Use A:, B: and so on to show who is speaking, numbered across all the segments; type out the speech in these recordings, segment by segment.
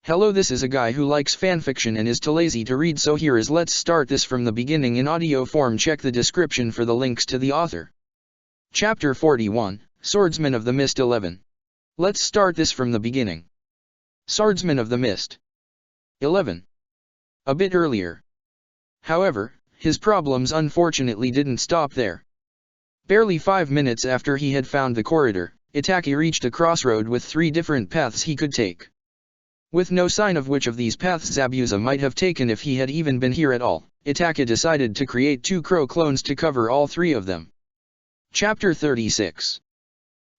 A: Hello, this is a guy who likes fanfiction and is too lazy to read, so here is let's start this from the beginning in audio form. Check the description for the links to the author. Chapter 41, Swordsman of the Mist 11. Let's start this from the beginning. Swordsman of the Mist 11. A bit earlier. However, his problems unfortunately didn't stop there. Barely 5 minutes after he had found the corridor, Itaki reached a crossroad with 3 different paths he could take. With no sign of which of these paths Zabuza might have taken if he had even been here at all, Itaki decided to create 2 crow clones to cover all 3 of them. Chapter 36.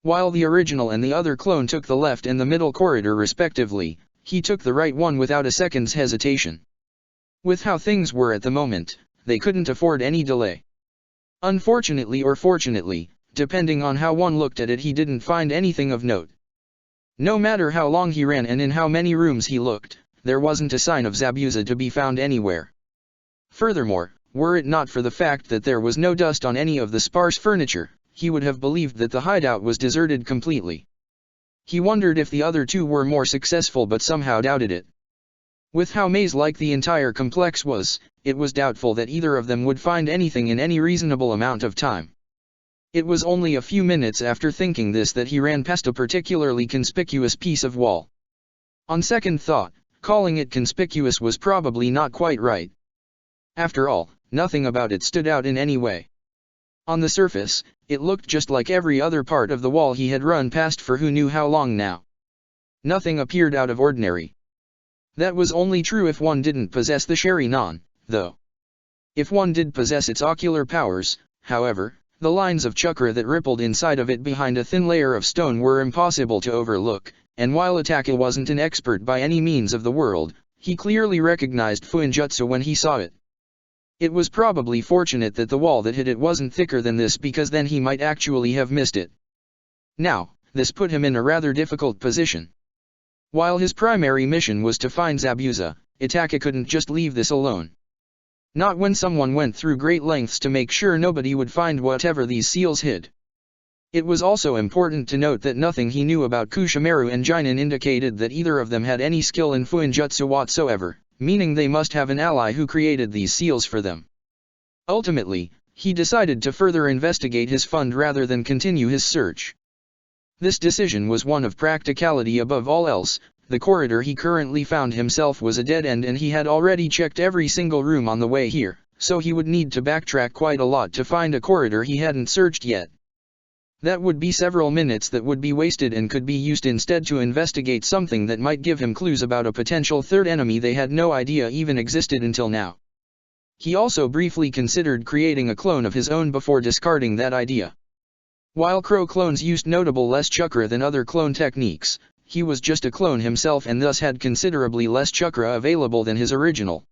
A: While the original and the other clone took the left and the middle corridor respectively, he took the right one without a second's hesitation. With how things were at the moment, they couldn't afford any delay. Unfortunately or fortunately, depending on how one looked at it, he didn't find anything of note. No matter how long he ran and in how many rooms he looked, there wasn't a sign of Zabuza to be found anywhere. Furthermore, were it not for the fact that there was no dust on any of the sparse furniture, he would have believed that the hideout was deserted completely. He wondered if the other 2 were more successful, but somehow doubted it. With how maze-like the entire complex was, it was doubtful that either of them would find anything in any reasonable amount of time. It was only a few minutes after thinking this that he ran past a particularly conspicuous piece of wall. On second thought, calling it conspicuous was probably not quite right. After all, nothing about it stood out in any way. On the surface, it looked just like every other part of the wall he had run past for who knew how long now. Nothing appeared out of ordinary. That was only true if one didn't possess the Sharingan, though. If one did possess its ocular powers, however, the lines of chakra that rippled inside of it behind a thin layer of stone were impossible to overlook, and while Itaki wasn't an expert by any means of the world, he clearly recognized Fuinjutsu when he saw it. It was probably fortunate that the wall that hid it wasn't thicker than this, because then he might actually have missed it. Now, this put him in a rather difficult position. While his primary mission was to find Zabuza, Itaki couldn't just leave this alone. Not when someone went through great lengths to make sure nobody would find whatever these seals hid. It was also important to note that nothing he knew about Kushimaru and Jinin indicated that either of them had any skill in Fuinjutsu whatsoever, meaning they must have an ally who created these seals for them. Ultimately, he decided to further investigate his fund rather than continue his search. This decision was one of practicality above all else. The corridor he currently found himself was a dead end, and he had already checked every single room on the way here, so he would need to backtrack quite a lot to find a corridor he hadn't searched yet. That would be several minutes that would be wasted and could be used instead to investigate something that might give him clues about a potential third enemy they had no idea even existed until now. He also briefly considered creating a clone of his own before discarding that idea. While crow clones used notable less chakra than other clone techniques, he was just a clone himself and thus had considerably less chakra available than his original.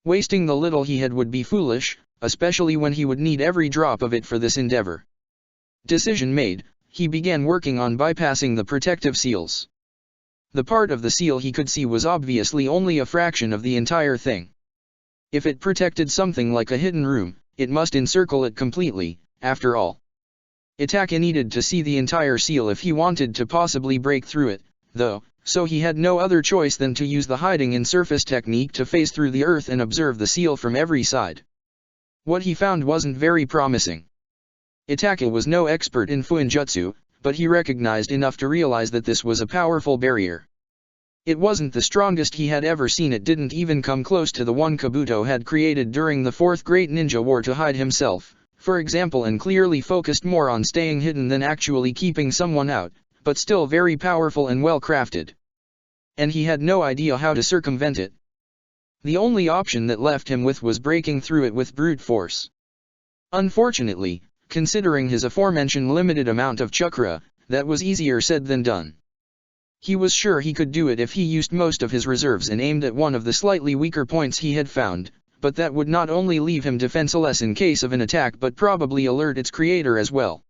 A: Wasting the little he had would be foolish, especially when he would need every drop of it for this endeavor. Decision made, he began working on bypassing the protective seals. The part of the seal he could see was obviously only a fraction of the entire thing. If it protected something like a hidden room, it must encircle it completely, after all. Itaki needed to see the entire seal if he wanted to possibly break through it, though, so he had no other choice than to use the hiding in surface technique to phase through the earth and observe the seal from every side. What he found wasn't very promising. Itaki was no expert in Fuinjutsu, but he recognized enough to realize that this was a powerful barrier. It wasn't the strongest he had ever seen. It didn't even come close to the one Kabuto had created during the 4th Great Ninja War to hide himself, for example, and clearly focused more on staying hidden than actually keeping someone out, but still very powerful and well crafted. And he had no idea how to circumvent it. The only option that left him with was breaking through it with brute force. Unfortunately, considering his aforementioned limited amount of chakra, that was easier said than done. He was sure he could do it if he used most of his reserves and aimed at one of the slightly weaker points he had found, but that would not only leave him defenseless in case of an attack but probably alert its creator as well.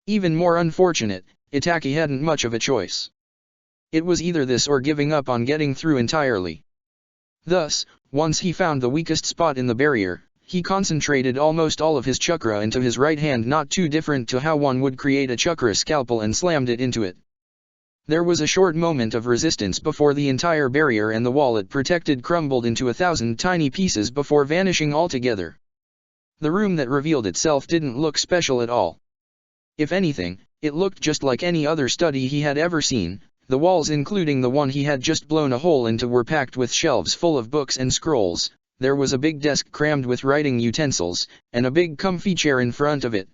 A: Even more unfortunate, Itaki hadn't much of a choice. It was either this or giving up on getting through entirely. Thus, once he found the weakest spot in the barrier, he concentrated almost all of his chakra into his right hand, not too different to how one would create a chakra scalpel, and slammed it into it. There was a short moment of resistance before the entire barrier and the wall it protected crumbled into 1,000 tiny pieces before vanishing altogether. The room that revealed itself didn't look special at all. If anything, it looked just like any other study he had ever seen. The walls, including the one he had just blown a hole into, were packed with shelves full of books and scrolls. There was a big desk crammed with writing utensils, and a big comfy chair in front of it.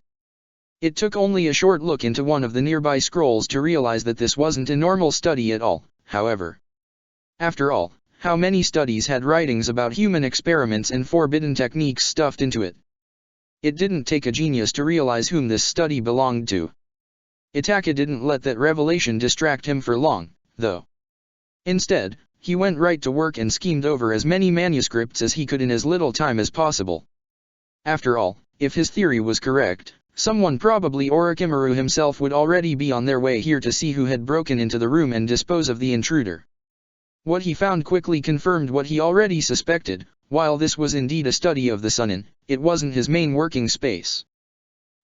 A: It took only a short look into one of the nearby scrolls to realize that this wasn't a normal study at all, however. After all, how many studies had writings about human experiments and forbidden techniques stuffed into it? It didn't take a genius to realize whom this study belonged to. Itaka didn't let that revelation distract him for long, though. Instead, he went right to work and schemed over as many manuscripts as he could in as little time as possible. After all, if his theory was correct, someone, probably Orochimaru himself, would already be on their way here to see who had broken into the room and dispose of the intruder. What he found quickly confirmed what he already suspected. While this was indeed a study of the Sunin, it wasn't his main working space.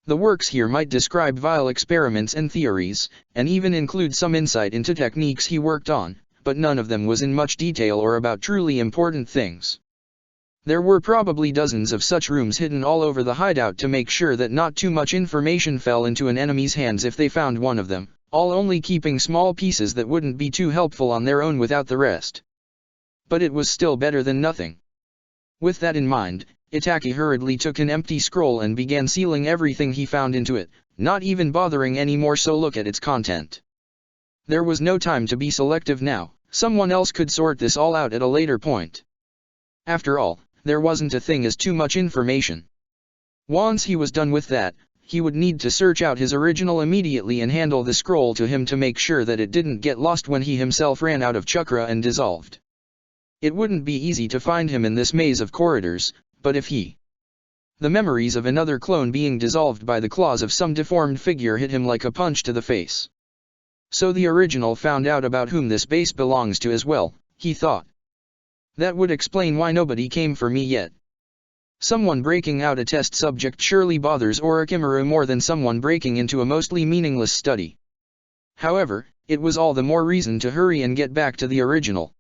A: The works here might describe vile experiments and theories, and even include some insight into techniques he worked on, but none of them was in much detail or about truly important things. There were probably dozens of such rooms hidden all over the hideout to make sure that not too much information fell into an enemy's hands if they found one of them, all only keeping small pieces that wouldn't be too helpful on their own without the rest. But it was still better than nothing. With that in mind, Itaka hurriedly took an empty scroll and began sealing everything he found into it, not even bothering any more so look at its content. There was no time to be selective now. Someone else could sort this all out at a later point. After all, there wasn't a thing as too much information. Once he was done with that, he would need to search out his original immediately and handle the scroll to him to make sure that it didn't get lost when he himself ran out of chakra and dissolved. It wouldn't be easy to find him in this maze of corridors, but if he... The memories of another clone being dissolved by the claws of some deformed figure hit him like a punch to the face. So the original found out about whom this base belongs to as well, he thought. That would explain why nobody came for me yet. Someone breaking out a test subject surely bothers Orochimaru more than someone breaking into a mostly meaningless study. However, it was all the more reason to hurry and get back to the original.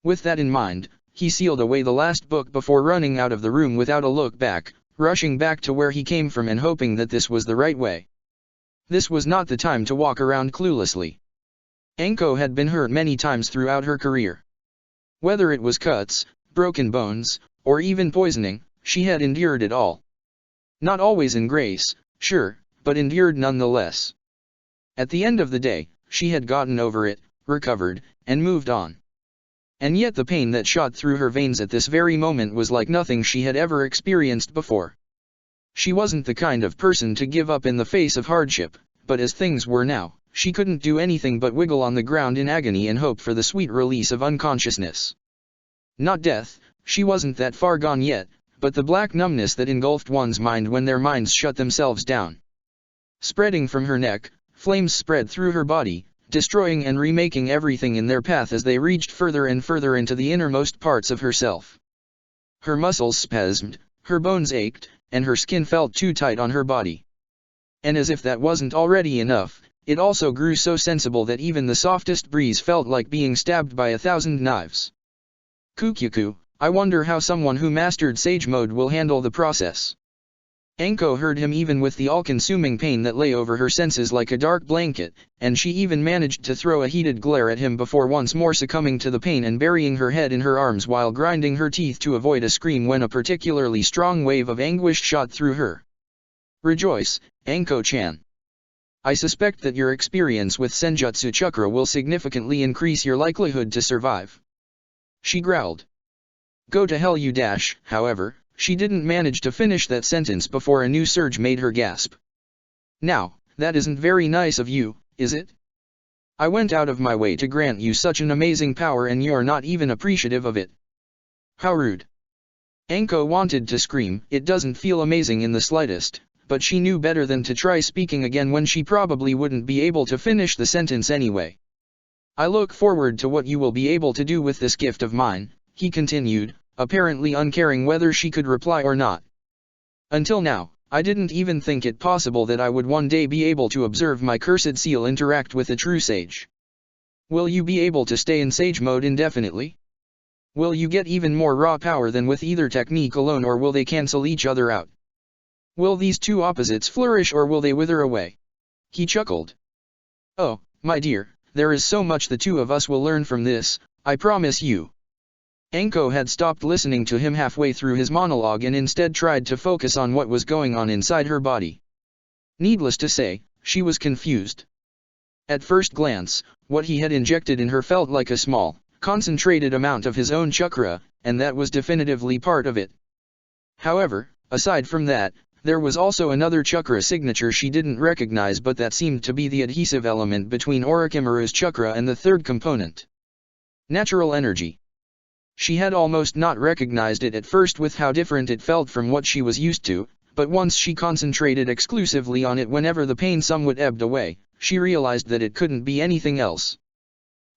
A: With that in mind, he sealed away the last book before running out of the room without a look back, rushing back to where he came from and hoping that this was the right way. This was not the time to walk around cluelessly. Anko had been hurt many times throughout her career. Whether it was cuts, broken bones, or even poisoning, she had endured it all. Not always in grace, sure, but endured nonetheless. At the end of the day, she had gotten over it, recovered, and moved on. And yet the pain that shot through her veins at this very moment was like nothing she had ever experienced before. She wasn't the kind of person to give up in the face of hardship, but as things were now, she couldn't do anything but wiggle on the ground in agony and hope for the sweet release of unconsciousness. Not death, she wasn't that far gone yet, but the black numbness that engulfed one's mind when their minds shut themselves down. Spreading from her neck, flames spread through her body, destroying and remaking everything in their path as they reached further and further into the innermost parts of herself. Her muscles spasmed, her bones ached, and her skin felt too tight on her body. And as if that wasn't already enough, it also grew so sensible that even the softest breeze felt like being stabbed by 1,000 knives. Kukyuku, I wonder how someone who mastered Sage Mode will handle the process. Anko heard him even with the all-consuming pain that lay over her senses like a dark blanket, and she even managed to throw a heated glare at him before once more succumbing to the pain and burying her head in her arms while grinding her teeth to avoid a scream when a particularly strong wave of anguish shot through her. Rejoice, Anko-chan. I suspect that your experience with Senjutsu Chakra will significantly increase your likelihood to survive. She growled. Go to hell you dash, however. She didn't manage to finish that sentence before a new surge made her gasp. Now, that isn't very nice of you, is it? I went out of my way to grant you such an amazing power and you're not even appreciative of it. How rude. Anko wanted to scream, it doesn't feel amazing in the slightest, but she knew better than to try speaking again when she probably wouldn't be able to finish the sentence anyway. I look forward to what you will be able to do with this gift of mine, he continued, apparently uncaring whether she could reply or not. Until now, I didn't even think it possible that I would one day be able to observe my cursed seal interact with a true sage. Will you be able to stay in Sage mode indefinitely? Will you get even more raw power than with either technique alone, or will they cancel each other out? Will these two opposites flourish, or will they wither away? He chuckled. Oh, my dear, there is so much the two of us will learn from this, I promise you. Anko had stopped listening to him halfway through his monologue and instead tried to focus on what was going on inside her body. Needless to say, she was confused. At first glance, what he had injected in her felt like a small, concentrated amount of his own chakra, and that was definitively part of it. However, aside from that, there was also another chakra signature she didn't recognize, but that seemed to be the adhesive element between Orochimaru's chakra and the third component. Natural energy. She had almost not recognized it at first with how different it felt from what she was used to, but once she concentrated exclusively on it whenever the pain somewhat ebbed away, she realized that it couldn't be anything else.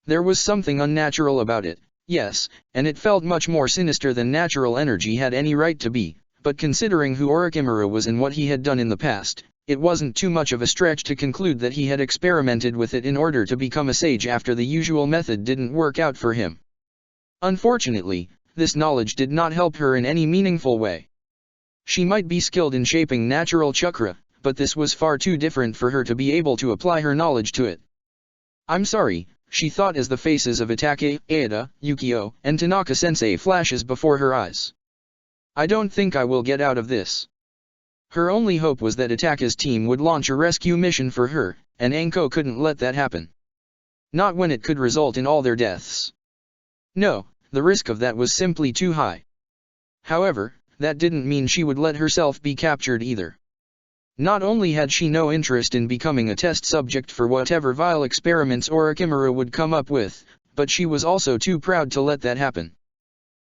A: There was something unnatural about it, yes, and it felt much more sinister than natural energy had any right to be, but considering who Orochimaru was and what he had done in the past, it wasn't too much of a stretch to conclude that he had experimented with it in order to become a sage after the usual method didn't work out for him. Unfortunately, this knowledge did not help her in any meaningful way. She might be skilled in shaping natural chakra, but this was far too different for her to be able to apply her knowledge to it. I'm sorry, she thought as the faces of Itachi, Aida, Yukio, and Tanaka-sensei flashes before her eyes. I don't think I will get out of this. Her only hope was that Itachi's team would launch a rescue mission for her, and Anko couldn't let that happen. Not when it could result in all their deaths. No, the risk of that was simply too high. However, that didn't mean she would let herself be captured either. Not only had she no interest in becoming a test subject for whatever vile experiments Orochimaru would come up with, but she was also too proud to let that happen.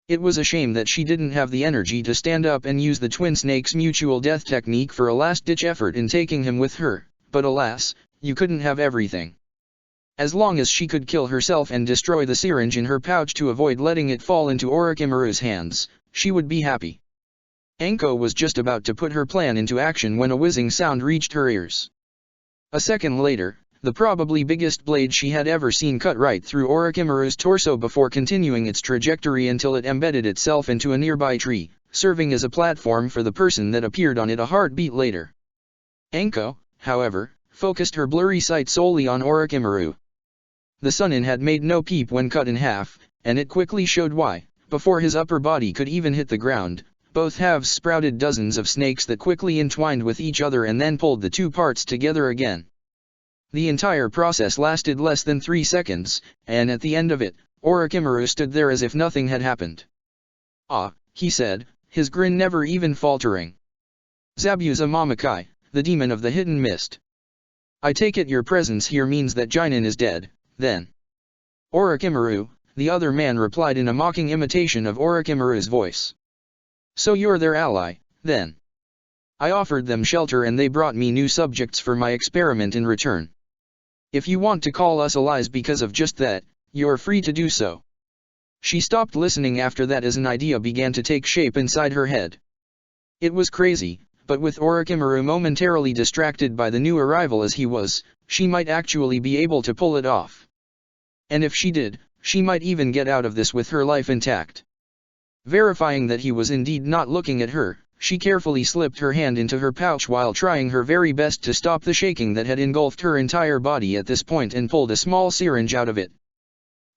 A: It was a shame that she didn't have the energy to stand up and use the twin snakes' mutual death technique for a last-ditch effort in taking him with her, but alas, you couldn't have everything. As long as she could kill herself and destroy the syringe in her pouch to avoid letting it fall into Orochimaru's hands, she would be happy. Anko was just about to put her plan into action when a whizzing sound reached her ears. A second later, the probably biggest blade she had ever seen cut right through Orochimaru's torso before continuing its trajectory until it embedded itself into a nearby tree, serving as a platform for the person that appeared on it a heartbeat later. Anko, however, focused her blurry sight solely on Orochimaru. The Sunin had made no peep when cut in half, and it quickly showed why. Before his upper body could even hit the ground, both halves sprouted dozens of snakes that quickly entwined with each other and then pulled the two parts together again. The entire process lasted less than 3 seconds, and at the end of it, Orochimaru stood there as if nothing had happened. Ah, he said, his grin never even faltering. Zabuza Mamakai, the demon of the hidden mist. I take it your presence here means that Jinin is dead, then. Orochimaru, the other man replied in a mocking imitation of Orochimaru's voice. So you're their ally, then. I offered them shelter and they brought me new subjects for my experiment in return. If you want to call us allies because of just that, you're free to do so. She stopped listening after that as an idea began to take shape inside her head. It was crazy, but with Orochimaru momentarily distracted by the new arrival as he was, she might actually be able to pull it off. And if she did, she might even get out of this with her life intact. Verifying that he was indeed not looking at her, she carefully slipped her hand into her pouch while trying her very best to stop the shaking that had engulfed her entire body at this point and pulled a small syringe out of it.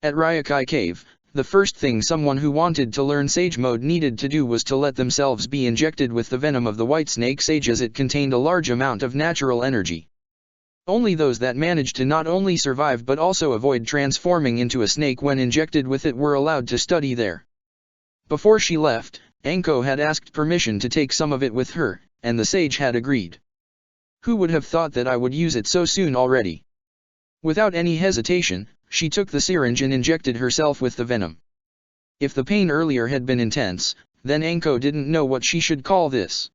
A: At Ryokai Cave, the first thing someone who wanted to learn Sage Mode needed to do was to let themselves be injected with the venom of the White Snake Sage, as it contained a large amount of natural energy. Only those that managed to not only survive but also avoid transforming into a snake when injected with it were allowed to study there. Before she left, Anko had asked permission to take some of it with her, and the sage had agreed. Who would have thought that I would use it so soon already? Without any hesitation, she took the syringe and injected herself with the venom. If the pain earlier had been intense, then Anko didn't know what she should call this.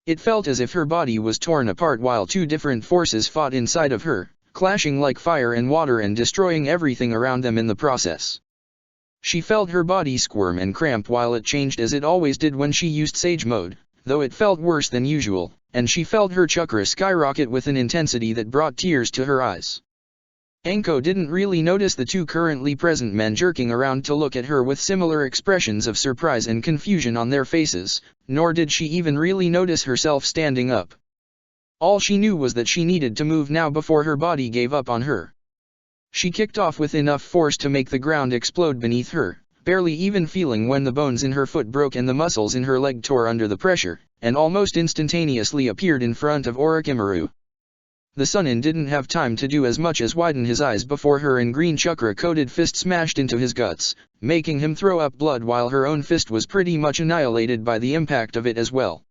A: It felt as if her body was torn apart while two different forces fought inside of her, clashing like fire and water and destroying everything around them in the process. She felt her body squirm and cramp while it changed as it always did when she used Sage Mode, though it felt worse than usual, and she felt her chakra skyrocket with an intensity that brought tears to her eyes. Anko didn't really notice the two currently present men jerking around to look at her with similar expressions of surprise and confusion on their faces, nor did she even really notice herself standing up. All she knew was that she needed to move now before her body gave up on her. She kicked off with enough force to make the ground explode beneath her, barely even feeling when the bones in her foot broke and the muscles in her leg tore under the pressure, and almost instantaneously appeared in front of Orochimaru. The Sunin didn't have time to do as much as widen his eyes before her green chakra-coated fist smashed into his guts, making him throw up blood while her own fist was pretty much annihilated by the impact of it as well.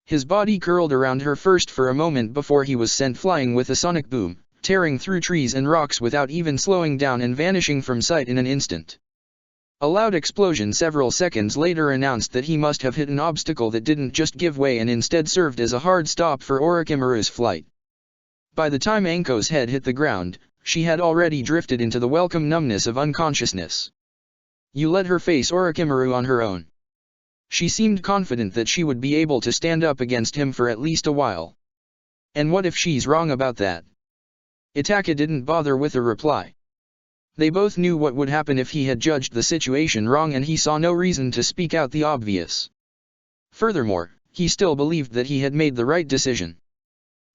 A: His body curled around her first for a moment before he was sent flying with a sonic boom, tearing through trees and rocks without even slowing down and vanishing from sight in an instant. A loud explosion several seconds later announced that he must have hit an obstacle that didn't just give way and instead served as a hard stop for Orochimaru's flight. By the time Anko's head hit the ground, she had already drifted into the welcome numbness of unconsciousness. You let her face Orochimaru on her own. She seemed confident that she would be able to stand up against him for at least a while. And what if she's wrong about that? Itaka didn't bother with a reply. They both knew what would happen if he had judged the situation wrong, and he saw no reason to speak out the obvious. Furthermore, he still believed that he had made the right decision.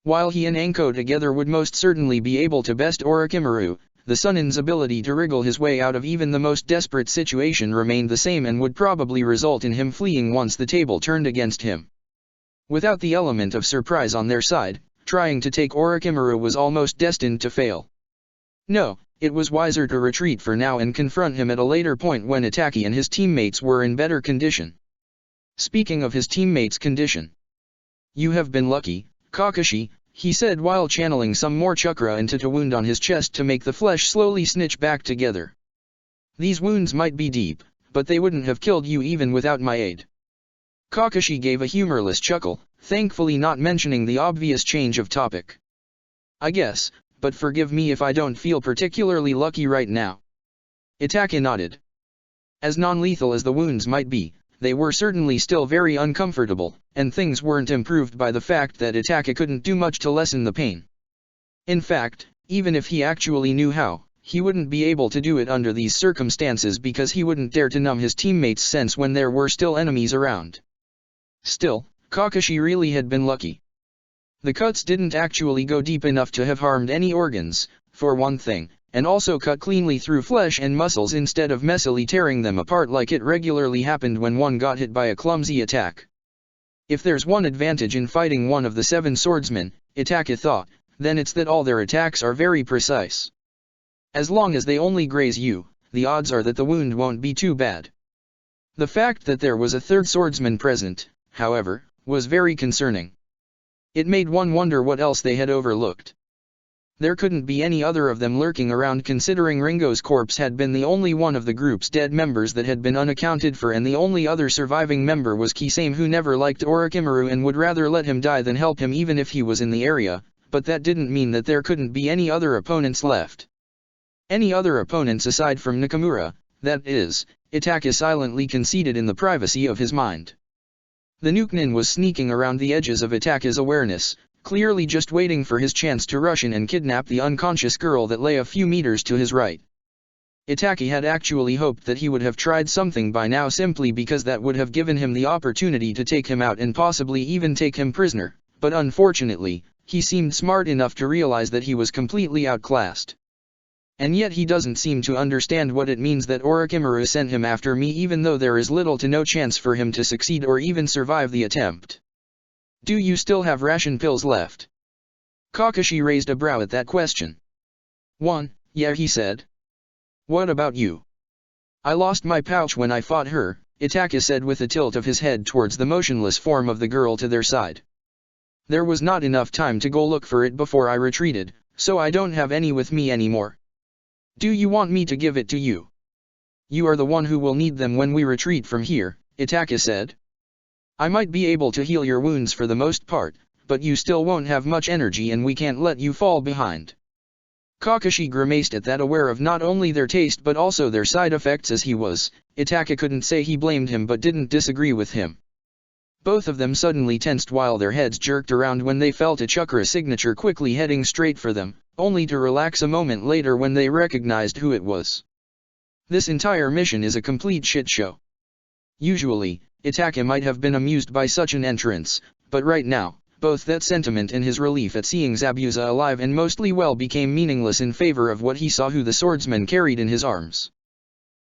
A: While he and Anko together would most certainly be able to best Orochimaru, the Sunin's ability to wriggle his way out of even the most desperate situation remained the same and would probably result in him fleeing once the table turned against him. Without the element of surprise on their side, trying to take Orochimaru was almost destined to fail. No, it was wiser to retreat for now and confront him at a later point when Itachi and his teammates were in better condition. Speaking of his teammates' condition. You have been lucky, Kakashi, he said while channeling some more chakra into a wound on his chest to make the flesh slowly snitch back together. These wounds might be deep, but they wouldn't have killed you even without my aid. Kakashi gave a humorless chuckle, thankfully not mentioning the obvious change of topic. I guess, but forgive me if I don't feel particularly lucky right now. Itachi nodded. As non-lethal as the wounds might be, they were certainly still very uncomfortable, and things weren't improved by the fact that Itachi couldn't do much to lessen the pain. In fact, even if he actually knew how, he wouldn't be able to do it under these circumstances because he wouldn't dare to numb his teammates' sense when there were still enemies around. Still, Kakashi really had been lucky. The cuts didn't actually go deep enough to have harmed any organs, for one thing, and also cut cleanly through flesh and muscles instead of messily tearing them apart like it regularly happened when one got hit by a clumsy attack. If there's one advantage in fighting one of the 7 swordsmen, Itachi thought, then it's that all their attacks are very precise. As long as they only graze you, the odds are that the wound won't be too bad. The fact that there was a 3rd swordsman present, however, was very concerning. It made one wonder what else they had overlooked. There couldn't be any other of them lurking around, considering Ringo's corpse had been the only one of the group's dead members that had been unaccounted for, and the only other surviving member was Kisame, who never liked Orochimaru and would rather let him die than help him even if he was in the area, but that didn't mean that there couldn't be any other opponents left. Any other opponents aside from Nakamura, that is, Itachi silently conceded in the privacy of his mind. The Nukenin was sneaking around the edges of Itachi's awareness, clearly just waiting for his chance to rush in and kidnap the unconscious girl that lay a few meters to his right. Itachi had actually hoped that he would have tried something by now, simply because that would have given him the opportunity to take him out and possibly even take him prisoner, but unfortunately, he seemed smart enough to realize that he was completely outclassed. And yet he doesn't seem to understand what it means that Orochimaru sent him after me, even though there is little to no chance for him to succeed or even survive the attempt. Do you still have ration pills left? Kakashi raised a brow at that question. Yeah, he said. What about you? I lost my pouch when I fought her, Itachi said with a tilt of his head towards the motionless form of the girl to their side. There was not enough time to go look for it before I retreated, so I don't have any with me anymore. Do you want me to give it to you? You are the one who will need them when we retreat from here, Itachi said. I might be able to heal your wounds for the most part, but you still won't have much energy and we can't let you fall behind. Kakashi grimaced at that, aware of not only their taste but also their side effects as he was. Itachi couldn't say he blamed him but didn't disagree with him. Both of them suddenly tensed while their heads jerked around when they felt a chakra signature quickly heading straight for them, only to relax a moment later when they recognized who it was. This entire mission is a complete shit show. Usually, Itake might have been amused by such an entrance, but right now, both that sentiment and his relief at seeing Zabuza alive and mostly well became meaningless in favor of what he saw who the swordsman carried in his arms.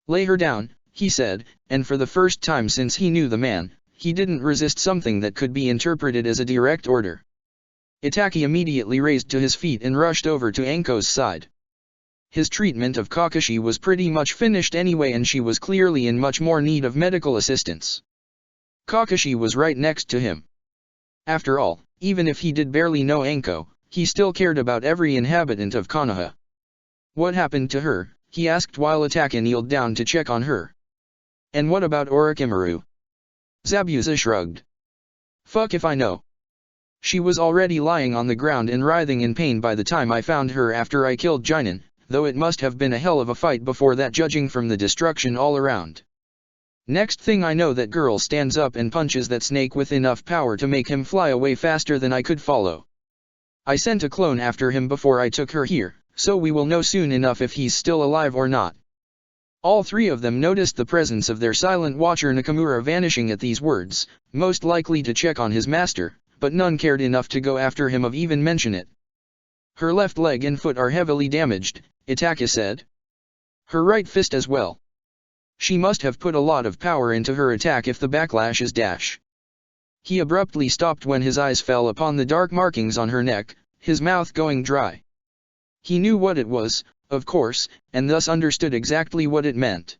A: "Lay her down," he said, and for the first time since he knew the man, he didn't resist something that could be interpreted as a direct order. Itake immediately raised to his feet and rushed over to Anko's side. His treatment of Kakashi was pretty much finished anyway and she was clearly in much more need of medical assistance. Kakashi was right next to him. After all, even if he did barely know Anko, he still cared about every inhabitant of Konoha. "What happened to her?" he asked while Itake kneeled down to check on her. "And what about Orochimaru?" Zabuza shrugged. "Fuck if I know. She was already lying on the ground and writhing in pain by the time I found her after I killed Jinan, though it must have been a hell of a fight before that judging from the destruction all around. Next thing I know that girl stands up and punches that snake with enough power to make him fly away faster than I could follow. I sent a clone after him before I took her here, so we will know soon enough if he's still alive or not." All three of them noticed the presence of their silent watcher Nakamura vanishing at these words, most likely to check on his master, but none cared enough to go after him or even mention it. "Her left leg and foot are heavily damaged," Itake said. "Her right fist as well. She must have put a lot of power into her attack if the backlash is dash." He abruptly stopped when his eyes fell upon the dark markings on her neck, his mouth going dry. He knew what it was, of course, and thus understood exactly what it meant.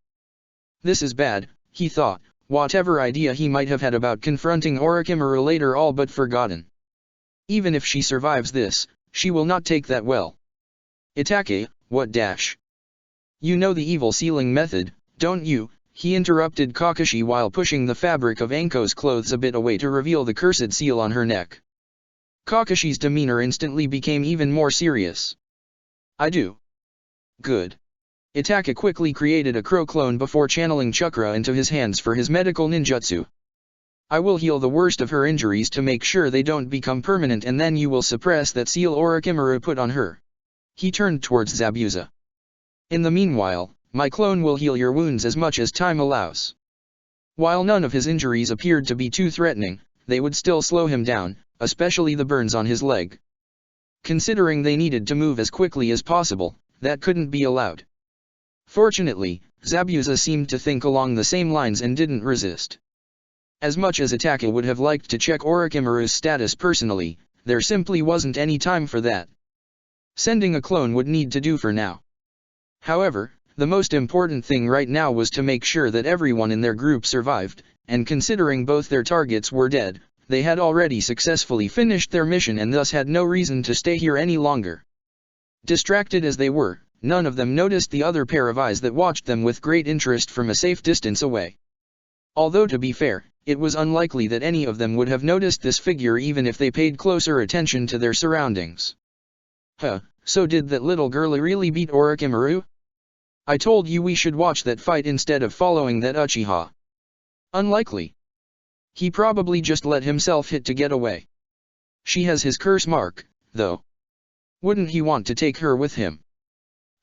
A: This is bad, he thought, whatever idea he might have had about confronting Orochimaru later all but forgotten. Even if she survives this, she will not take that well. "Itake, what dash? You know the evil sealing method, don't you?" he interrupted Kakashi while pushing the fabric of Anko's clothes a bit away to reveal the cursed seal on her neck. Kakashi's demeanor instantly became even more serious. "I do." "Good." Itake quickly created a crow clone before channeling chakra into his hands for his medical ninjutsu. "I will heal the worst of her injuries to make sure they don't become permanent and then you will suppress that seal Orochimaru put on her." He turned towards Zabuza. "In the meanwhile, my clone will heal your wounds as much as time allows." While none of his injuries appeared to be too threatening, they would still slow him down, especially the burns on his leg. Considering they needed to move as quickly as possible, that couldn't be allowed. Fortunately, Zabuza seemed to think along the same lines and didn't resist. As much as Itake would have liked to check Orochimaru's status personally, there simply wasn't any time for that. Sending a clone would need to do for now. However, the most important thing right now was to make sure that everyone in their group survived, and considering both their targets were dead, they had already successfully finished their mission and thus had no reason to stay here any longer. Distracted as they were, none of them noticed the other pair of eyes that watched them with great interest from a safe distance away. Although to be fair, it was unlikely that any of them would have noticed this figure even if they paid closer attention to their surroundings. "Huh, so did that little girl really beat Orochimaru? I told you we should watch that fight instead of following that Uchiha." "Unlikely. He probably just let himself hit to get away. She has his curse mark, though. Wouldn't he want to take her with him?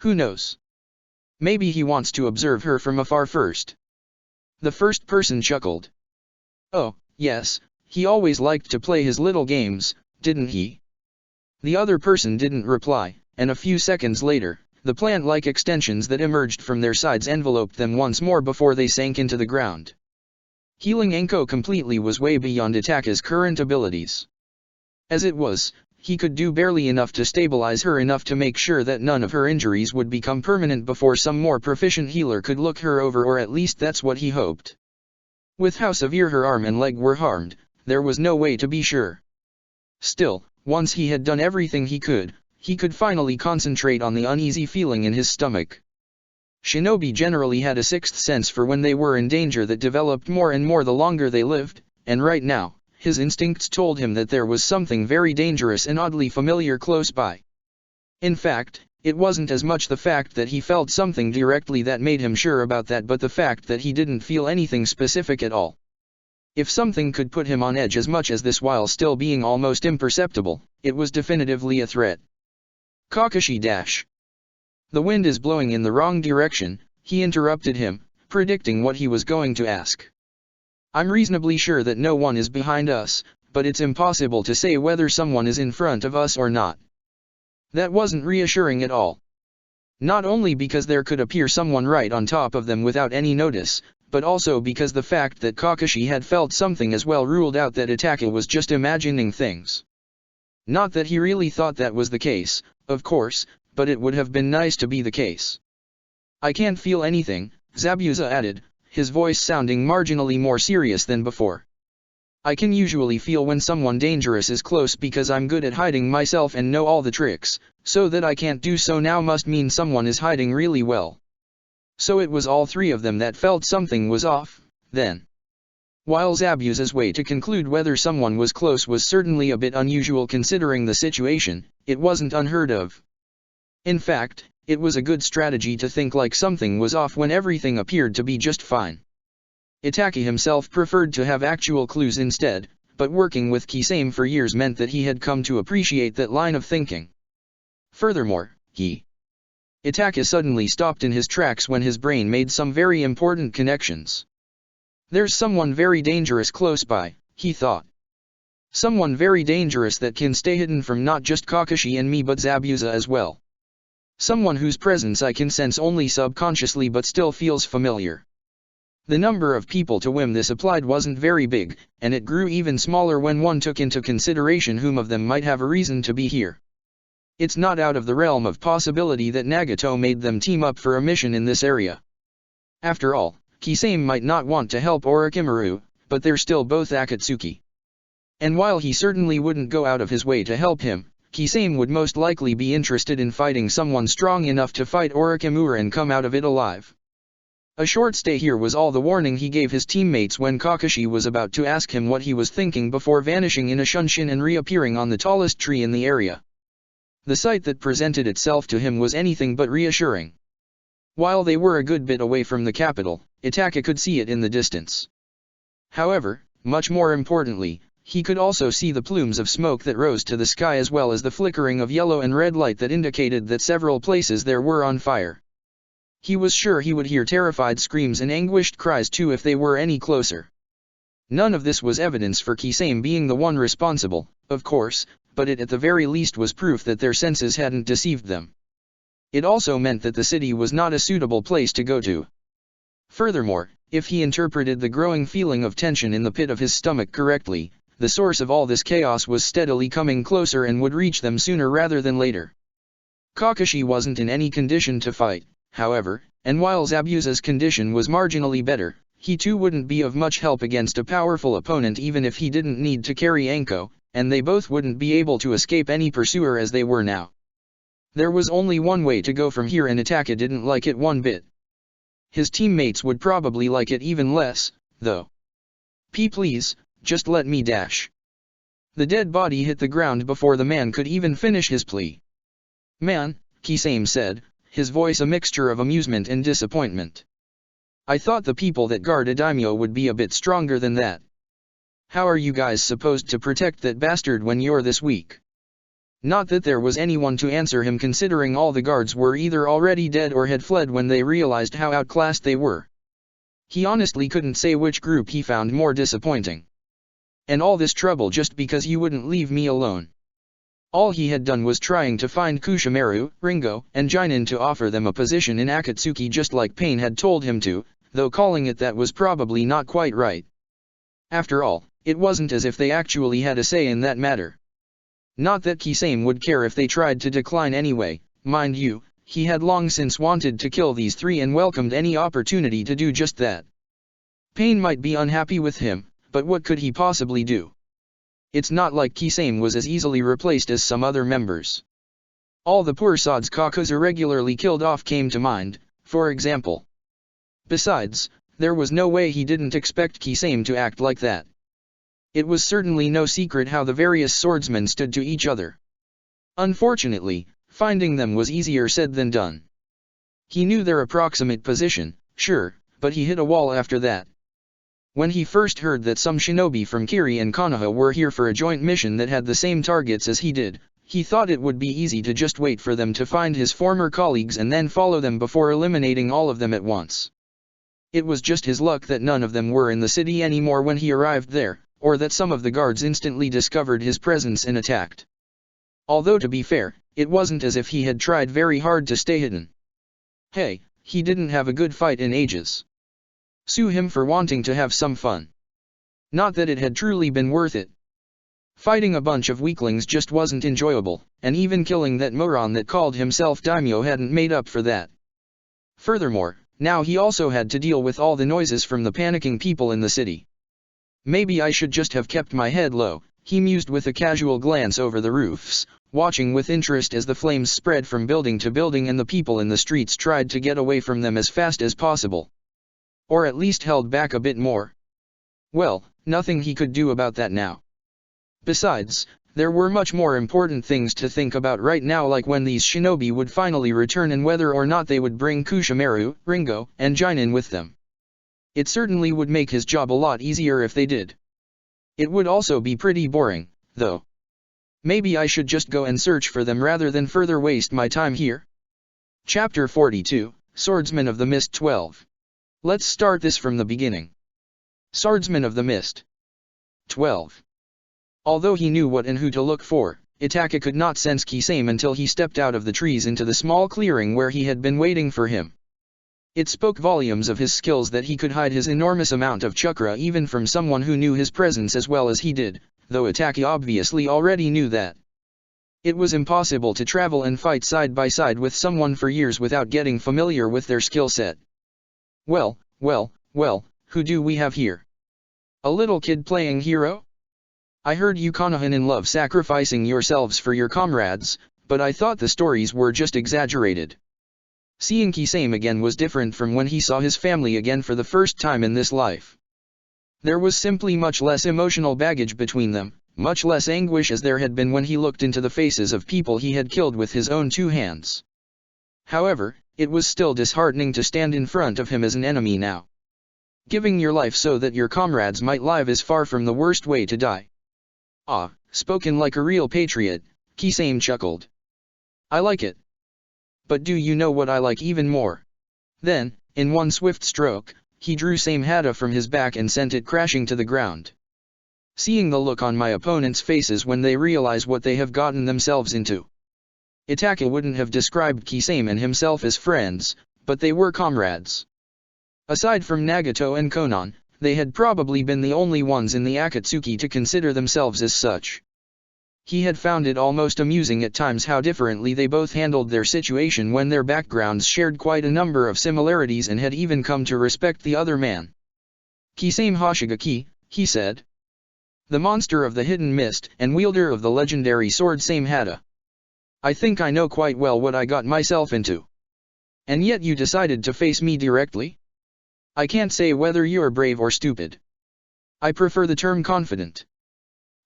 A: Who knows? Maybe he wants to observe her from afar first." The first person chuckled. "Oh, yes, he always liked to play his little games, didn't he?" The other person didn't reply, and a few seconds later, the plant-like extensions that emerged from their sides enveloped them once more before they sank into the ground. Healing Anko completely was way beyond Itake's current abilities. As it was, he could do barely enough to stabilize her enough to make sure that none of her injuries would become permanent before some more proficient healer could look her over, or at least that's what he hoped. With how severe her arm and leg were harmed, there was no way to be sure. Still, once he had done everything he could finally concentrate on the uneasy feeling in his stomach. Shinobi generally had a sixth sense for when they were in danger that developed more and more the longer they lived, and right now, his instincts told him that there was something very dangerous and oddly familiar close by. In fact, it wasn't as much the fact that he felt something directly that made him sure about that, but the fact that he didn't feel anything specific at all. If something could put him on edge as much as this while still being almost imperceptible, it was definitively a threat. Kakashi dash. The wind is blowing in the wrong direction, he interrupted him, predicting what he was going to ask. I'm reasonably sure that no one is behind us, but it's impossible to say whether someone is in front of us or not. That wasn't reassuring at all. Not only because there could appear someone right on top of them without any notice, but also because the fact that Kakashi had felt something as well ruled out that Itachi was just imagining things. Not that he really thought that was the case, of course, but it would have been nice to be the case. I can't feel anything, Zabuza added, his voice sounding marginally more serious than before. I can usually feel when someone dangerous is close because I'm good at hiding myself and know all the tricks, so that I can't do so now must mean someone is hiding really well. So it was all three of them that felt something was off, then. While Zabuza's way to conclude whether someone was close was certainly a bit unusual considering the situation, it wasn't unheard of. In fact, it was a good strategy to think like something was off when everything appeared to be just fine. Itachi himself preferred to have actual clues instead, but working with Kisame for years meant that he had come to appreciate that line of thinking. Furthermore, Itachi suddenly stopped in his tracks when his brain made some very important connections. There's someone very dangerous close by, he thought. Someone very dangerous that can stay hidden from not just Kakashi and me but Zabuza as well. Someone whose presence I can sense only subconsciously but still feels familiar. The number of people to whom this applied wasn't very big, and it grew even smaller when one took into consideration whom of them might have a reason to be here. It's not out of the realm of possibility that Nagato made them team up for a mission in this area. After all, Kisame might not want to help Orochimaru, but they're still both Akatsuki. And while he certainly wouldn't go out of his way to help him, Kisame would most likely be interested in fighting someone strong enough to fight Orochimaru and come out of it alive. A short stay here was all the warning he gave his teammates when Kakashi was about to ask him what he was thinking before vanishing in a shunshin and reappearing on the tallest tree in the area. The sight that presented itself to him was anything but reassuring. While they were a good bit away from the capital, Itachi could see it in the distance. However, much more importantly, he could also see the plumes of smoke that rose to the sky as well as the flickering of yellow and red light that indicated that several places there were on fire. He was sure he would hear terrified screams and anguished cries too if they were any closer. None of this was evidence for Kisame being the one responsible, of course, but it at the very least was proof that their senses hadn't deceived them. It also meant that the city was not a suitable place to go to. Furthermore, if he interpreted the growing feeling of tension in the pit of his stomach correctly, the source of all this chaos was steadily coming closer and would reach them sooner rather than later. Kakashi wasn't in any condition to fight, however, and while Zabuza's condition was marginally better, he too wouldn't be of much help against a powerful opponent even if he didn't need to carry Anko, and they both wouldn't be able to escape any pursuer as they were now. There was only one way to go from here and Itachi didn't like it one bit. His teammates would probably like it even less, though. Please, just let me dash. The dead body hit the ground before the man could even finish his plea. Man, Kisame said, his voice a mixture of amusement and disappointment. I thought the people that guard a daimyo would be a bit stronger than that. How are you guys supposed to protect that bastard when you're this weak? Not that there was anyone to answer him considering all the guards were either already dead or had fled when they realized how outclassed they were. He honestly couldn't say which group he found more disappointing. And all this trouble just because you wouldn't leave me alone. All he had done was trying to find Kushimaru, Ringo, and Jinin to offer them a position in Akatsuki just like Pain had told him to, though calling it that was probably not quite right. After all, it wasn't as if they actually had a say in that matter. Not that Kisame would care if they tried to decline anyway, mind you, he had long since wanted to kill these three and welcomed any opportunity to do just that. Pain might be unhappy with him, but what could he possibly do? It's not like Kisame was as easily replaced as some other members. All the poor sods Kakuzu regularly killed off came to mind, for example. Besides, there was no way he didn't expect Kisame to act like that. It was certainly no secret how the various swordsmen stood to each other. Unfortunately, finding them was easier said than done. He knew their approximate position, sure, but he hit a wall after that. When he first heard that some shinobi from Kiri and Konoha were here for a joint mission that had the same targets as he did, He thought it would be easy to just wait for them to find his former colleagues and then follow them before eliminating all of them at once. It was just his luck that none of them were in the city anymore when he arrived there, or that some of the guards instantly discovered his presence and attacked. Although to be fair, it wasn't as if he had tried very hard to stay hidden. Hey, he didn't have a good fight in ages. Sue him for wanting to have some fun. Not that it had truly been worth it. Fighting a bunch of weaklings just wasn't enjoyable, and even killing that moron that called himself Daimyo hadn't made up for that. Furthermore, now he also had to deal with all the noises from the panicking people in the city. Maybe I should just have kept my head low, he mused with a casual glance over the roofs, watching with interest as the flames spread from building to building and the people in the streets tried to get away from them as fast as possible. Or at least held back a bit more. Well, nothing he could do about that now. Besides, there were much more important things to think about right now, like when these shinobi would finally return and whether or not they would bring Kushimaru, Ringo, and Jinin with them. It certainly would make his job a lot easier if they did. It would also be pretty boring, though. Maybe I should just go and search for them rather than further waste my time here. Chapter 42, Swordsman of the Mist 12. Let's start this from the beginning. Swordsman of the Mist 12. Although he knew what and who to look for, Itaka could not sense Kisame until he stepped out of the trees into the small clearing where he had been waiting for him. It spoke volumes of his skills that he could hide his enormous amount of chakra even from someone who knew his presence as well as he did, though Itaka obviously already knew that. It was impossible to travel and fight side by side with someone for years without getting familiar with their skill set. Well, who do we have here? A little kid playing hero? I heard you Konohan love sacrificing yourselves for your comrades, but I thought the stories were just exaggerated. Seeing Kisame again was different from when he saw his family again for the first time in this life. There was simply much less emotional baggage between them, much less anguish as there had been when he looked into the faces of people he had killed with his own two hands. However, it was still disheartening to stand in front of him as an enemy now. Giving your life so that your comrades might live is far from the worst way to die. Ah, spoken like a real patriot, Kisame chuckled. I like it. But do you know what I like even more? Then, in one swift stroke, he drew Samehada from his back and sent it crashing to the ground. Seeing the look on my opponents' faces when they realize what they have gotten themselves into. Itaka wouldn't have described Kisame and himself as friends, but they were comrades. Aside from Nagato and Konan, they had probably been the only ones in the Akatsuki to consider themselves as such. He had found it almost amusing at times how differently they both handled their situation when their backgrounds shared quite a number of similarities and had even come to respect the other man. Kisame Hoshigaki, he said. The monster of the hidden mist and wielder of the legendary sword Samehada. I think I know quite well what I got myself into. And yet you decided to face me directly? I can't say whether you're brave or stupid. I prefer the term confident.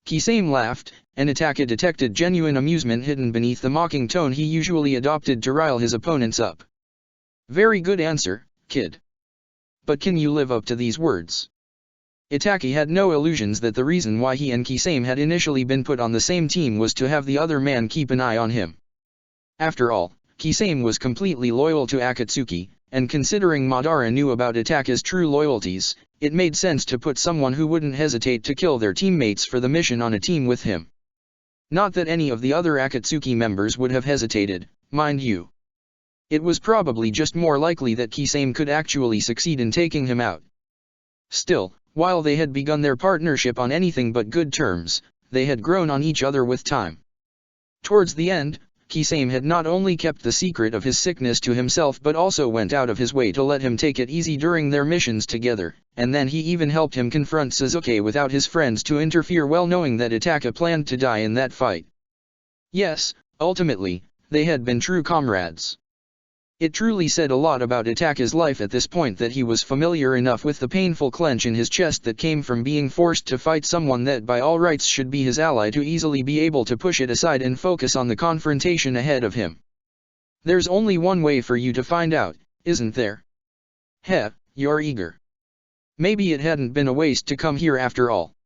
A: Kisame laughed, and Itaka detected genuine amusement hidden beneath the mocking tone he usually adopted to rile his opponents up. Very good answer, kid. But can you live up to these words? Itaka had no illusions that the reason why he and Kisame had initially been put on the same team was to have the other man keep an eye on him. After all, Kisame was completely loyal to Akatsuki, and considering Madara knew about Itaka's true loyalties, it made sense to put someone who wouldn't hesitate to kill their teammates for the mission on a team with him. Not that any of the other Akatsuki members would have hesitated, mind you. It was probably just more likely that Kisame could actually succeed in taking him out. Still, while they had begun their partnership on anything but good terms, they had grown on each other with time. Towards the end, Kisame had not only kept the secret of his sickness to himself but also went out of his way to let him take it easy during their missions together, and then he even helped him confront Sasuke without his friends to interfere, well knowing that Itaka planned to die in that fight. Yes, ultimately, they had been true comrades. It truly said a lot about Itaka's life at this point that he was familiar enough with the painful clench in his chest that came from being forced to fight someone that by all rights should be his ally to easily be able to push it aside and focus on the confrontation ahead of him. There's only one way for you to find out, isn't there? Heh, you're eager. Maybe it hadn't been a waste to come here after all.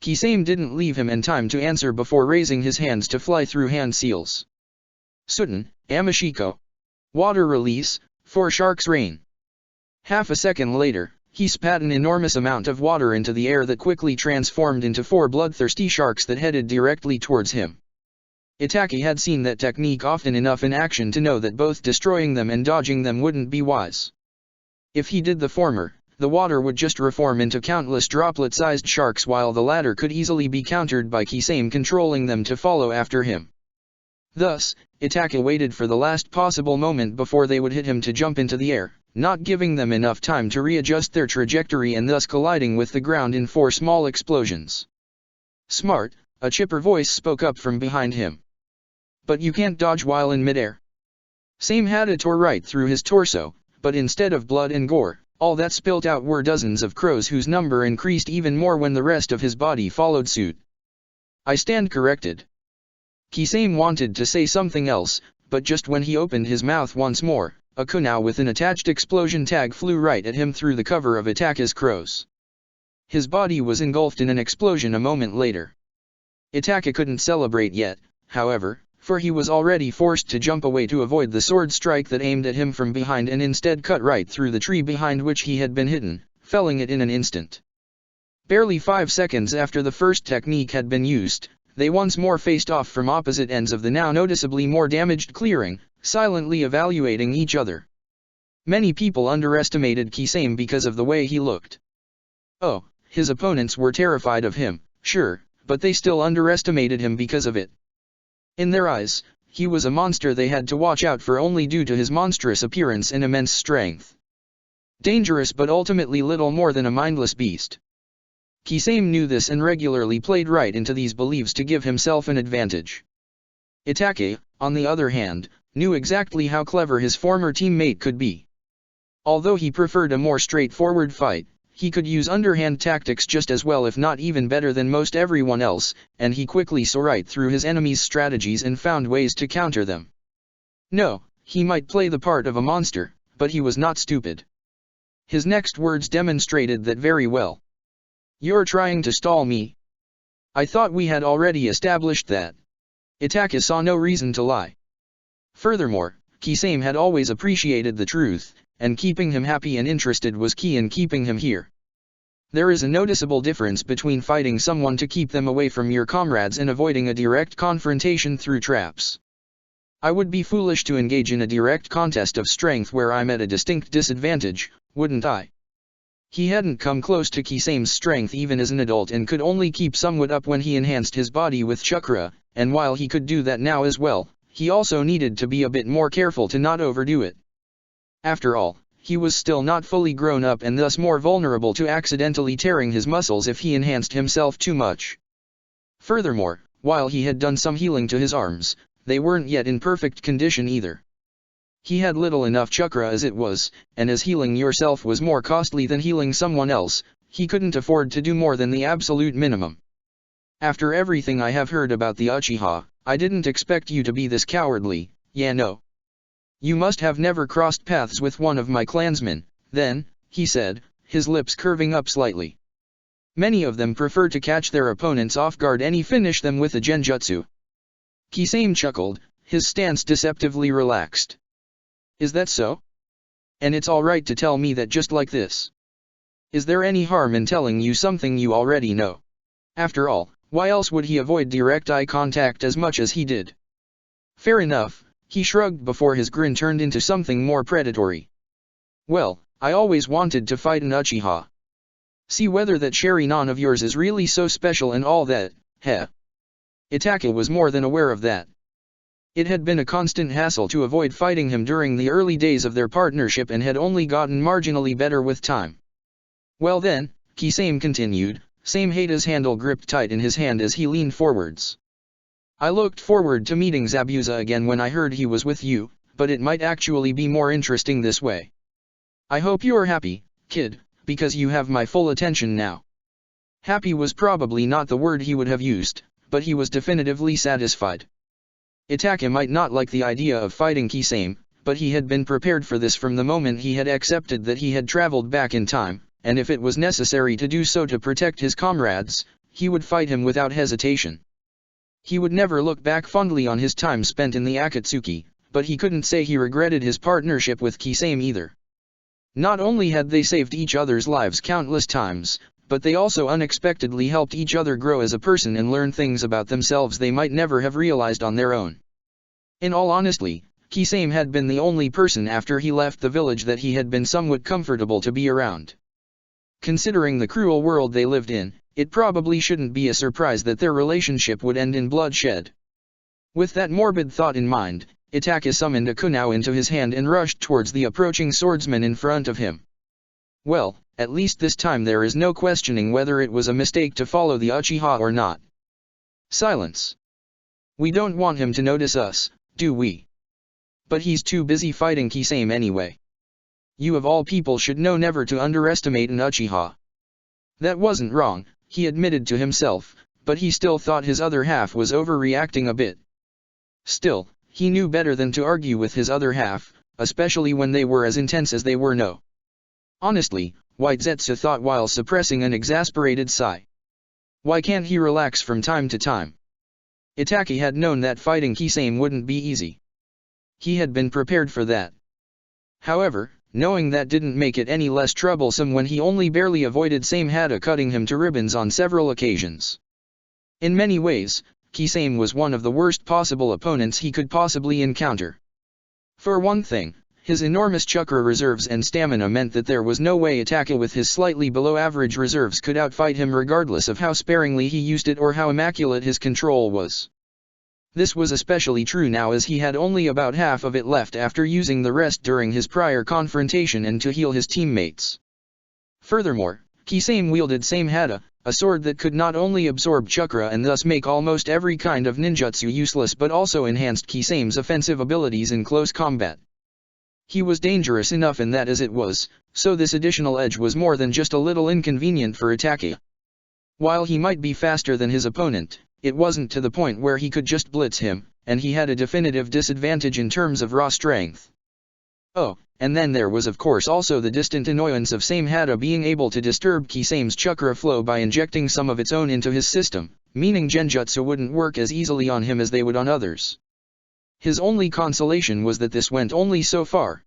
A: Kisame didn't leave him in time to answer before raising his hands to fly through hand seals. Suten, Amashiko. Water release, for Shark's Rain. Half a second later, he spat an enormous amount of water into the air that quickly transformed into 4 bloodthirsty sharks that headed directly towards him. Itake had seen that technique often enough in action to know that both destroying them and dodging them wouldn't be wise. If he did the former, the water would just reform into countless droplet-sized sharks, while the latter could easily be countered by Kisame controlling them to follow after him. Thus, Itake waited for the last possible moment before they would hit him to jump into the air, not giving them enough time to readjust their trajectory and thus colliding with the ground in 4 small explosions. Smart, a chipper voice spoke up from behind him. But you can't dodge while in midair. Same had it tore right through his torso, but instead of blood and gore, all that spilt out were dozens of crows whose number increased even more when the rest of his body followed suit. I stand corrected. Kisame wanted to say something else, but just when he opened his mouth once more, a kunai with an attached explosion tag flew right at him through the cover of Itake's crows. His body was engulfed in an explosion a moment later. Itake couldn't celebrate yet, however, for he was already forced to jump away to avoid the sword strike that aimed at him from behind and instead cut right through the tree behind which he had been hidden, felling it in an instant. Barely 5 seconds after the first technique had been used, they once more faced off from opposite ends of the now noticeably more damaged clearing, silently evaluating each other. Many people underestimated Kisame because of the way he looked. Oh, his opponents were terrified of him, sure, but they still underestimated him because of it. In their eyes, he was a monster they had to watch out for only due to his monstrous appearance and immense strength. Dangerous but ultimately little more than a mindless beast. Kisame knew this and regularly played right into these beliefs to give himself an advantage. Itake, on the other hand, knew exactly how clever his former teammate could be. Although he preferred a more straightforward fight, he could use underhand tactics just as well if not even better than most everyone else, and he quickly saw right through his enemy's strategies and found ways to counter them. No, he might play the part of a monster, but he was not stupid. His next words demonstrated that very well. You're trying to stall me? I thought we had already established that. Itake saw no reason to lie. Furthermore, Kisame had always appreciated the truth, and keeping him happy and interested was key in keeping him here. There is a noticeable difference between fighting someone to keep them away from your comrades and avoiding a direct confrontation through traps. I would be foolish to engage in a direct contest of strength where I'm at a distinct disadvantage, wouldn't I? He hadn't come close to Kisame's strength even as an adult and could only keep somewhat up when he enhanced his body with chakra, and while he could do that now as well, he also needed to be a bit more careful to not overdo it. After all, he was still not fully grown up and thus more vulnerable to accidentally tearing his muscles if he enhanced himself too much. Furthermore, while he had done some healing to his arms, they weren't yet in perfect condition either. He had little enough chakra as it was, and as healing yourself was more costly than healing someone else, he couldn't afford to do more than the absolute minimum. After everything I have heard about the Uchiha, I didn't expect you to be this cowardly, yeah no. You must have never crossed paths with one of my clansmen, then, he said, his lips curving up slightly. Many of them prefer to catch their opponents off guard and finish them with a genjutsu. Kisame chuckled, his stance deceptively relaxed. Is that so? And it's alright to tell me that just like this. Is there any harm in telling you something you already know? After all, why else would he avoid direct eye contact as much as he did? Fair enough, he shrugged before his grin turned into something more predatory. Well, I always wanted to fight an Uchiha. See whether that Sharingan of yours is really so special and all that, heh. Itake was more than aware of that. It had been a constant hassle to avoid fighting him during the early days of their partnership and had only gotten marginally better with time. Well then, Kisame continued, same Hada's handle gripped tight in his hand as he leaned forwards. I looked forward to meeting Zabuza again when I heard he was with you, but it might actually be more interesting this way. I hope you're happy, kid, because you have my full attention now. Happy was probably not the word he would have used, but he was definitively satisfied. Itake might not like the idea of fighting Kisame, but he had been prepared for this from the moment he had accepted that he had traveled back in time, and if it was necessary to do so to protect his comrades, he would fight him without hesitation. He would never look back fondly on his time spent in the Akatsuki, but he couldn't say he regretted his partnership with Kisame either. Not only had they saved each other's lives countless times, but they also unexpectedly helped each other grow as a person and learn things about themselves they might never have realized on their own. In all honesty, Kisame had been the only person after he left the village that he had been somewhat comfortable to be around. Considering the cruel world they lived in, it probably shouldn't be a surprise that their relationship would end in bloodshed. With that morbid thought in mind, Itachi summoned a kunao into his hand and rushed towards the approaching swordsman in front of him. Well, at least this time there is no questioning whether it was a mistake to follow the Uchiha or not. Silence. We don't want him to notice us, do we? But he's too busy fighting Kisame anyway. You of all people should know never to underestimate an Uchiha. That wasn't wrong, he admitted to himself, but he still thought his other half was overreacting a bit. Still, he knew better than to argue with his other half, especially when they were as intense as they were no. Honestly, White Zetsu thought while suppressing an exasperated sigh. Why can't he relax from time to time? Itachi had known that fighting Kisame wouldn't be easy. He had been prepared for that. However, knowing that didn't make it any less troublesome when he only barely avoided Samehada cutting him to ribbons on several occasions. In many ways, Kisame was one of the worst possible opponents he could possibly encounter. For one thing, his enormous chakra reserves and stamina meant that there was no way Itachi with his slightly below average reserves could outfight him regardless of how sparingly he used it or how immaculate his control was. This was especially true now as he had only about half of it left after using the rest during his prior confrontation and to heal his teammates. Furthermore, Kisame wielded Samehada, a sword that could not only absorb chakra and thus make almost every kind of ninjutsu useless but also enhanced Kisame's offensive abilities in close combat. He was dangerous enough in that as it was, so this additional edge was more than just a little inconvenient for Itachi. While he might be faster than his opponent, it wasn't to the point where he could just blitz him, and he had a definitive disadvantage in terms of raw strength. Oh, and then there was of course also the distant annoyance of Samehada being able to disturb Kisame's chakra flow by injecting some of its own into his system, meaning genjutsu wouldn't work as easily on him as they would on others. His only consolation was that this went only so far.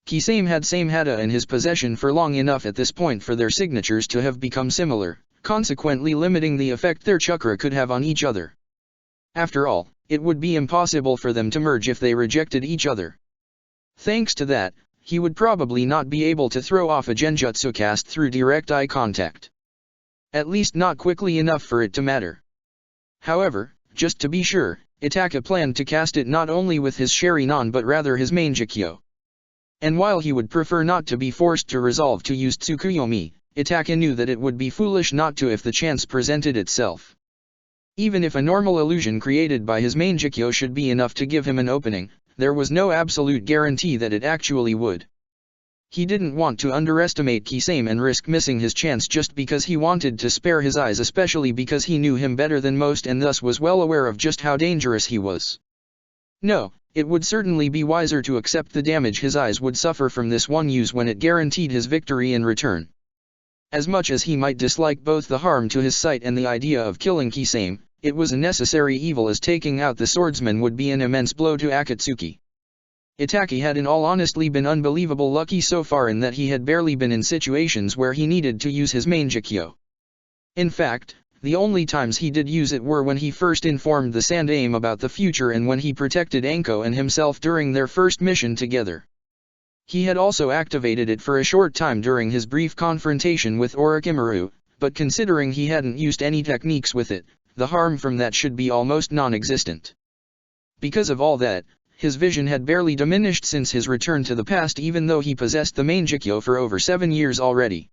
A: Kisame had Samehada in his possession for long enough at this point for their signatures to have become similar, consequently limiting the effect their chakra could have on each other. After all, it would be impossible for them to merge if they rejected each other. Thanks to that, he would probably not be able to throw off a genjutsu cast through direct eye contact. At least not quickly enough for it to matter. However, just to be sure, Itachi planned to cast it not only with his Sharingan but rather his Mangekyo. And while he would prefer not to be forced to resolve to use Tsukuyomi, Itachi knew that it would be foolish not to if the chance presented itself. Even if a normal illusion created by his Mangekyo should be enough to give him an opening, there was no absolute guarantee that it actually would. He didn't want to underestimate Kisame and risk missing his chance just because he wanted to spare his eyes, especially because he knew him better than most and thus was well aware of just how dangerous he was. No, it would certainly be wiser to accept the damage his eyes would suffer from this one use when it guaranteed his victory in return. As much as he might dislike both the harm to his sight and the idea of killing Kisame, it was a necessary evil as taking out the swordsman would be an immense blow to Akatsuki. Itachi had in all honesty been unbelievable lucky so far in that he had barely been in situations where he needed to use his Mangekyo. In fact, the only times he did use it were when he first informed the Sandaime about the future and when he protected Anko and himself during their first mission together. He had also activated it for a short time during his brief confrontation with Orochimaru, but considering he hadn't used any techniques with it, the harm from that should be almost non-existent. Because of all that, his vision had barely diminished since his return to the past even though he possessed the Mangekyo for over 7 years already.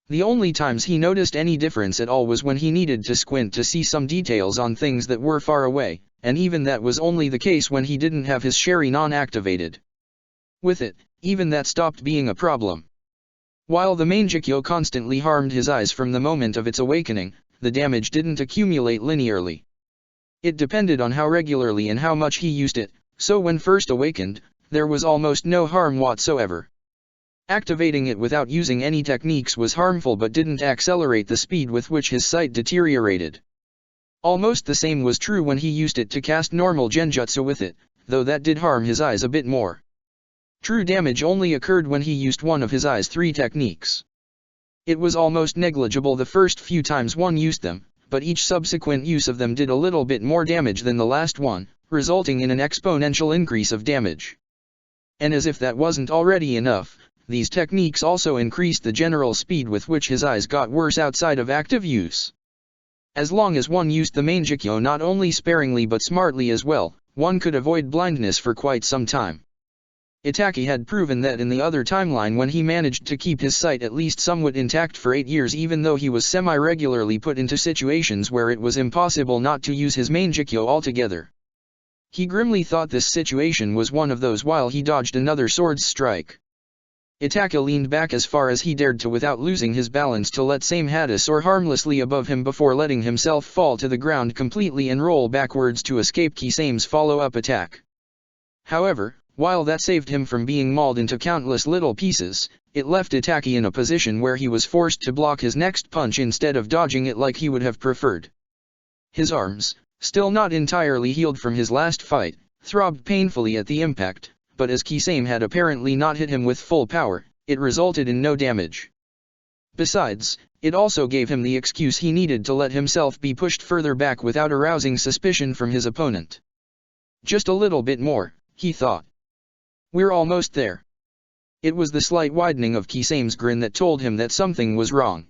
A: The only times he noticed any difference at all was when he needed to squint to see some details on things that were far away, and even that was only the case when he didn't have his Sharingan activated. With it, even that stopped being a problem. While the Mangekyo constantly harmed his eyes from the moment of its awakening, the damage didn't accumulate linearly. It depended on how regularly and how much he used it, so when first awakened, there was almost no harm whatsoever. Activating it without using any techniques was harmful but didn't accelerate the speed with which his sight deteriorated. Almost the same was true when he used it to cast normal genjutsu with it, though that did harm his eyes a bit more. True damage only occurred when he used one of his eyes' 3 techniques. It was almost negligible the first few times one used them, but each subsequent use of them did a little bit more damage than the last one, resulting in an exponential increase of damage. And as if that wasn't already enough, these techniques also increased the general speed with which his eyes got worse outside of active use. As long as one used the Manjikyo not only sparingly but smartly as well, one could avoid blindness for quite some time. Itaki had proven that in the other timeline when he managed to keep his sight at least somewhat intact for 8 years even though he was semi-regularly put into situations where it was impossible not to use his Manjikyo altogether. He grimly thought this situation was one of those while he dodged another sword's strike. Itaka leaned back as far as he dared to without losing his balance to let Same Hada soar harmlessly above him before letting himself fall to the ground completely and roll backwards to escape Kisame's follow-up attack. However, while that saved him from being mauled into countless little pieces, it left Itaki in a position where he was forced to block his next punch instead of dodging it like he would have preferred. His arms, still not entirely healed from his last fight, throbbed painfully at the impact, but as Kisame had apparently not hit him with full power, it resulted in no damage. Besides, it also gave him the excuse he needed to let himself be pushed further back without arousing suspicion from his opponent. Just a little bit more, he thought. We're almost there. It was the slight widening of Kisame's grin that told him that something was wrong.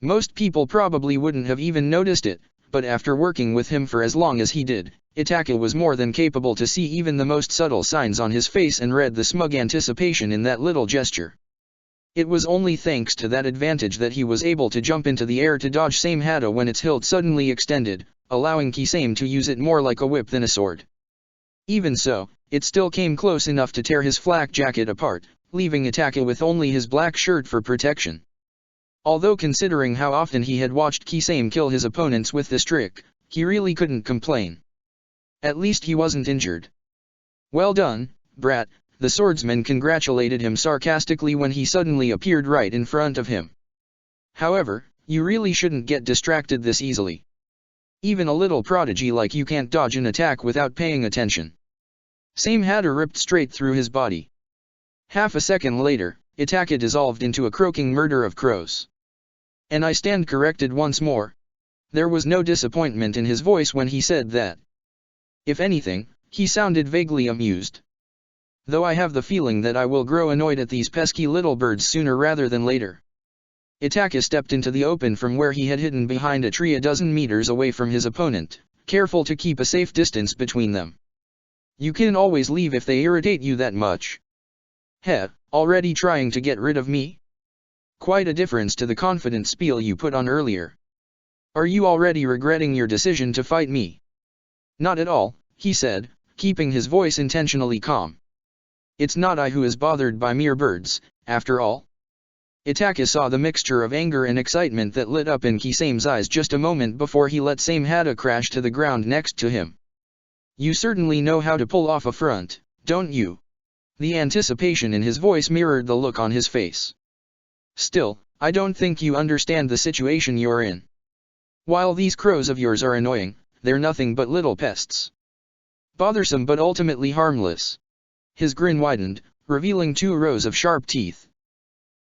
A: Most people probably wouldn't have even noticed it, but after working with him for as long as he did, Itaka was more than capable to see even the most subtle signs on his face and read the smug anticipation in that little gesture. It was only thanks to that advantage that he was able to jump into the air to dodge Same Hada when its hilt suddenly extended, allowing Kisame to use it more like a whip than a sword. Even so, it still came close enough to tear his flak jacket apart, leaving Itaka with only his black shirt for protection. Although considering how often he had watched Kisame kill his opponents with this trick, he really couldn't complain. At least he wasn't injured. Well done, brat, the swordsman congratulated him sarcastically when he suddenly appeared right in front of him. However, you really shouldn't get distracted this easily. Even a little prodigy like you can't dodge an attack without paying attention. Same Hada ripped straight through his body. Half a second later, Itaka dissolved into a croaking murder of crows. And I stand corrected once more. There was no disappointment in his voice when he said that. If anything, he sounded vaguely amused. Though I have the feeling that I will grow annoyed at these pesky little birds sooner rather than later. Itaka stepped into the open from where he had hidden behind a tree a dozen meters away from his opponent, careful to keep a safe distance between them. You can always leave if they irritate you that much. Heh, already trying to get rid of me? Quite a difference to the confident spiel you put on earlier. Are you already regretting your decision to fight me? Not at all, he said, keeping his voice intentionally calm. It's not I who is bothered by mere birds, after all. Itaka saw the mixture of anger and excitement that lit up in Kisame's eyes just a moment before he let Same Hada crash to the ground next to him. You certainly know how to pull off a front, don't you? The anticipation in his voice mirrored the look on his face. Still, I don't think you understand the situation you're in. While these crows of yours are annoying, they're nothing but little pests. Bothersome but ultimately harmless. His grin widened, revealing 2 rows of sharp teeth.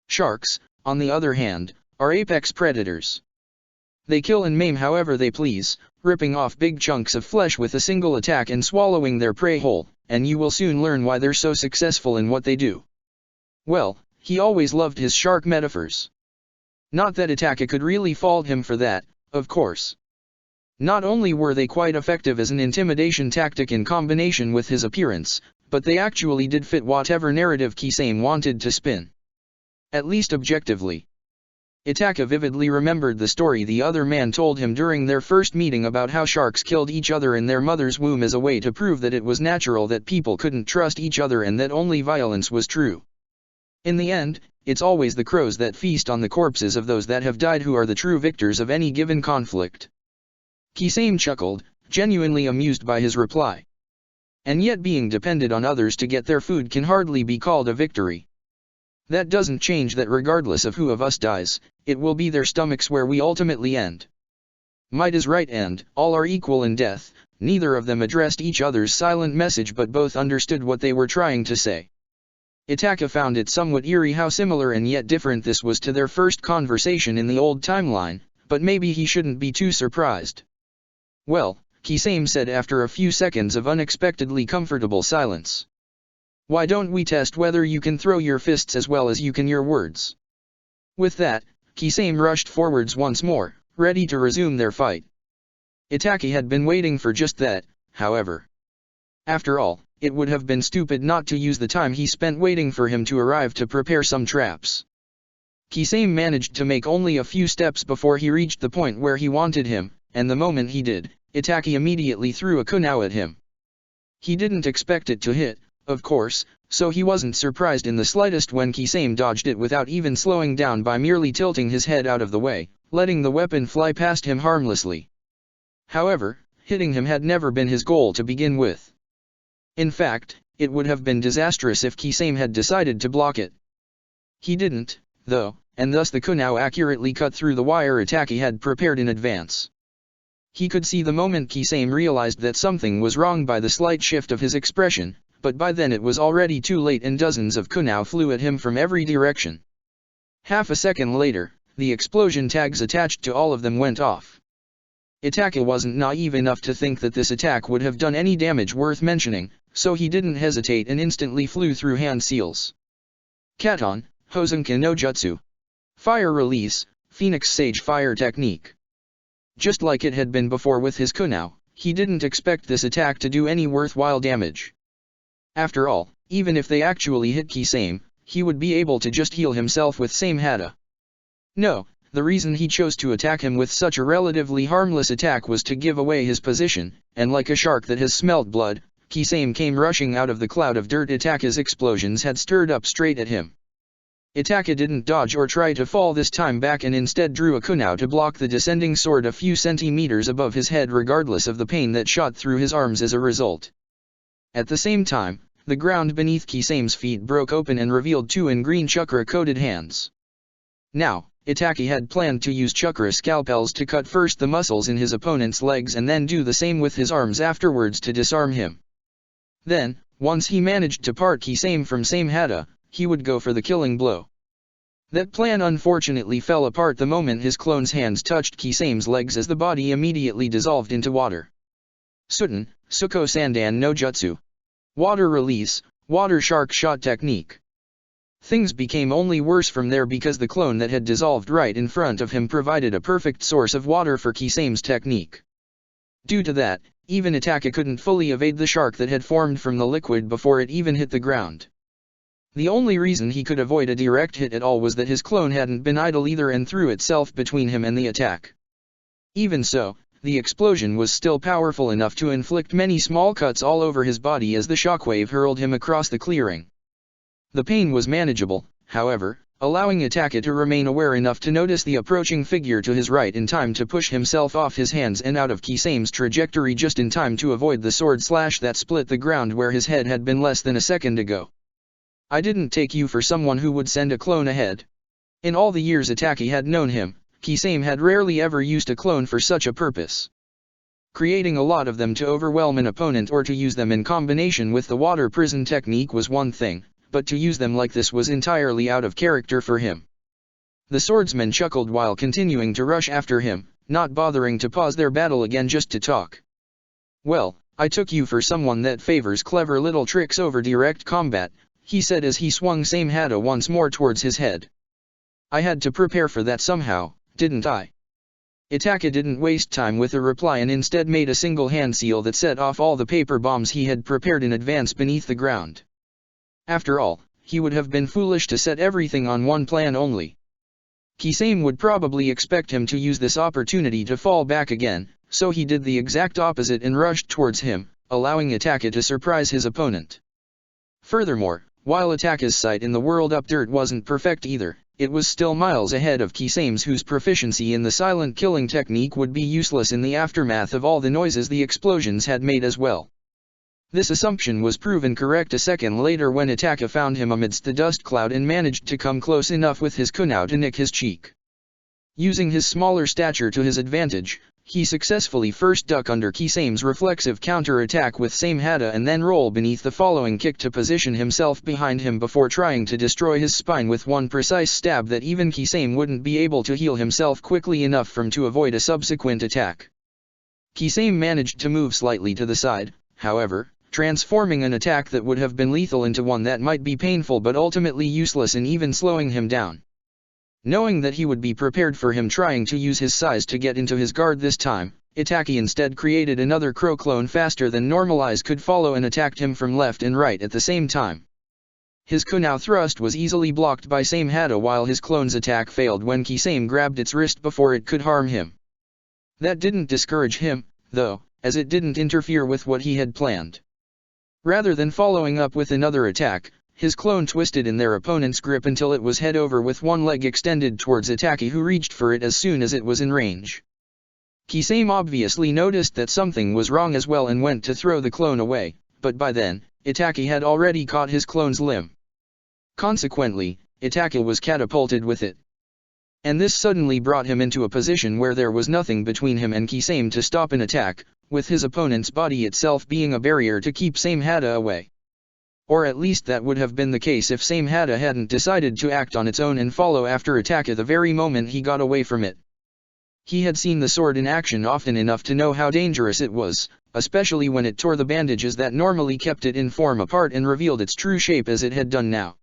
A: Sharks, on the other hand, are apex predators. They kill and maim however they please, ripping off big chunks of flesh with a single attack and swallowing their prey whole, and you will soon learn why they're so successful in what they do. Well, he always loved his shark metaphors. Not that Itaka could really fault him for that, of course. Not only were they quite effective as an intimidation tactic in combination with his appearance, but they actually did fit whatever narrative Kisame wanted to spin. At least objectively. Itaka vividly remembered the story the other man told him during their first meeting about how sharks killed each other in their mother's womb as a way to prove that it was natural that people couldn't trust each other and that only violence was true. In the end, it's always the crows that feast on the corpses of those that have died who are the true victors of any given conflict. Kisame chuckled, genuinely amused by his reply. And yet being dependent on others to get their food can hardly be called a victory. That doesn't change that regardless of who of us dies, it will be their stomachs where we ultimately end. Might is right and all are equal in death. Neither of them addressed each other's silent message but both understood what they were trying to say. Itaka found it somewhat eerie how similar and yet different this was to their first conversation in the old timeline, but maybe he shouldn't be too surprised. Well, Kisame said after a few seconds of unexpectedly comfortable silence. Why don't we test whether you can throw your fists as well as you can your words? With that, Kisame rushed forwards once more, ready to resume their fight. Itaki had been waiting for just that, however. After all, it would have been stupid not to use the time he spent waiting for him to arrive to prepare some traps. Kisame managed to make only a few steps before he reached the point where he wanted him, and the moment he did, Itaki immediately threw a kunao at him. He didn't expect it to hit, of course, so he wasn't surprised in the slightest when Kisame dodged it without even slowing down by merely tilting his head out of the way, letting the weapon fly past him harmlessly. However, hitting him had never been his goal to begin with. In fact, it would have been disastrous if Kisame had decided to block it. He didn't, though, and thus the kunao accurately cut through the wire Itaki had prepared in advance. He could see the moment Kisame realized that something was wrong by the slight shift of his expression, but by then it was already too late and dozens of kunao flew at him from every direction. Half a second later, the explosion tags attached to all of them went off. Itaka wasn't naive enough to think that this attack would have done any damage worth mentioning, so he didn't hesitate and instantly flew through hand seals. Katon, Hosenka no Jutsu. Fire release, Phoenix Sage fire technique. Just like it had been before with his kunao, he didn't expect this attack to do any worthwhile damage. After all, even if they actually hit Kisame, he would be able to just heal himself with same hata. No, the reason he chose to attack him with such a relatively harmless attack was to give away his position, and like a shark that has smelt blood, Kisame came rushing out of the cloud of dirt Itaka's explosions had stirred up straight at him. Itaka didn't dodge or try to fall this time back and instead drew a kunao to block the descending sword a few centimeters above his head regardless of the pain that shot through his arms as a result. At the same time, the ground beneath Kisame's feet broke open and revealed two in-green chakra-coated hands. Now, Itaki had planned to use chakra scalpels to cut first the muscles in his opponent's legs and then do the same with his arms afterwards to disarm him. Then, once he managed to part Kisame from same hata, he would go for the killing blow. That plan unfortunately fell apart the moment his clone's hands touched Kisame's legs as the body immediately dissolved into water. Suten, Suko Sandan no Jutsu. Water release, water shark shot technique. Things became only worse from there because the clone that had dissolved right in front of him provided a perfect source of water for Kisame's technique. Due to that, even Itaka couldn't fully evade the shark that had formed from the liquid before it even hit the ground. The only reason he could avoid a direct hit at all was that his clone hadn't been idle either and threw itself between him and the attack. Even so, the explosion was still powerful enough to inflict many small cuts all over his body as the shockwave hurled him across the clearing. The pain was manageable, however, allowing Itaka to remain aware enough to notice the approaching figure to his right in time to push himself off his hands and out of Kisame's trajectory just in time to avoid the sword slash that split the ground where his head had been less than a second ago. I didn't take you for someone who would send a clone ahead. In all the years Itaki had known him, Kisame had rarely ever used a clone for such a purpose. Creating a lot of them to overwhelm an opponent or to use them in combination with the water prison technique was one thing, but to use them like this was entirely out of character for him. The swordsman chuckled while continuing to rush after him, not bothering to pause their battle again just to talk. Well, I took you for someone that favors clever little tricks over direct combat, he said as he swung same hata once more towards his head. I had to prepare for that somehow, didn't I? Itaka didn't waste time with a reply and instead made a single hand seal that set off all the paper bombs he had prepared in advance beneath the ground. After all, he would have been foolish to set everything on one plan only. Kisame would probably expect him to use this opportunity to fall back again, so he did the exact opposite and rushed towards him, allowing Itaka to surprise his opponent. Furthermore, while Itaka's sight in the world up dirt wasn't perfect either, it was still miles ahead of Kisame's, whose proficiency in the silent killing technique would be useless in the aftermath of all the noises the explosions had made as well. This assumption was proven correct a second later when Itaka found him amidst the dust cloud and managed to come close enough with his kunai to nick his cheek. Using his smaller stature to his advantage, he successfully first duck under Kisame's reflexive counter-attack with Same Hada and then roll beneath the following kick to position himself behind him before trying to destroy his spine with one precise stab that even Kisame wouldn't be able to heal himself quickly enough from to avoid a subsequent attack. Kisame managed to move slightly to the side, however, transforming an attack that would have been lethal into one that might be painful but ultimately useless and even slowing him down. Knowing that he would be prepared for him trying to use his size to get into his guard this time, Itaki instead created another crow clone faster than normal eyes could follow and attacked him from left and right at the same time. His kunai thrust was easily blocked by Same Hada while his clone's attack failed when Kisame grabbed its wrist before it could harm him. That didn't discourage him, though, as it didn't interfere with what he had planned. Rather than following up with another attack, his clone twisted in their opponent's grip until it was head over with one leg extended towards Itaki, who reached for it as soon as it was in range. Kisame obviously noticed that something was wrong as well and went to throw the clone away, but by then, Itaki had already caught his clone's limb. Consequently, Itaki was catapulted with it. And this suddenly brought him into a position where there was nothing between him and Kisame to stop an attack, with his opponent's body itself being a barrier to keep Same Hada away. Or at least that would have been the case if Same Hada hadn't decided to act on its own and follow after Itaka the very moment he got away from it. He had seen the sword in action often enough to know how dangerous it was, especially when it tore the bandages that normally kept it in form apart and revealed its true shape as it had done now.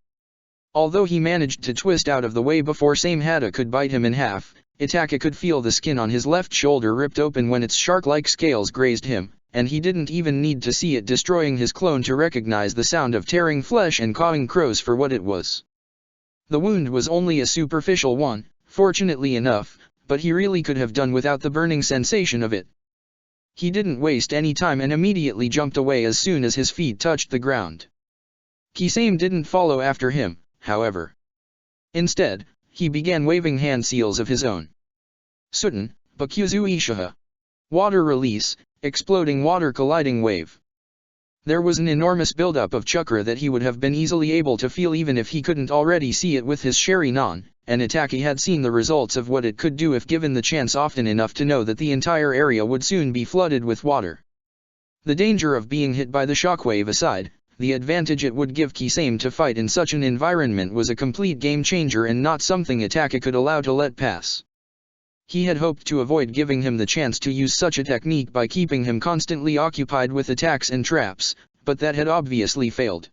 A: Although he managed to twist out of the way before Same Hada could bite him in half, Itaka could feel the skin on his left shoulder ripped open when its shark-like scales grazed him, and he didn't even need to see it destroying his clone to recognize the sound of tearing flesh and cawing crows for what it was. The wound was only a superficial one, fortunately enough, but he really could have done without the burning sensation of it. He didn't waste any time and immediately jumped away as soon as his feet touched the ground. Kisame didn't follow after him, however. Instead, he began waving hand seals of his own. Suten, Bakuzu Ishiha. Water release, exploding water colliding wave. There was an enormous buildup of chakra that he would have been easily able to feel even if he couldn't already see it with his Sharingan, and Itaki had seen the results of what it could do if given the chance often enough to know that the entire area would soon be flooded with water. The danger of being hit by the shockwave aside, the advantage it would give Kisame to fight in such an environment was a complete game changer and not something Itaka could allow to let pass. He had hoped to avoid giving him the chance to use such a technique by keeping him constantly occupied with attacks and traps, but that had obviously failed.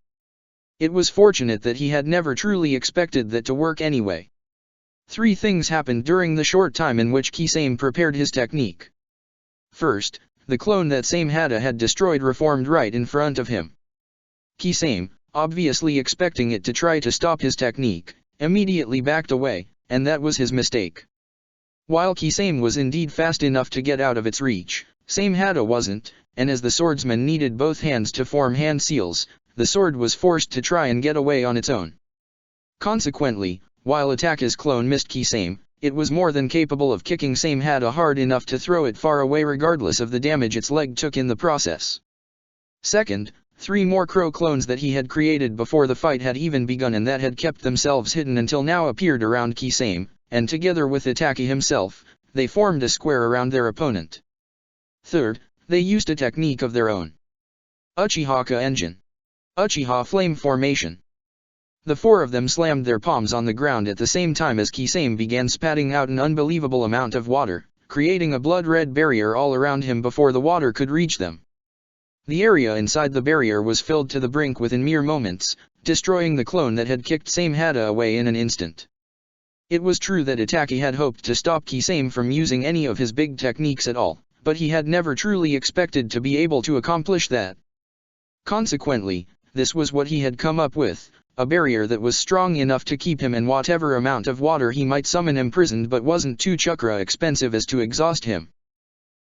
A: It was fortunate that he had never truly expected that to work anyway. Three things happened during the short time in which Kisame prepared his technique. First, the clone that Same Hada had destroyed reformed right in front of him. Kisame, obviously expecting it to try to stop his technique, immediately backed away, and that was his mistake. While Kisame was indeed fast enough to get out of its reach, Same Hada wasn't, and as the swordsman needed both hands to form hand seals, the sword was forced to try and get away on its own. Consequently, while Itaka's clone missed Kisame, it was more than capable of kicking Same Hada hard enough to throw it far away regardless of the damage its leg took in the process. Second, 3 more crow clones that he had created before the fight had even begun and that had kept themselves hidden until now appeared around Kisame, and together with Itaki himself, they formed a square around their opponent. Third, they used a technique of their own. Uchihaka Engine. Uchiha Flame Formation. The 4 of them slammed their palms on the ground at the same time as Kisame began spatting out an unbelievable amount of water, creating a blood-red barrier all around him before the water could reach them. The area inside the barrier was filled to the brink within mere moments, destroying the clone that had kicked Same Hada away in an instant. It was true that Itaki had hoped to stop Kisame from using any of his big techniques at all, but he had never truly expected to be able to accomplish that. Consequently, this was what he had come up with, a barrier that was strong enough to keep him in whatever amount of water he might summon imprisoned but wasn't too chakra expensive as to exhaust him.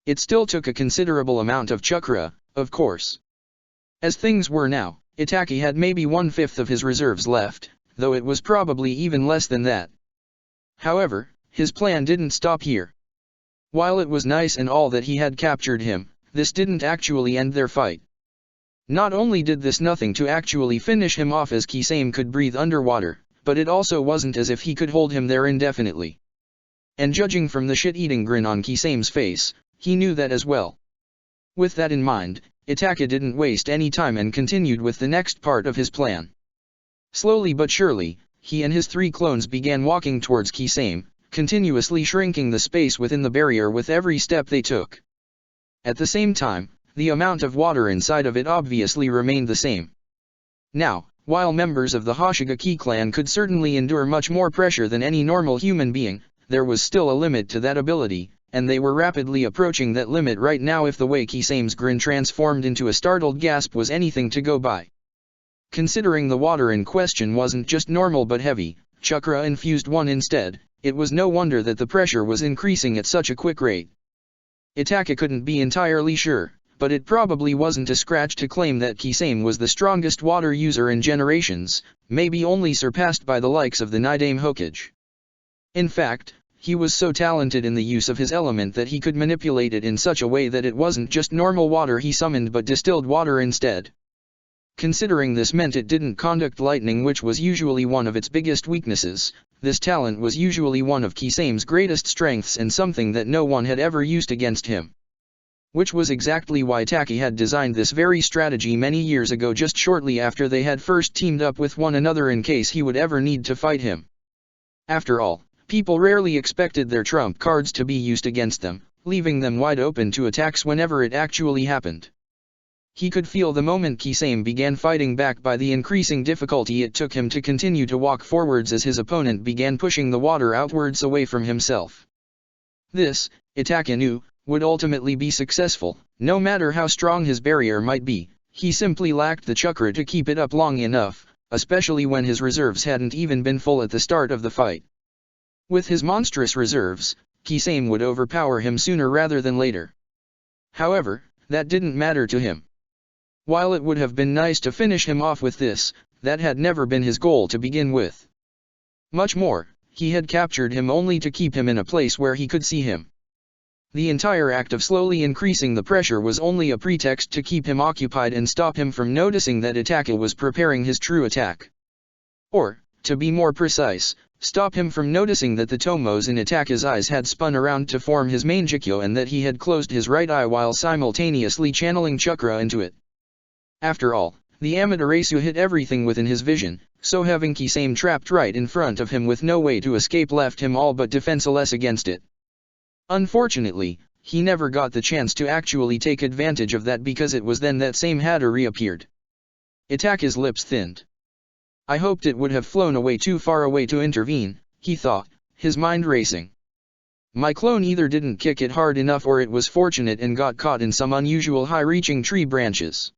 A: It still took a considerable amount of chakra, of course. As things were now, Itaki had maybe 1/5 of his reserves left, though it was probably even less than that. However, his plan didn't stop here. While it was nice and all that he had captured him, this didn't actually end their fight. Not only did this nothing to actually finish him off as Kisame could breathe underwater, but it also wasn't as if he could hold him there indefinitely. And judging from the shit-eating grin on Kisame's face, he knew that as well. With that in mind, Itaka didn't waste any time and continued with the next part of his plan. Slowly but surely, he and his 3 clones began walking towards Kisame, continuously shrinking the space within the barrier with every step they took. At the same time, the amount of water inside of it obviously remained the same. Now, while members of the Hoshigaki clan could certainly endure much more pressure than any normal human being, there was still a limit to that ability, and they were rapidly approaching that limit right now if the way Kisame's grin transformed into a startled gasp was anything to go by. Considering the water in question wasn't just normal but heavy, chakra-infused one instead, it was no wonder that the pressure was increasing at such a quick rate. Itaka couldn't be entirely sure, but it probably wasn't a scratch to claim that Kisame was the strongest water user in generations, maybe only surpassed by the likes of the Nidaime Hokage. In fact, he was so talented in the use of his element that he could manipulate it in such a way that it wasn't just normal water he summoned but distilled water instead. Considering this meant it didn't conduct lightning, which was usually one of its biggest weaknesses, this talent was usually one of Kisame's greatest strengths and something that no one had ever used against him. Which was exactly why Itaka had designed this very strategy many years ago, just shortly after they had first teamed up with one another in case he would ever need to fight him. After all, people rarely expected their trump cards to be used against them, leaving them wide open to attacks whenever it actually happened. He could feel the moment Kisame began fighting back by the increasing difficulty it took him to continue to walk forwards as his opponent began pushing the water outwards away from himself. This, Itaka knew, would ultimately be successful. No matter how strong his barrier might be, he simply lacked the chakra to keep it up long enough, especially when his reserves hadn't even been full at the start of the fight. With his monstrous reserves, Kisame would overpower him sooner rather than later. However, that didn't matter to him. While it would have been nice to finish him off with this, that had never been his goal to begin with. Much more, he had captured him only to keep him in a place where he could see him. The entire act of slowly increasing the pressure was only a pretext to keep him occupied and stop him from noticing that Itaka was preparing his true attack. Or, to be more precise, stop him from noticing that the tomos in Itaka's eyes had spun around to form his main Jikyo and that he had closed his right eye while simultaneously channeling chakra into it. After all, the Amaterasu hit everything within his vision, so having Kisame trapped right in front of him with no way to escape left him all but defenseless against it. Unfortunately, he never got the chance to actually take advantage of that because it was then that same Hada reappeared. Itaka's lips thinned. I hoped it would have flown away too far away to intervene, he thought, his mind racing. My clone either didn't kick it hard enough or it was fortunate and got caught in some unusual high-reaching tree branches.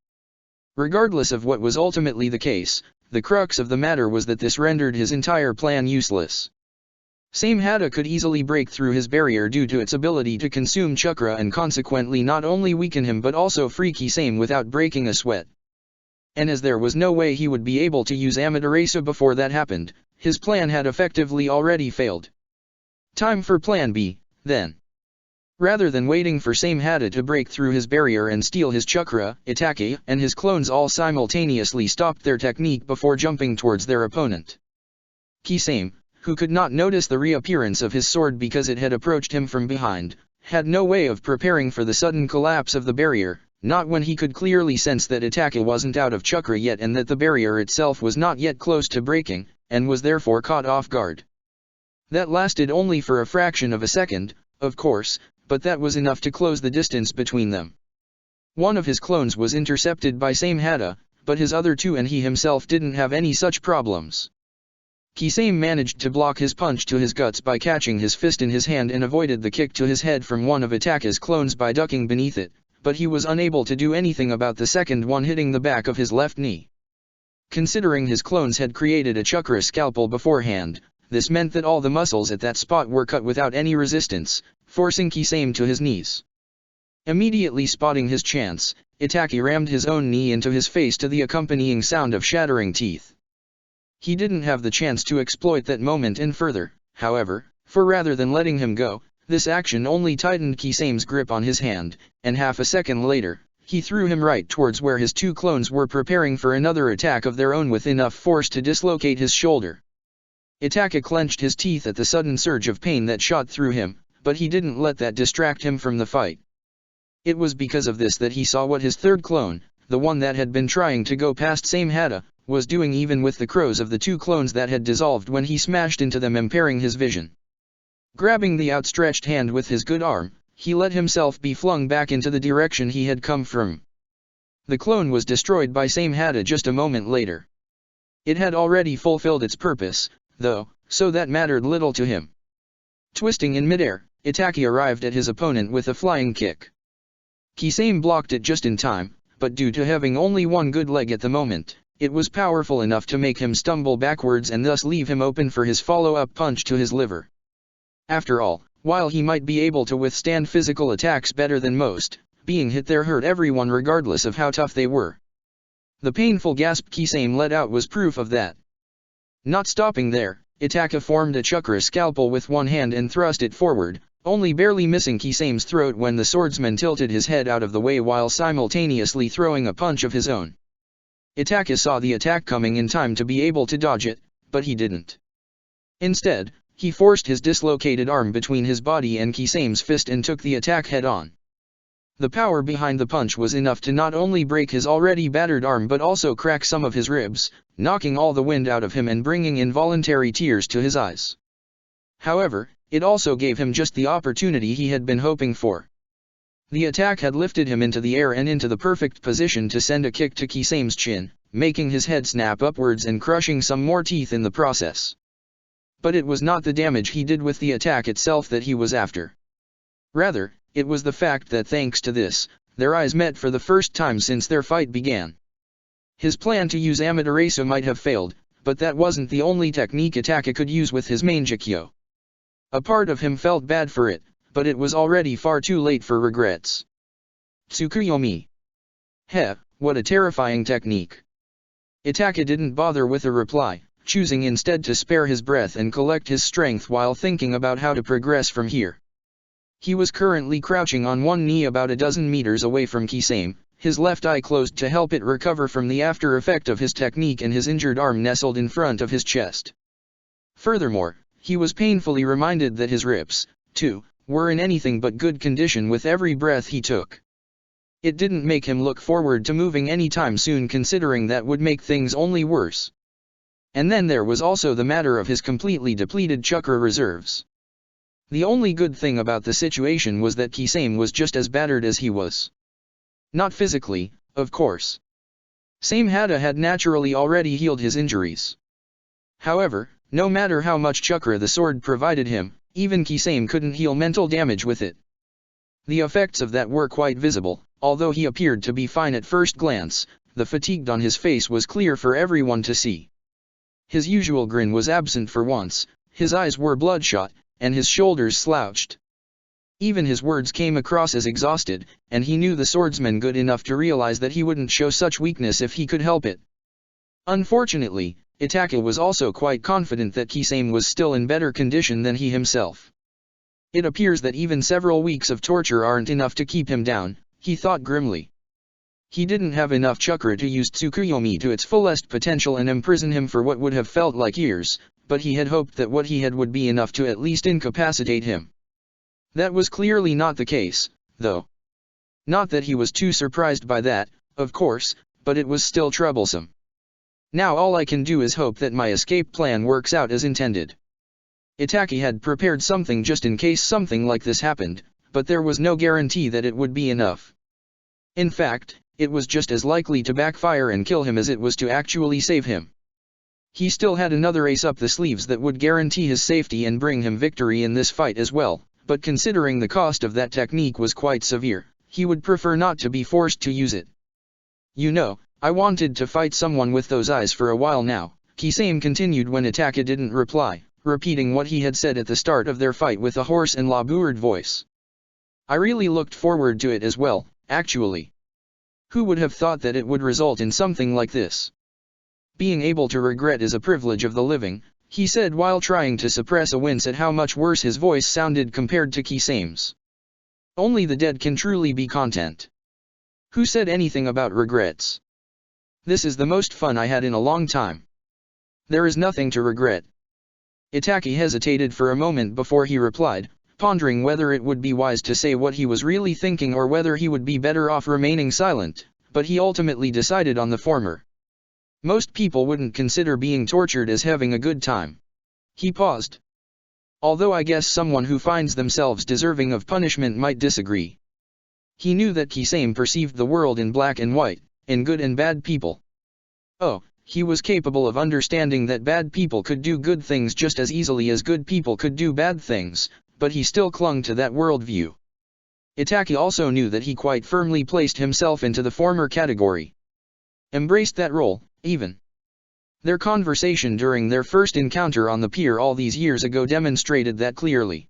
A: Regardless of what was ultimately the case, the crux of the matter was that this rendered his entire plan useless. Same Hada could easily break through his barrier due to its ability to consume chakra and consequently not only weaken him but also free Kisame without breaking a sweat. And as there was no way he would be able to use Amaterasu before that happened, his plan had effectively already failed. Time for Plan B, then. Rather than waiting for Same Hada to break through his barrier and steal his chakra, Itaka and his clones all simultaneously stopped their technique before jumping towards their opponent. Kisame, who could not notice the reappearance of his sword because it had approached him from behind, had no way of preparing for the sudden collapse of the barrier, not when he could clearly sense that Itaka wasn't out of chakra yet and that the barrier itself was not yet close to breaking, and was therefore caught off guard. That lasted only for a fraction of a second, of course, but that was enough to close the distance between them. One of his clones was intercepted by Same Hada, but his other two and he himself didn't have any such problems. Kisame managed to block his punch to his guts by catching his fist in his hand and avoided the kick to his head from one of Itaka's clones by ducking beneath it, but he was unable to do anything about the second one hitting the back of his left knee. Considering his clones had created a chakra scalpel beforehand, this meant that all the muscles at that spot were cut without any resistance, forcing Kisame to his knees. Immediately spotting his chance, Itaka rammed his own knee into his face to the accompanying sound of shattering teeth. He didn't have the chance to exploit that moment any further, however, for rather than letting him go, this action only tightened Kisame's grip on his hand, and half a second later, he threw him right towards where his two clones were preparing for another attack of their own with enough force to dislocate his shoulder. Itaka clenched his teeth at the sudden surge of pain that shot through him, but he didn't let that distract him from the fight. It was because of this that he saw what his third clone, the one that had been trying to go past Samehada, was doing even with the crows of the two clones that had dissolved when he smashed into them, impairing his vision. Grabbing the outstretched hand with his good arm, he let himself be flung back into the direction he had come from. The clone was destroyed by Samehada just a moment later. It had already fulfilled its purpose, though, so that mattered little to him. Twisting in midair, Itaki arrived at his opponent with a flying kick. Kisame blocked it just in time, but due to having only one good leg at the moment, it was powerful enough to make him stumble backwards and thus leave him open for his follow-up punch to his liver. After all, while he might be able to withstand physical attacks better than most, being hit there hurt everyone regardless of how tough they were. The painful gasp Kisame let out was proof of that. Not stopping there, Itaka formed a chakra scalpel with one hand and thrust it forward, only barely missing Kisame's throat when the swordsman tilted his head out of the way while simultaneously throwing a punch of his own. Itaka saw the attack coming in time to be able to dodge it, but he didn't. Instead, he forced his dislocated arm between his body and Kisame's fist and took the attack head-on. The power behind the punch was enough to not only break his already battered arm but also crack some of his ribs, knocking all the wind out of him and bringing involuntary tears to his eyes. However, it also gave him just the opportunity he had been hoping for. The attack had lifted him into the air and into the perfect position to send a kick to Kisame's chin, making his head snap upwards and crushing some more teeth in the process. But it was not the damage he did with the attack itself that he was after. Rather, it was the fact that thanks to this, their eyes met for the first time since their fight began. His plan to use Amaterasu might have failed, but that wasn't the only technique Itaka could use with his Mangekyo. A part of him felt bad for it, but it was already far too late for regrets. Tsukuyomi. Heh, what a terrifying technique. Itaka didn't bother with a reply, choosing instead to spare his breath and collect his strength while thinking about how to progress from here. He was currently crouching on one knee about a dozen meters away from Kisame, his left eye closed to help it recover from the after effect of his technique and his injured arm nestled in front of his chest. Furthermore, he was painfully reminded that his ribs, too, were in anything but good condition with every breath he took. It didn't make him look forward to moving anytime soon, considering that would make things only worse. And then there was also the matter of his completely depleted chakra reserves. The only good thing about the situation was that Kisame was just as battered as he was. Not physically, of course. Samehada had naturally already healed his injuries. However, no matter how much chakra the sword provided him, even Kisame couldn't heal mental damage with it. The effects of that were quite visible, although he appeared to be fine at first glance, the fatigue on his face was clear for everyone to see. His usual grin was absent for once, his eyes were bloodshot, and his shoulders slouched. Even his words came across as exhausted, and he knew the swordsman good enough to realize that he wouldn't show such weakness if he could help it. Unfortunately, Itaka was also quite confident that Kisame was still in better condition than he himself. It appears that even several weeks of torture aren't enough to keep him down, he thought grimly. He didn't have enough chakra to use Tsukuyomi to its fullest potential and imprison him for what would have felt like years, but he had hoped that what he had would be enough to at least incapacitate him. That was clearly not the case, though. Not that he was too surprised by that, of course, but it was still troublesome. Now all I can do is hope that my escape plan works out as intended. Itaki had prepared something just in case something like this happened, but there was no guarantee that it would be enough. In fact, it was just as likely to backfire and kill him as it was to actually save him. He still had another ace up the sleeves that would guarantee his safety and bring him victory in this fight as well, but considering the cost of that technique was quite severe, he would prefer not to be forced to use it. You know, I wanted to fight someone with those eyes for a while now, Kisame continued when Itaka didn't reply, repeating what he had said at the start of their fight with a hoarse and labored voice. I really looked forward to it as well, actually. Who would have thought that it would result in something like this? Being able to regret is a privilege of the living, he said while trying to suppress a wince at how much worse his voice sounded compared to Kisame's. Only the dead can truly be content. Who said anything about regrets? This is the most fun I had in a long time. There is nothing to regret. Itaki hesitated for a moment before he replied, pondering whether it would be wise to say what he was really thinking or whether he would be better off remaining silent, but he ultimately decided on the former. Most people wouldn't consider being tortured as having a good time. He paused. Although I guess someone who finds themselves deserving of punishment might disagree. He knew that Kisame perceived the world in black and white, in good and bad people. Oh, he was capable of understanding that bad people could do good things just as easily as good people could do bad things, but he still clung to that worldview. Itaki also knew that he quite firmly placed himself into the former category. Embraced that role, even. Their conversation during their first encounter on the pier all these years ago demonstrated that clearly.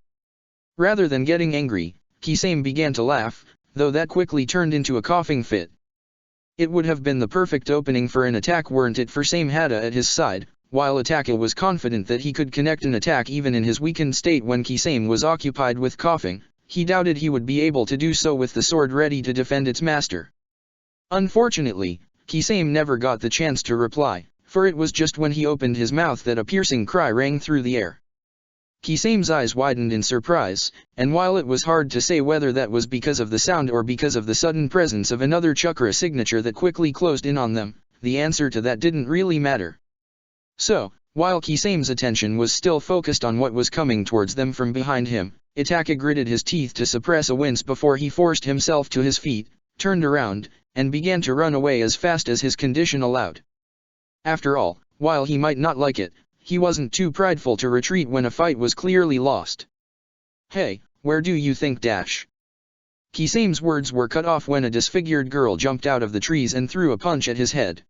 A: Rather than getting angry, Kisame began to laugh, though that quickly turned into a coughing fit. It would have been the perfect opening for an attack weren't it for Samehada at his side. While Itaki was confident that he could connect an attack even in his weakened state when Kisame was occupied with coughing, he doubted he would be able to do so with the sword ready to defend its master. Unfortunately, Kisame never got the chance to reply, for it was just when he opened his mouth that a piercing cry rang through the air. Kisame's eyes widened in surprise, and while it was hard to say whether that was because of the sound or because of the sudden presence of another chakra signature that quickly closed in on them, the answer to that didn't really matter. So, while Kisame's attention was still focused on what was coming towards them from behind him, Itaki gritted his teeth to suppress a wince before he forced himself to his feet, turned around, and began to run away as fast as his condition allowed. After all, while he might not like it, he wasn't too prideful to retreat when a fight was clearly lost. Hey, where do you think dash? Kisame's words were cut off when a disfigured girl jumped out of the trees and threw a punch at his head.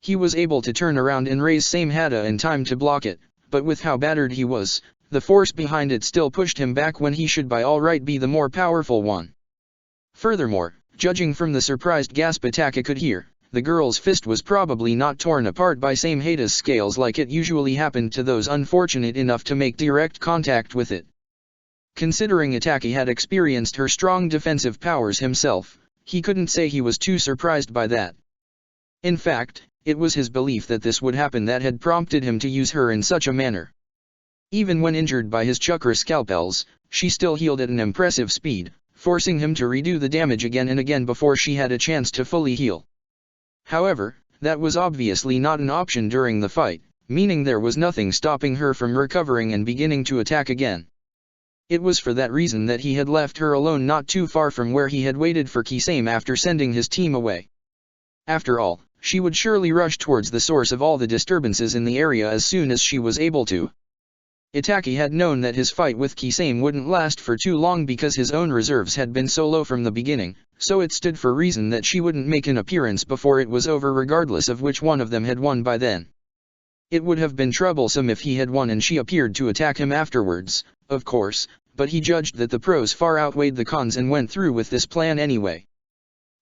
A: He was able to turn around and raise Samehada in time to block it, but with how battered he was, the force behind it still pushed him back when he should by all right be the more powerful one. Furthermore, judging from the surprised gasp Itaki could hear, the girl's fist was probably not torn apart by Samehada's scales like it usually happened to those unfortunate enough to make direct contact with it. Considering Itaki had experienced her strong defensive powers himself, he couldn't say he was too surprised by that. In fact, it was his belief that this would happen that had prompted him to use her in such a manner. Even when injured by his chakra scalpels, she still healed at an impressive speed, forcing him to redo the damage again and again before she had a chance to fully heal. However, that was obviously not an option during the fight, meaning there was nothing stopping her from recovering and beginning to attack again. It was for that reason that he had left her alone not too far from where he had waited for Kisame after sending his team away. After all, she would surely rush towards the source of all the disturbances in the area as soon as she was able to. Itaki had known that his fight with Kisame wouldn't last for too long because his own reserves had been so low from the beginning, so it stood for reason that she wouldn't make an appearance before it was over regardless of which one of them had won by then. It would have been troublesome if he had won and she appeared to attack him afterwards, of course, but he judged that the pros far outweighed the cons and went through with this plan anyway.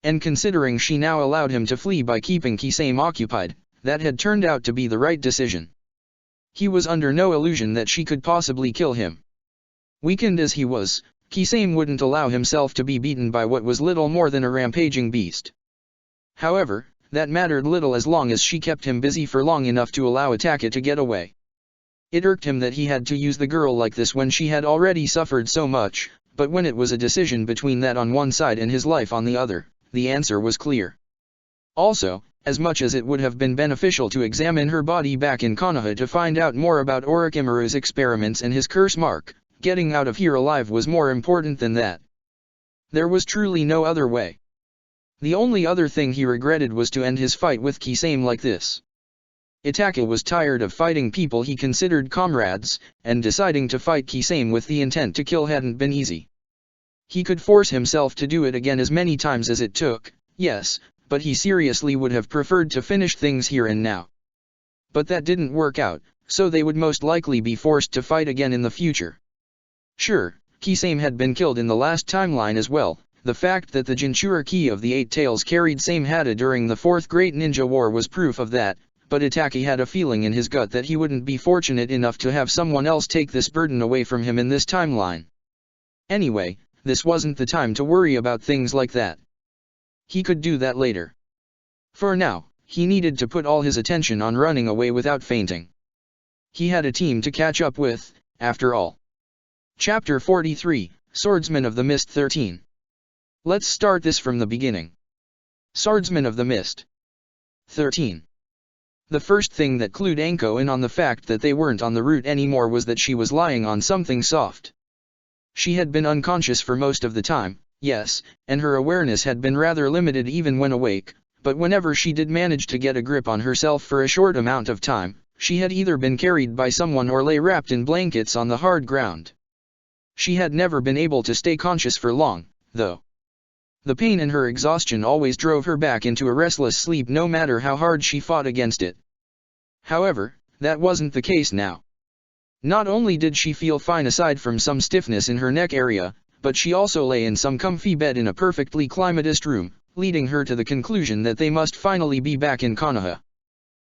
A: And considering she now allowed him to flee by keeping Kisame occupied, that had turned out to be the right decision. He was under no illusion that she could possibly kill him. Weakened as he was, Kisame wouldn't allow himself to be beaten by what was little more than a rampaging beast. However, that mattered little as long as she kept him busy for long enough to allow Itaki to get away. It irked him that he had to use the girl like this when she had already suffered so much, but when it was a decision between that on one side and his life on the other, the answer was clear. Also, as much as it would have been beneficial to examine her body back in Konoha to find out more about Orochimaru's experiments and his curse mark, getting out of here alive was more important than that. There was truly no other way. The only other thing he regretted was to end his fight with Kisame like this. Itaki was tired of fighting people he considered comrades, and deciding to fight Kisame with the intent to kill hadn't been easy. He could force himself to do it again as many times as it took, yes, but he seriously would have preferred to finish things here and now. But that didn't work out, so they would most likely be forced to fight again in the future. Sure, Kisame had been killed in the last timeline as well. The fact that the Jinchuriki of the Eight Tails carried Samehada during the Fourth Great Ninja War was proof of that, but Itaki had a feeling in his gut that he wouldn't be fortunate enough to have someone else take this burden away from him in this timeline. Anyway, this wasn't the time to worry about things like that. He could do that later. For now, he needed to put all his attention on running away without fainting. He had a team to catch up with, after all. Chapter 43, Swordsman of the Mist 13. Let's start this from the beginning. Swordsman of the Mist 13. The first thing that clued Anko in on the fact that they weren't on the route anymore was that she was lying on something soft. She had been unconscious for most of the time, yes, and her awareness had been rather limited even when awake, but whenever she did manage to get a grip on herself for a short amount of time, she had either been carried by someone or lay wrapped in blankets on the hard ground. She had never been able to stay conscious for long, though. The pain and her exhaustion always drove her back into a restless sleep no matter how hard she fought against it. However, that wasn't the case now. Not only did she feel fine aside from some stiffness in her neck area, but she also lay in some comfy bed in a perfectly climatized room, leading her to the conclusion that they must finally be back in Konoha.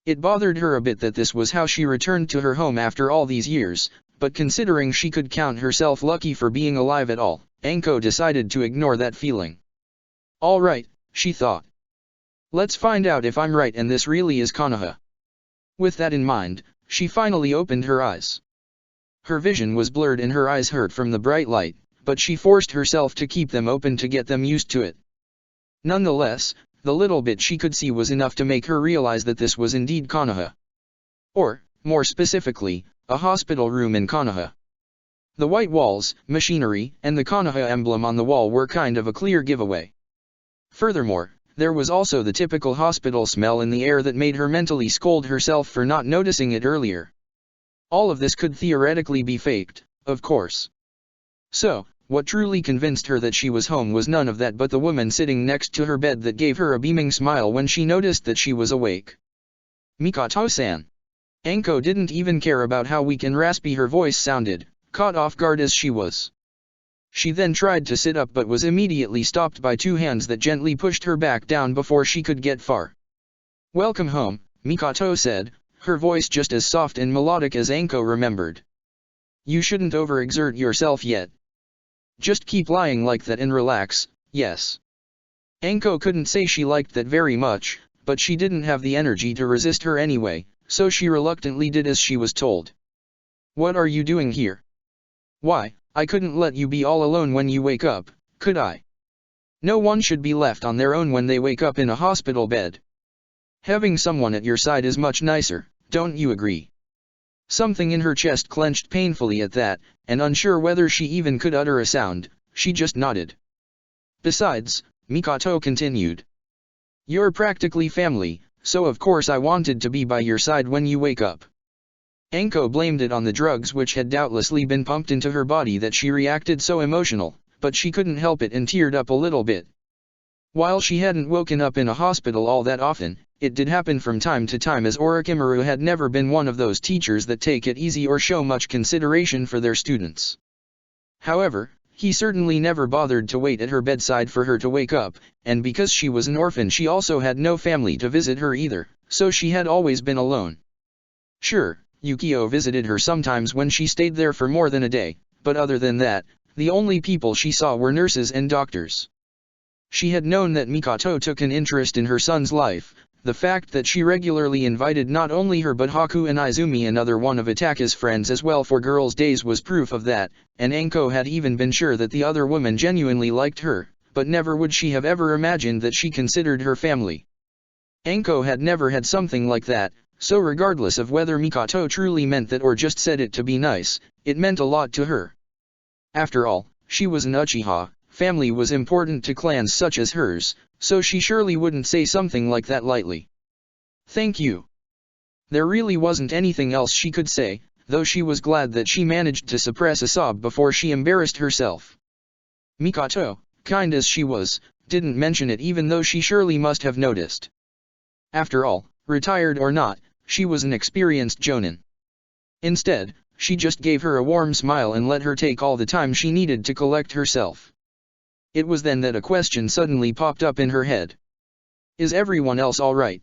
A: It bothered her a bit that this was how she returned to her home after all these years, but considering she could count herself lucky for being alive at all, Anko decided to ignore that feeling. All right, she thought. Let's find out if I'm right and this really is Konoha. With that in mind, she finally opened her eyes. Her vision was blurred and her eyes hurt from the bright light, but she forced herself to keep them open to get them used to it. Nonetheless, the little bit she could see was enough to make her realize that this was indeed Konoha. Or, more specifically, a hospital room in Konoha. The white walls, machinery, and the Konoha emblem on the wall were kind of a clear giveaway. Furthermore, there was also the typical hospital smell in the air that made her mentally scold herself for not noticing it earlier. All of this could theoretically be faked, of course. So, what truly convinced her that she was home was none of that but the woman sitting next to her bed that gave her a beaming smile when she noticed that she was awake. Mikoto-san. Anko didn't even care about how weak and raspy her voice sounded, caught off guard as she was. She then tried to sit up but was immediately stopped by two hands that gently pushed her back down before she could get far. "Welcome home," Mikoto said, her voice just as soft and melodic as Anko remembered. "You shouldn't overexert yourself yet. Just keep lying like that and relax, yes." Anko couldn't say she liked that very much, but she didn't have the energy to resist her anyway, so she reluctantly did as she was told. "What are you doing here? Why, I couldn't let you be all alone when you wake up, could I? No one should be left on their own when they wake up in a hospital bed. Having someone at your side is much nicer, don't you agree?" Something in her chest clenched painfully at that, and unsure whether she even could utter a sound, she just nodded. "Besides," Mikoto continued, "you're practically family, so of course I wanted to be by your side when you wake up." Anko blamed it on the drugs which had doubtlessly been pumped into her body that she reacted so emotional, but she couldn't help it and teared up a little bit. While she hadn't woken up in a hospital all that often, it did happen from time to time as Orochimaru had never been one of those teachers that take it easy or show much consideration for their students. However, he certainly never bothered to wait at her bedside for her to wake up, and because she was an orphan she also had no family to visit her either, so she had always been alone. Sure, Yukio visited her sometimes when she stayed there for more than a day, but other than that, the only people she saw were nurses and doctors. She had known that Mikoto took an interest in her son's life. The fact that she regularly invited not only her but Haku and Izumi, another one of Itaka's friends, as well for girls' days was proof of that, and Anko had even been sure that the other woman genuinely liked her, but never would she have ever imagined that she considered her family. Anko had never had something like that, so regardless of whether Mikoto truly meant that or just said it to be nice, it meant a lot to her. After all, she was an Uchiha, family was important to clans such as hers, so she surely wouldn't say something like that lightly. "Thank you." There really wasn't anything else she could say, though she was glad that she managed to suppress a sob before she embarrassed herself. Mikoto, kind as she was, didn't mention it even though she surely must have noticed. After all, retired or not, she was an experienced jonin. Instead, she just gave her a warm smile and let her take all the time she needed to collect herself. It was then that a question suddenly popped up in her head. Is everyone else alright?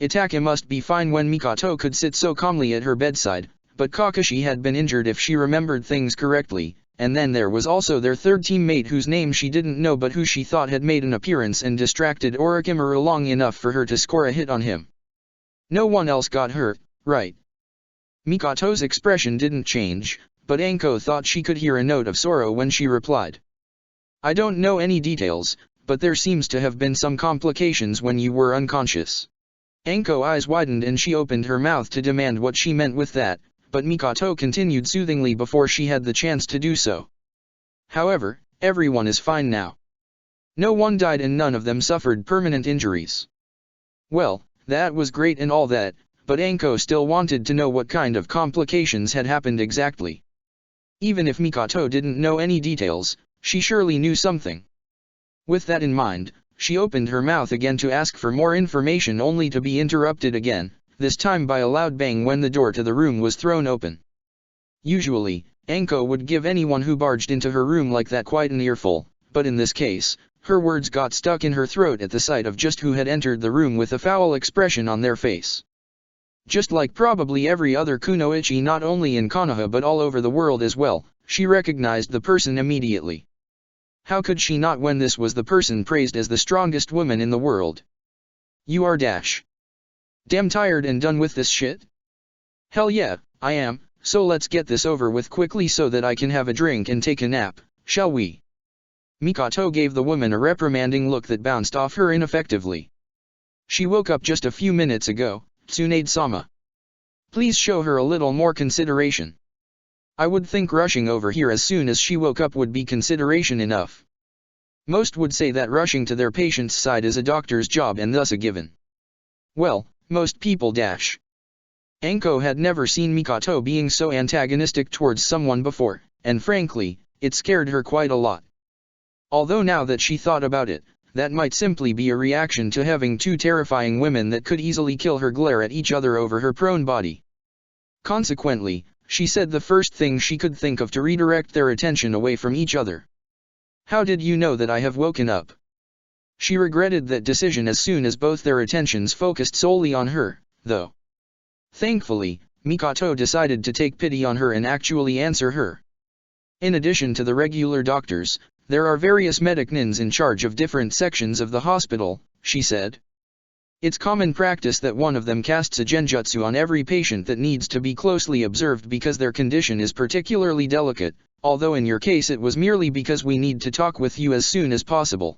A: Itaka must be fine when Mikoto could sit so calmly at her bedside, but Kakashi had been injured if she remembered things correctly, and then there was also their third teammate whose name she didn't know but who she thought had made an appearance and distracted Orochimaru long enough for her to score a hit on him. No one else got hurt, right? Mikato's expression didn't change, but Anko thought she could hear a note of sorrow when she replied. I don't know any details, but there seems to have been some complications when you were unconscious. Anko's eyes widened and she opened her mouth to demand what she meant with that, but Mikoto continued soothingly before she had the chance to do so. However, everyone is fine now. No one died and none of them suffered permanent injuries. Well, that was great and all that, but Anko still wanted to know what kind of complications had happened exactly. Even if Mikoto didn't know any details, she surely knew something. With that in mind, she opened her mouth again to ask for more information only to be interrupted again, this time by a loud bang when the door to the room was thrown open. Usually, Anko would give anyone who barged into her room like that quite an earful, but in this case, her words got stuck in her throat at the sight of just who had entered the room with a foul expression on their face. Just like probably every other kunoichi not only in Konoha but all over the world as well, she recognized the person immediately. How could she not when this was the person praised as the strongest woman in the world? You are damn tired and done with this shit? Hell yeah, I am, so let's get this over with quickly so that I can have a drink and take a nap, shall we? Mikoto gave the woman a reprimanding look that bounced off her ineffectively. She woke up just a few minutes ago, Tsunade-sama. Please show her a little more consideration. I would think rushing over here as soon as she woke up would be consideration enough. Most would say that rushing to their patient's side is a doctor's job and thus a given. Well, most people Anko had never seen Mikoto being so antagonistic towards someone before, and frankly, it scared her quite a lot. Although now that she thought about it, that might simply be a reaction to having two terrifying women that could easily kill her glare at each other over her prone body. Consequently, she said the first thing she could think of to redirect their attention away from each other. How did you know that I have woken up? She regretted that decision as soon as both their attentions focused solely on her, though. Thankfully, Mikoto decided to take pity on her and actually answer her. In addition to the regular doctors, there are various medic-nins in charge of different sections of the hospital, she said. It's common practice that one of them casts a genjutsu on every patient that needs to be closely observed because their condition is particularly delicate, although in your case it was merely because we need to talk with you as soon as possible.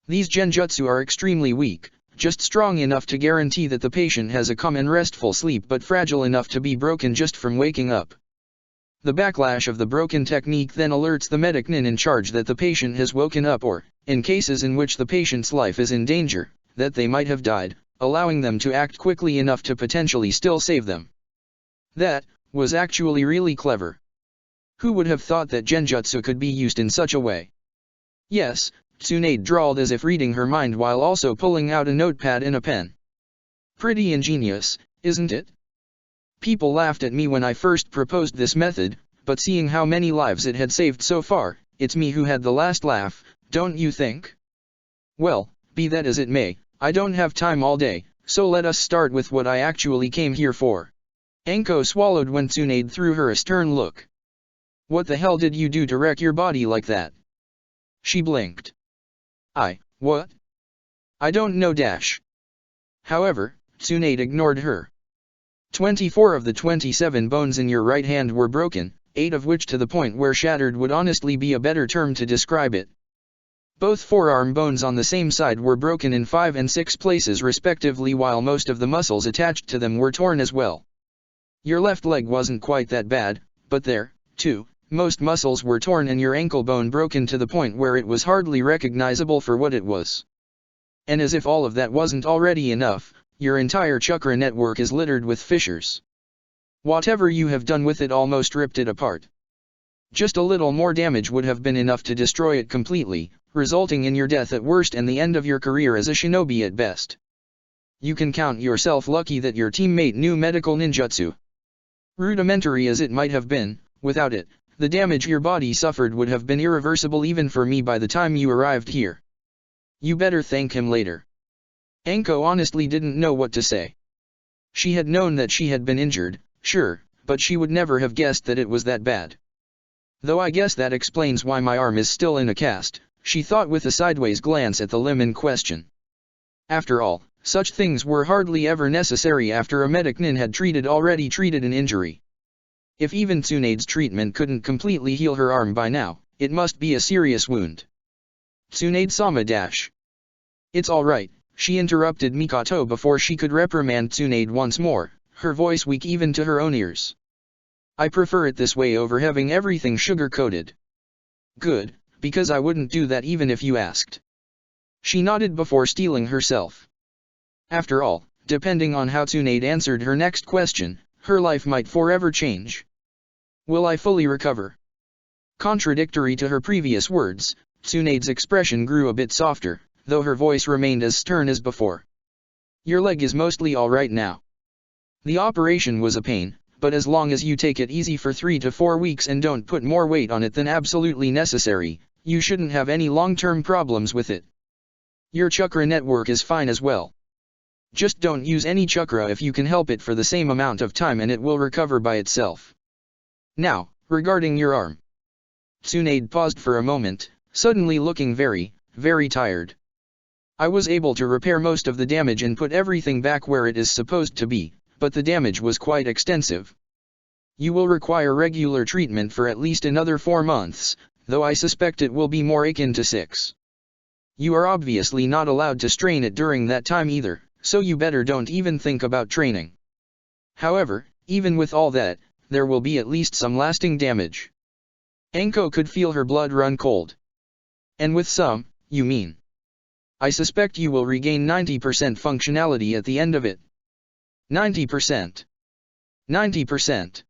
A: These genjutsu are extremely weak, just strong enough to guarantee that the patient has a calm and restful sleep but fragile enough to be broken just from waking up. The backlash of the broken technique then alerts the medic-nin in charge that the patient has woken up or, in cases in which the patient's life is in danger, that they might have died, allowing them to act quickly enough to potentially still save them. That was actually really clever. Who would have thought that genjutsu could be used in such a way? Yes, Tsunade drawled as if reading her mind while also pulling out a notepad and a pen. Pretty ingenious, isn't it? People laughed at me when I first proposed this method, but seeing how many lives it had saved so far, it's me who had the last laugh, don't you think? Well, be that as it may, I don't have time all day, so let us start with what I actually came here for. Anko swallowed when Tsunade threw her a stern look. What the hell did you do to wreck your body like that? She blinked. What? I don't know . However, Tsunade ignored her. 24 of the 27 bones in your right hand were broken, 8 of which to the point where shattered would honestly be a better term to describe it. Both forearm bones on the same side were broken in 5 and 6 places respectively while most of the muscles attached to them were torn as well. Your left leg wasn't quite that bad, but there, too, most muscles were torn and your ankle bone broken to the point where it was hardly recognizable for what it was. And as if all of that wasn't already enough, your entire chakra network is littered with fissures. Whatever you have done with it almost ripped it apart. Just a little more damage would have been enough to destroy it completely, resulting in your death at worst and the end of your career as a shinobi at best. You can count yourself lucky that your teammate knew medical ninjutsu. Rudimentary as it might have been, without it, the damage your body suffered would have been irreversible even for me by the time you arrived here. You better thank him later. Anko honestly didn't know what to say. She had known that she had been injured, sure, but she would never have guessed that it was that bad. Though I guess that explains why my arm is still in a cast, she thought with a sideways glance at the limb in question. After all, such things were hardly ever necessary after a medicnin had already treated an injury. If even Tsunade's treatment couldn't completely heal her arm by now, it must be a serious wound. Tsunade-sama dash. It's alright, she interrupted Mikoto before she could reprimand Tsunade once more, her voice weak even to her own ears. I prefer it this way over having everything sugar-coated. Good, because I wouldn't do that even if you asked. She nodded before steeling herself. After all, depending on how Tsunade answered her next question, her life might forever change. Will I fully recover? Contradictory to her previous words, Tsunade's expression grew a bit softer, though her voice remained as stern as before. Your leg is mostly alright now. The operation was a pain, but as long as you take it easy for 3 to 4 weeks and don't put more weight on it than absolutely necessary, you shouldn't have any long-term problems with it. Your chakra network is fine as well. Just don't use any chakra if you can help it for the same amount of time and it will recover by itself. Now, regarding your arm. Tsunade paused for a moment, suddenly looking very, very tired. I was able to repair most of the damage and put everything back where it is supposed to be, but the damage was quite extensive. You will require regular treatment for at least another 4 months, though I suspect it will be more akin to 6. You are obviously not allowed to strain it during that time either, so you better don't even think about training. However, even with all that, there will be at least some lasting damage. Anko could feel her blood run cold. And with some, you mean? I suspect you will regain 90% functionality at the end of it. 90%. 90%.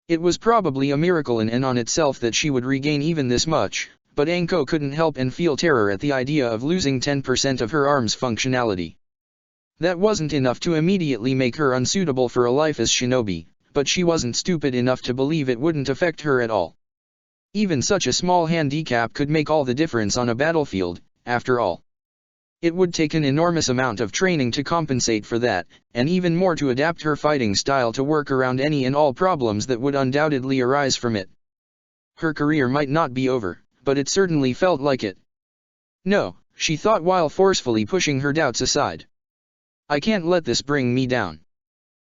A: It was probably a miracle in and on itself that she would regain even this much, but Anko couldn't help and feel terror at the idea of losing 10% of her arm's functionality. That wasn't enough to immediately make her unsuitable for a life as shinobi, but she wasn't stupid enough to believe it wouldn't affect her at all. Even such a small handicap could make all the difference on a battlefield, after all. It would take an enormous amount of training to compensate for that, and even more to adapt her fighting style to work around any and all problems that would undoubtedly arise from it. Her career might not be over, but it certainly felt like it. No, she thought while forcefully pushing her doubts aside. I can't let this bring me down.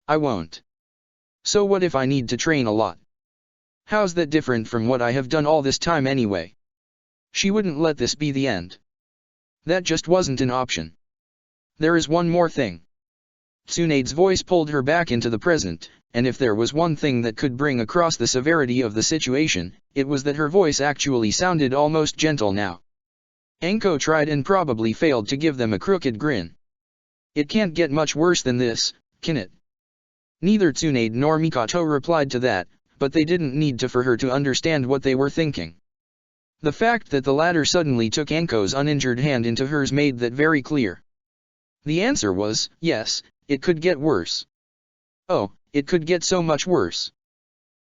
A: I won't. So what if I need to train a lot? How's that different from what I have done all this time anyway? She wouldn't let this be the end. That just wasn't an option. There is one more thing. Tsunade's voice pulled her back into the present, and if there was one thing that could bring across the severity of the situation, it was that her voice actually sounded almost gentle now. Anko tried and probably failed to give them a crooked grin. It can't get much worse than this, can it? Neither Tsunade nor Mikoto replied to that, but they didn't need to for her to understand what they were thinking. The fact that the latter suddenly took Anko's uninjured hand into hers made that very clear. The answer was, yes, it could get worse. Oh, it could get so much worse.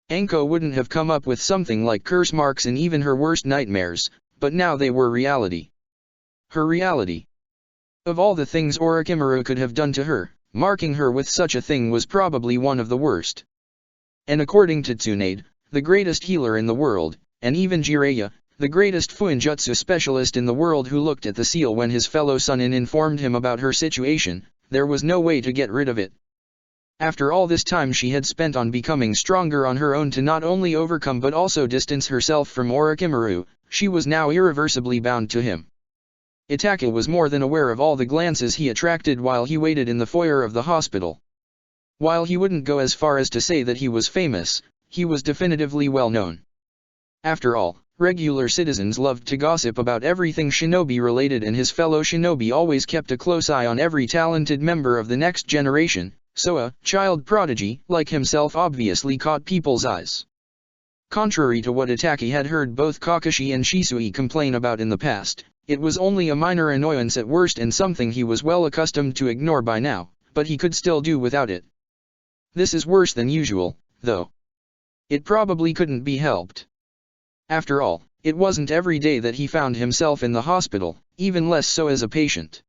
A: Anko wouldn't have come up with something like curse marks in even her worst nightmares, but now they were reality. Her reality. Of all the things Orochimaru could have done to her, marking her with such a thing was probably one of the worst. And according to Tsunade, the greatest healer in the world, and even Jiraiya, the greatest Fuinjutsu specialist in the world who looked at the seal when his fellow Sannin informed him about her situation, there was no way to get rid of it. After all this time she had spent on becoming stronger on her own to not only overcome but also distance herself from Orochimaru, she was now irreversibly bound to him. Itachi was more than aware of all the glances he attracted while he waited in the foyer of the hospital. While he wouldn't go as far as to say that he was famous, he was definitively well known. After all, regular citizens loved to gossip about everything shinobi related, and his fellow shinobi always kept a close eye on every talented member of the next generation, so a child prodigy like himself obviously caught people's eyes. Contrary to what Itachi had heard both Kakashi and Shisui complain about in the past, it was only a minor annoyance at worst and something he was well accustomed to ignore by now, but he could still do without it. This is worse than usual, though. It probably couldn't be helped. After all, it wasn't every day that he found himself in the hospital, even less so as a patient.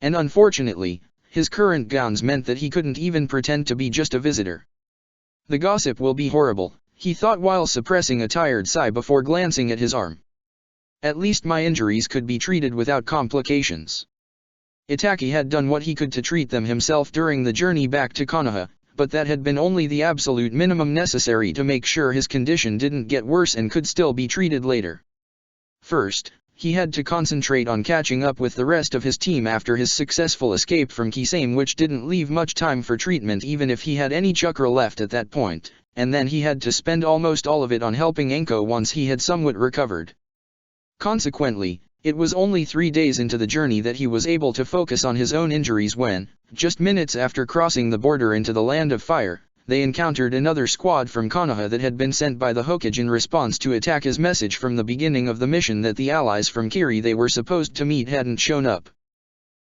A: And unfortunately, his current gowns meant that he couldn't even pretend to be just a visitor. The gossip will be horrible, he thought while suppressing a tired sigh before glancing at his arm. At least my injuries could be treated without complications. Itaki had done what he could to treat them himself during the journey back to Konoha, but that had been only the absolute minimum necessary to make sure his condition didn't get worse and could still be treated later. First, he had to concentrate on catching up with the rest of his team after his successful escape from Kisame, which didn't leave much time for treatment even if he had any chakra left at that point, and then he had to spend almost all of it on helping Enko once he had somewhat recovered. Consequently, it was only 3 days into the journey that he was able to focus on his own injuries when, just minutes after crossing the border into the Land of Fire, they encountered another squad from Konoha that had been sent by the Hokage in response to Itaka's message from the beginning of the mission that the allies from Kiri they were supposed to meet hadn't shown up.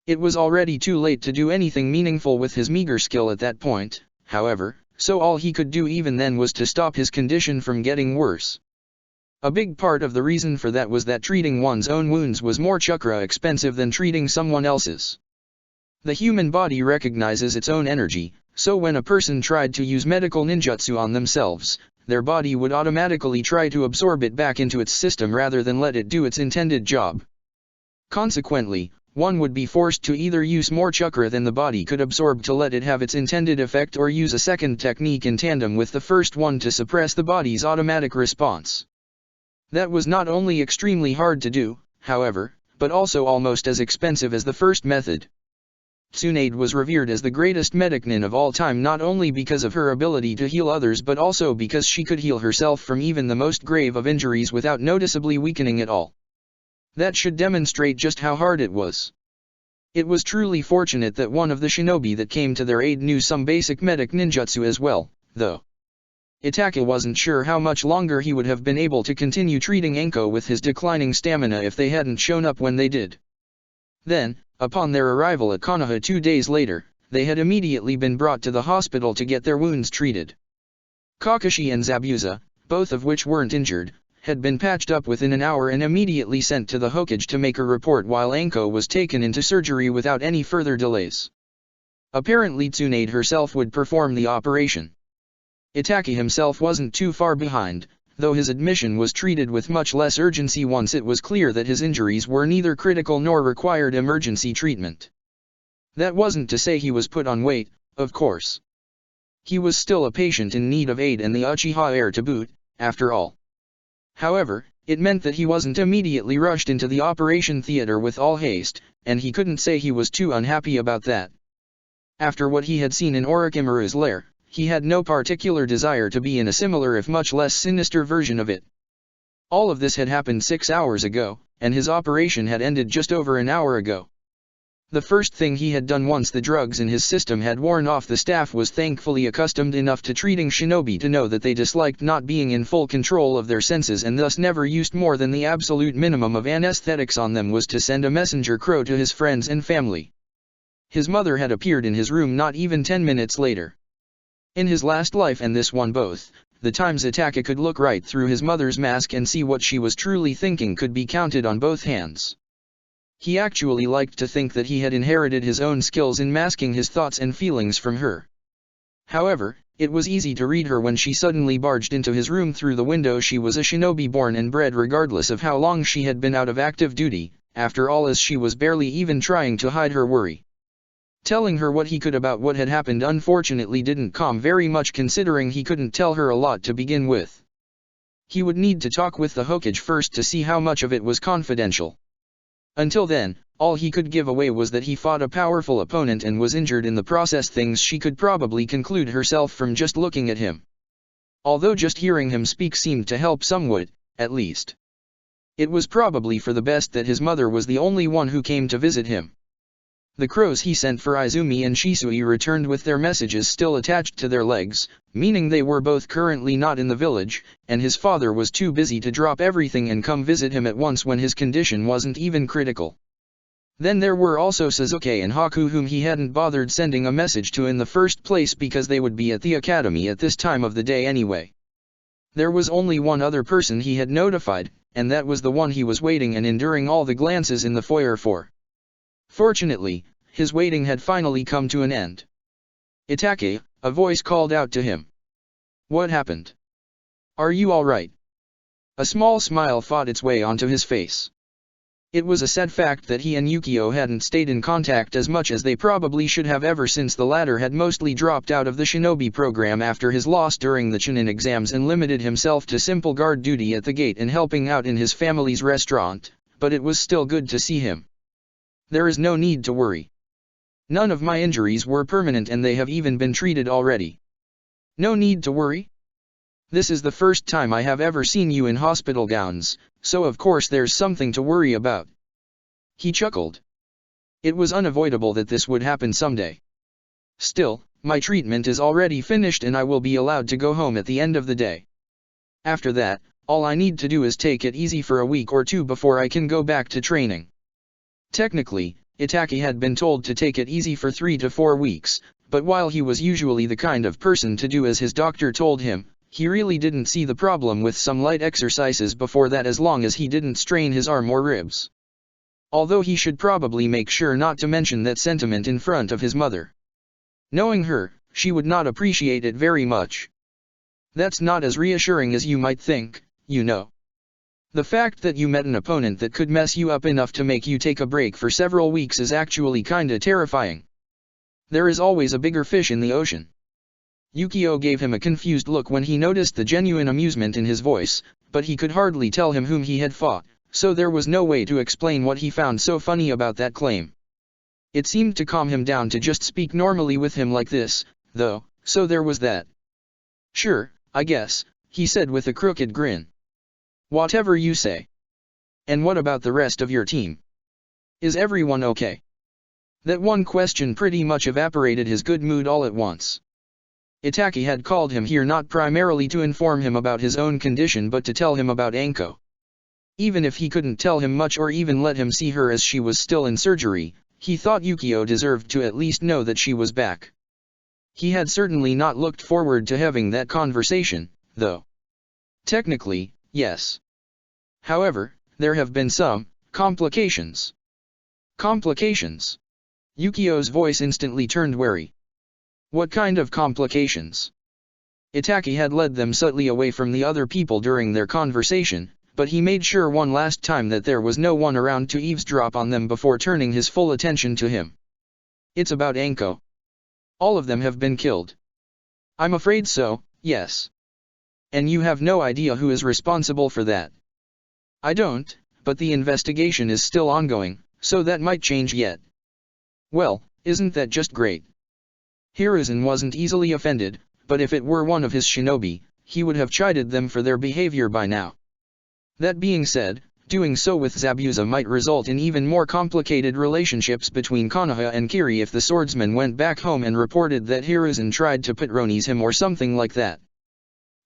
A: It was already too late to do anything meaningful with his meager skill at that point, however, so all he could do even then was to stop his condition from getting worse. A big part of the reason for that was that treating one's own wounds was more chakra expensive than treating someone else's. The human body recognizes its own energy, so when a person tried to use medical ninjutsu on themselves, their body would automatically try to absorb it back into its system rather than let it do its intended job. Consequently, one would be forced to either use more chakra than the body could absorb to let it have its intended effect, or use a second technique in tandem with the first one to suppress the body's automatic response. That was not only extremely hard to do, however, but also almost as expensive as the first method. Tsunade was revered as the greatest medic-nin of all time, not only because of her ability to heal others but also because she could heal herself from even the most grave of injuries without noticeably weakening at all. That should demonstrate just how hard it was. It was truly fortunate that one of the shinobi that came to their aid knew some basic medic ninjutsu as well, though. Itaka wasn't sure how much longer he would have been able to continue treating Enko with his declining stamina if they hadn't shown up when they did. Then, upon their arrival at Konoha 2 days later, they had immediately been brought to the hospital to get their wounds treated. Kakashi and Zabuza, both of which weren't injured, had been patched up within an hour and immediately sent to the Hokage to make a report, while Enko was taken into surgery without any further delays. Apparently Tsunade herself would perform the operation. Itaki himself wasn't too far behind, though his admission was treated with much less urgency once it was clear that his injuries were neither critical nor required emergency treatment. That wasn't to say he was put on weight, of course. He was still a patient in need of aid and the Uchiha heir to boot, after all. However, it meant that he wasn't immediately rushed into the operation theater with all haste, and he couldn't say he was too unhappy about that. After what he had seen in Orochimaru's lair, he had no particular desire to be in a similar if much less sinister version of it. All of this had happened 6 hours ago, and his operation had ended just over an hour ago. The first thing he had done once the drugs in his system had worn off, the staff was thankfully accustomed enough to treating shinobi to know that they disliked not being in full control of their senses and thus never used more than the absolute minimum of anesthetics on them, was to send a messenger crow to his friends and family. His mother had appeared in his room not even 10 minutes later. In his last life and this one both, the times Itaka could look right through his mother's mask and see what she was truly thinking could be counted on both hands. He actually liked to think that he had inherited his own skills in masking his thoughts and feelings from her. However, it was easy to read her when she suddenly barged into his room through the window. She was a shinobi born and bred regardless of how long she had been out of active duty, after all, as she was barely even trying to hide her worry. Telling her what he could about what had happened unfortunately didn't calm very much, considering he couldn't tell her a lot to begin with. He would need to talk with the Hokage first to see how much of it was confidential. Until then, all he could give away was that he fought a powerful opponent and was injured in the process, things she could probably conclude herself from just looking at him. Although just hearing him speak seemed to help somewhat, at least. It was probably for the best that his mother was the only one who came to visit him. The crows he sent for Izumi and Shisui returned with their messages still attached to their legs, meaning they were both currently not in the village, and his father was too busy to drop everything and come visit him at once when his condition wasn't even critical. Then there were also Sasuke and Haku, whom he hadn't bothered sending a message to in the first place because they would be at the academy at this time of the day anyway. There was only one other person he had notified, and that was the one he was waiting and enduring all the glances in the foyer for. Fortunately, his waiting had finally come to an end. "Itake," a voice called out to him. "What happened?" Are you alright? A small smile fought its way onto his face. It was a sad fact that he and Yukio hadn't stayed in contact as much as they probably should have ever since the latter had mostly dropped out of the shinobi program after his loss during the Chunin exams and limited himself to simple guard duty at the gate and helping out in his family's restaurant, but it was still good to see him. There is no need to worry. None of my injuries were permanent and they have even been treated already. No need to worry? This is the first time I have ever seen you in hospital gowns, so of course there's something to worry about. He chuckled. It was unavoidable that this would happen someday. Still, my treatment is already finished and I will be allowed to go home at the end of the day. After that, all I need to do is take it easy for a week or two before I can go back to training. Technically, Itaki had been told to take it easy for 3 to 4 weeks, but while he was usually the kind of person to do as his doctor told him, he really didn't see the problem with some light exercises before that as long as he didn't strain his arm or ribs. Although he should probably make sure not to mention that sentiment in front of his mother. Knowing her, she would not appreciate it very much. That's not as reassuring as you might think, you know. The fact that you met an opponent that could mess you up enough to make you take a break for several weeks is actually kinda terrifying. There is always a bigger fish in the ocean. Yukio gave him a confused look when he noticed the genuine amusement in his voice, but he could hardly tell him whom he had fought, so there was no way to explain what he found so funny about that claim. It seemed to calm him down to just speak normally with him like this, though, so there was that. Sure, I guess, he said with a crooked grin. Whatever you say. And what about the rest of your team? Is everyone okay? That one question pretty much evaporated his good mood all at once. Itaki had called him here not primarily to inform him about his own condition but to tell him about Anko. Even if he couldn't tell him much or even let him see her as she was still in surgery, he thought Yukio deserved to at least know that she was back. He had certainly not looked forward to having that conversation, though. Technically, yes. However, there have been some complications. Complications? Yukio's voice instantly turned wary. What kind of complications? Itaki had led them subtly away from the other people during their conversation, but he made sure one last time that there was no one around to eavesdrop on them before turning his full attention to him. It's about Anko. All of them have been killed. I'm afraid so, yes. And you have no idea who is responsible for that. I don't, but the investigation is still ongoing, so that might change yet. Well, isn't that just great? Hiruzen wasn't easily offended, but if it were one of his shinobi, he would have chided them for their behavior by now. That being said, doing so with Zabuza might result in even more complicated relationships between Konoha and Kiri if the swordsman went back home and reported that Hiruzen tried to patronize him or something like that.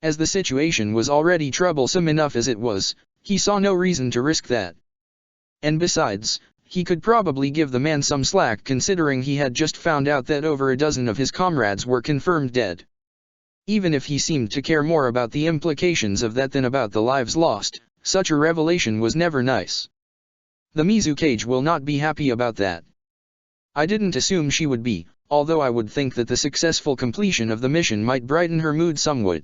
A: As the situation was already troublesome enough as it was, he saw no reason to risk that. And besides, he could probably give the man some slack considering he had just found out that over a dozen of his comrades were confirmed dead. Even if he seemed to care more about the implications of that than about the lives lost, such a revelation was never nice. The Mizukage will not be happy about that. I didn't assume she would be, although I would think that the successful completion of the mission might brighten her mood somewhat.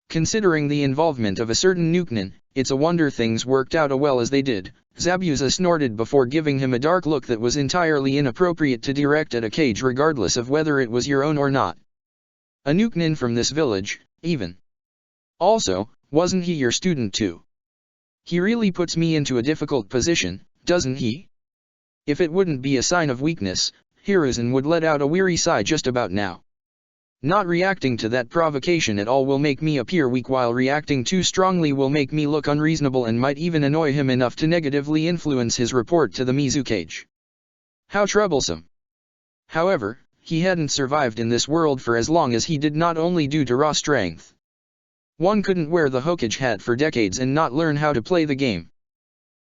A: Considering the involvement of a certain Nukenin, it's a wonder things worked out as well as they did, Zabuza snorted before giving him a dark look that was entirely inappropriate to direct at a cage regardless of whether it was your own or not. A Nukenin from this village, even. Also, wasn't he your student too? He really puts me into a difficult position, doesn't he? If it wouldn't be a sign of weakness, Hiruzen would let out a weary sigh just about now. Not reacting to that provocation at all will make me appear weak, while reacting too strongly will make me look unreasonable and might even annoy him enough to negatively influence his report to the Mizukage. How troublesome. However, he hadn't survived in this world for as long as he did, not only due to raw strength. One couldn't wear the Hokage hat for decades and not learn how to play the game.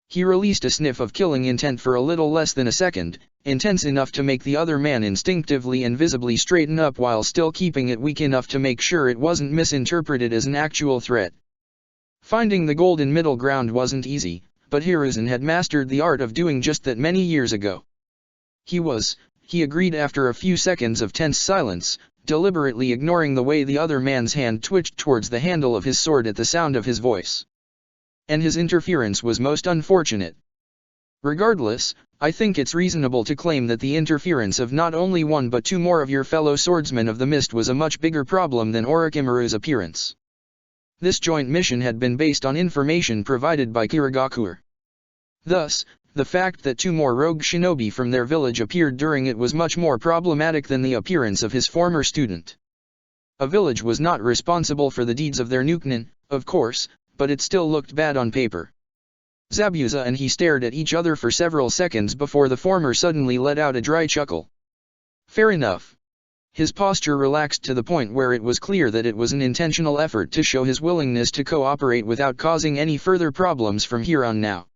A: He released a sniff of killing intent for a little less than a second, intense enough to make the other man instinctively and visibly straighten up while still keeping it weak enough to make sure it wasn't misinterpreted as an actual threat. Finding the golden middle ground wasn't easy, but Hiruzen had mastered the art of doing just that many years ago. He agreed after a few seconds of tense silence, deliberately ignoring the way the other man's hand twitched towards the handle of his sword at the sound of his voice. And his interference was most unfortunate. Regardless, I think it's reasonable to claim that the interference of not only one but two more of your fellow swordsmen of the mist was a much bigger problem than Orochimaru's appearance. This joint mission had been based on information provided by Kirigakure. Thus, the fact that two more rogue shinobi from their village appeared during it was much more problematic than the appearance of his former student. A village was not responsible for the deeds of their Nukenin, of course, but it still looked bad on paper. Zabuza and he stared at each other for several seconds before the former suddenly let out a dry chuckle. Fair enough. His posture relaxed to the point where it was clear that it was an intentional effort to show his willingness to cooperate without causing any further problems from here on now.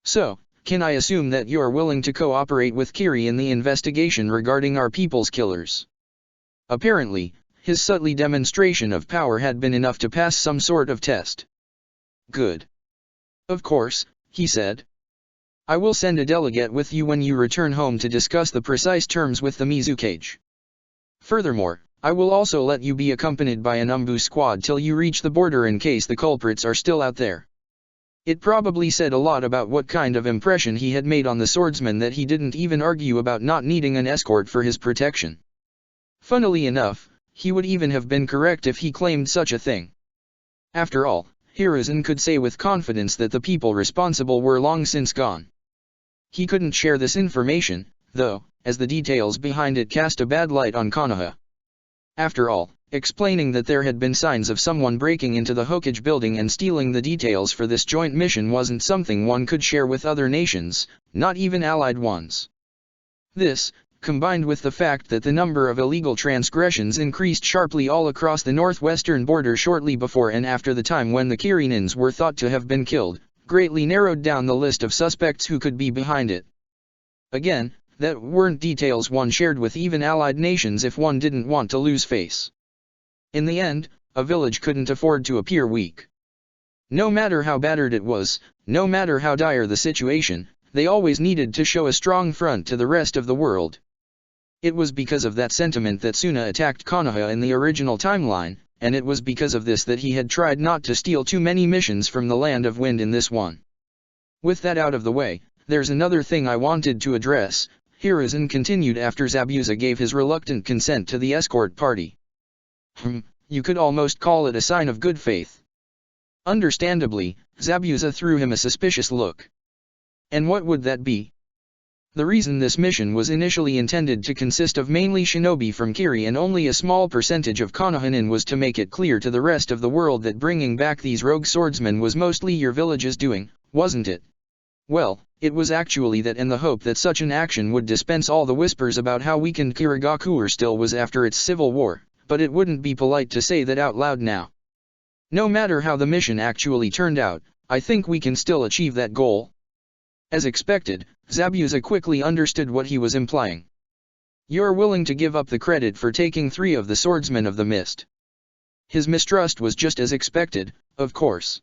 A: So, can I assume that you're willing to cooperate with Kiri in the investigation regarding our people's killers? Apparently, his subtle demonstration of power had been enough to pass some sort of test. Good. Of course, he said. I will send a delegate with you when you return home to discuss the precise terms with the Mizukage. Furthermore, I will also let you be accompanied by an Umbu squad till you reach the border in case the culprits are still out there. It probably said a lot about what kind of impression he had made on the swordsman that he didn't even argue about not needing an escort for his protection. Funnily enough, he would even have been correct if he claimed such a thing. After all, Hiruzen could say with confidence that the people responsible were long since gone. He couldn't share this information, though, as the details behind it cast a bad light on Konoha. After all, explaining that there had been signs of someone breaking into the Hokage building and stealing the details for this joint mission wasn't something one could share with other nations, not even allied ones. This, combined with the fact that the number of illegal transgressions increased sharply all across the northwestern border shortly before and after the time when the Kirinins were thought to have been killed, greatly narrowed down the list of suspects who could be behind it. Again, that weren't details one shared with even allied nations if one didn't want to lose face. In the end, a village couldn't afford to appear weak. No matter how battered it was, no matter how dire the situation, they always needed to show a strong front to the rest of the world. It was because of that sentiment that Suna attacked Konoha in the original timeline, and it was because of this that he had tried not to steal too many missions from the Land of Wind in this one. With that out of the way, there's another thing I wanted to address, Hiruzen continued after Zabuza gave his reluctant consent to the escort party. You could almost call it a sign of good faith. Understandably, Zabuza threw him a suspicious look. And what would that be? The reason this mission was initially intended to consist of mainly shinobi from Kiri and only a small percentage of Konohanin was to make it clear to the rest of the world that bringing back these rogue swordsmen was mostly your village's doing, wasn't it? Well, it was actually that in the hope that such an action would dispense all the whispers about how weakened Kirigakure still was after its civil war, but it wouldn't be polite to say that out loud now. No matter how the mission actually turned out, I think we can still achieve that goal. As expected, Zabuza quickly understood what he was implying. You're willing to give up the credit for taking 3 of the swordsmen of the mist. His mistrust was just as expected, of course.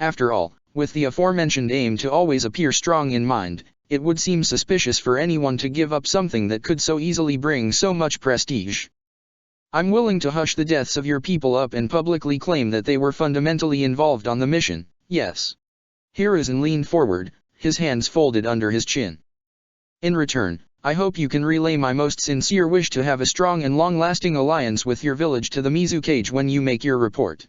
A: After all, with the aforementioned aim to always appear strong in mind, it would seem suspicious for anyone to give up something that could so easily bring so much prestige. I'm willing to hush the deaths of your people up and publicly claim that they were fundamentally involved on the mission, yes. Hiruzen leaned forward, his hands folded under his chin. In return, I hope you can relay my most sincere wish to have a strong and long-lasting alliance with your village to the Mizukage when you make your report.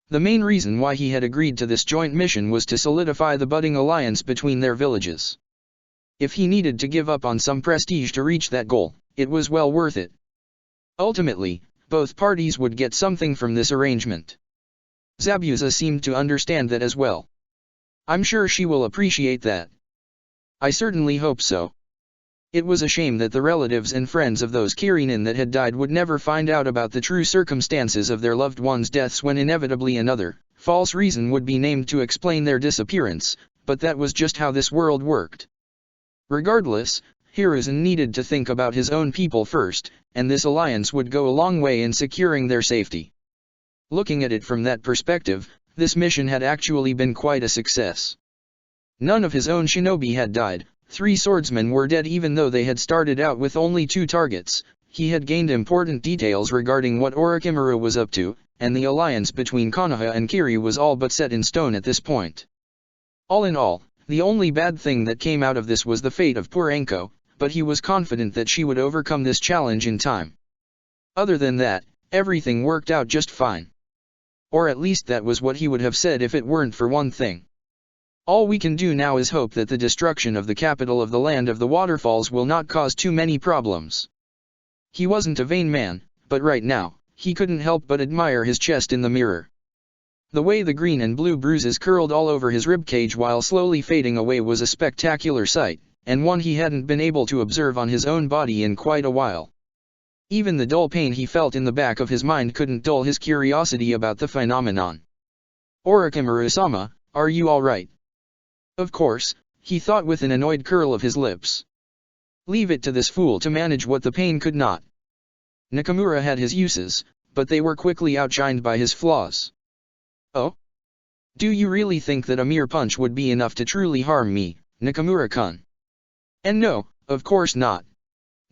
A: The main reason why he had agreed to this joint mission was to solidify the budding alliance between their villages. If he needed to give up on some prestige to reach that goal, it was well worth it. Ultimately, both parties would get something from this arrangement. Zabuza seemed to understand that as well. I'm sure she will appreciate that. I certainly hope so. It was a shame that the relatives and friends of those Kirinin that had died would never find out about the true circumstances of their loved ones' deaths when inevitably another, false reason would be named to explain their disappearance, but that was just how this world worked. Regardless, Hiruzen needed to think about his own people first, and this alliance would go a long way in securing their safety. Looking at it from that perspective, this mission had actually been quite a success. None of his own shinobi had died. 3 swordsmen were dead even though they had started out with only 2 targets. he had gained important details regarding what Orochimaru was up to, and the alliance between Konoha and Kiri was all but set in stone at this point. All in all, the only bad thing that came out of this was the fate of poor Anko, but he was confident that she would overcome this challenge in time. Other than that, everything worked out just fine. Or at least that was what he would have said if it weren't for one thing. All we can do now is hope that the destruction of the capital of the Land of the Waterfalls will not cause too many problems. He wasn't a vain man, but right now, he couldn't help but admire his chest in the mirror. The way the green and blue bruises curled all over his ribcage while slowly fading away was a spectacular sight, and one he hadn't been able to observe on his own body in quite a while. Even the dull pain he felt in the back of his mind couldn't dull his curiosity about the phenomenon. Orochimaru-sama, are you alright? Of course, he thought with an annoyed curl of his lips. Leave it to this fool to manage what the pain could not. Nakamura had his uses, but they were quickly outshined by his flaws. Oh? Do you really think that a mere punch would be enough to truly harm me, Nakamura-kun? And no, of course not.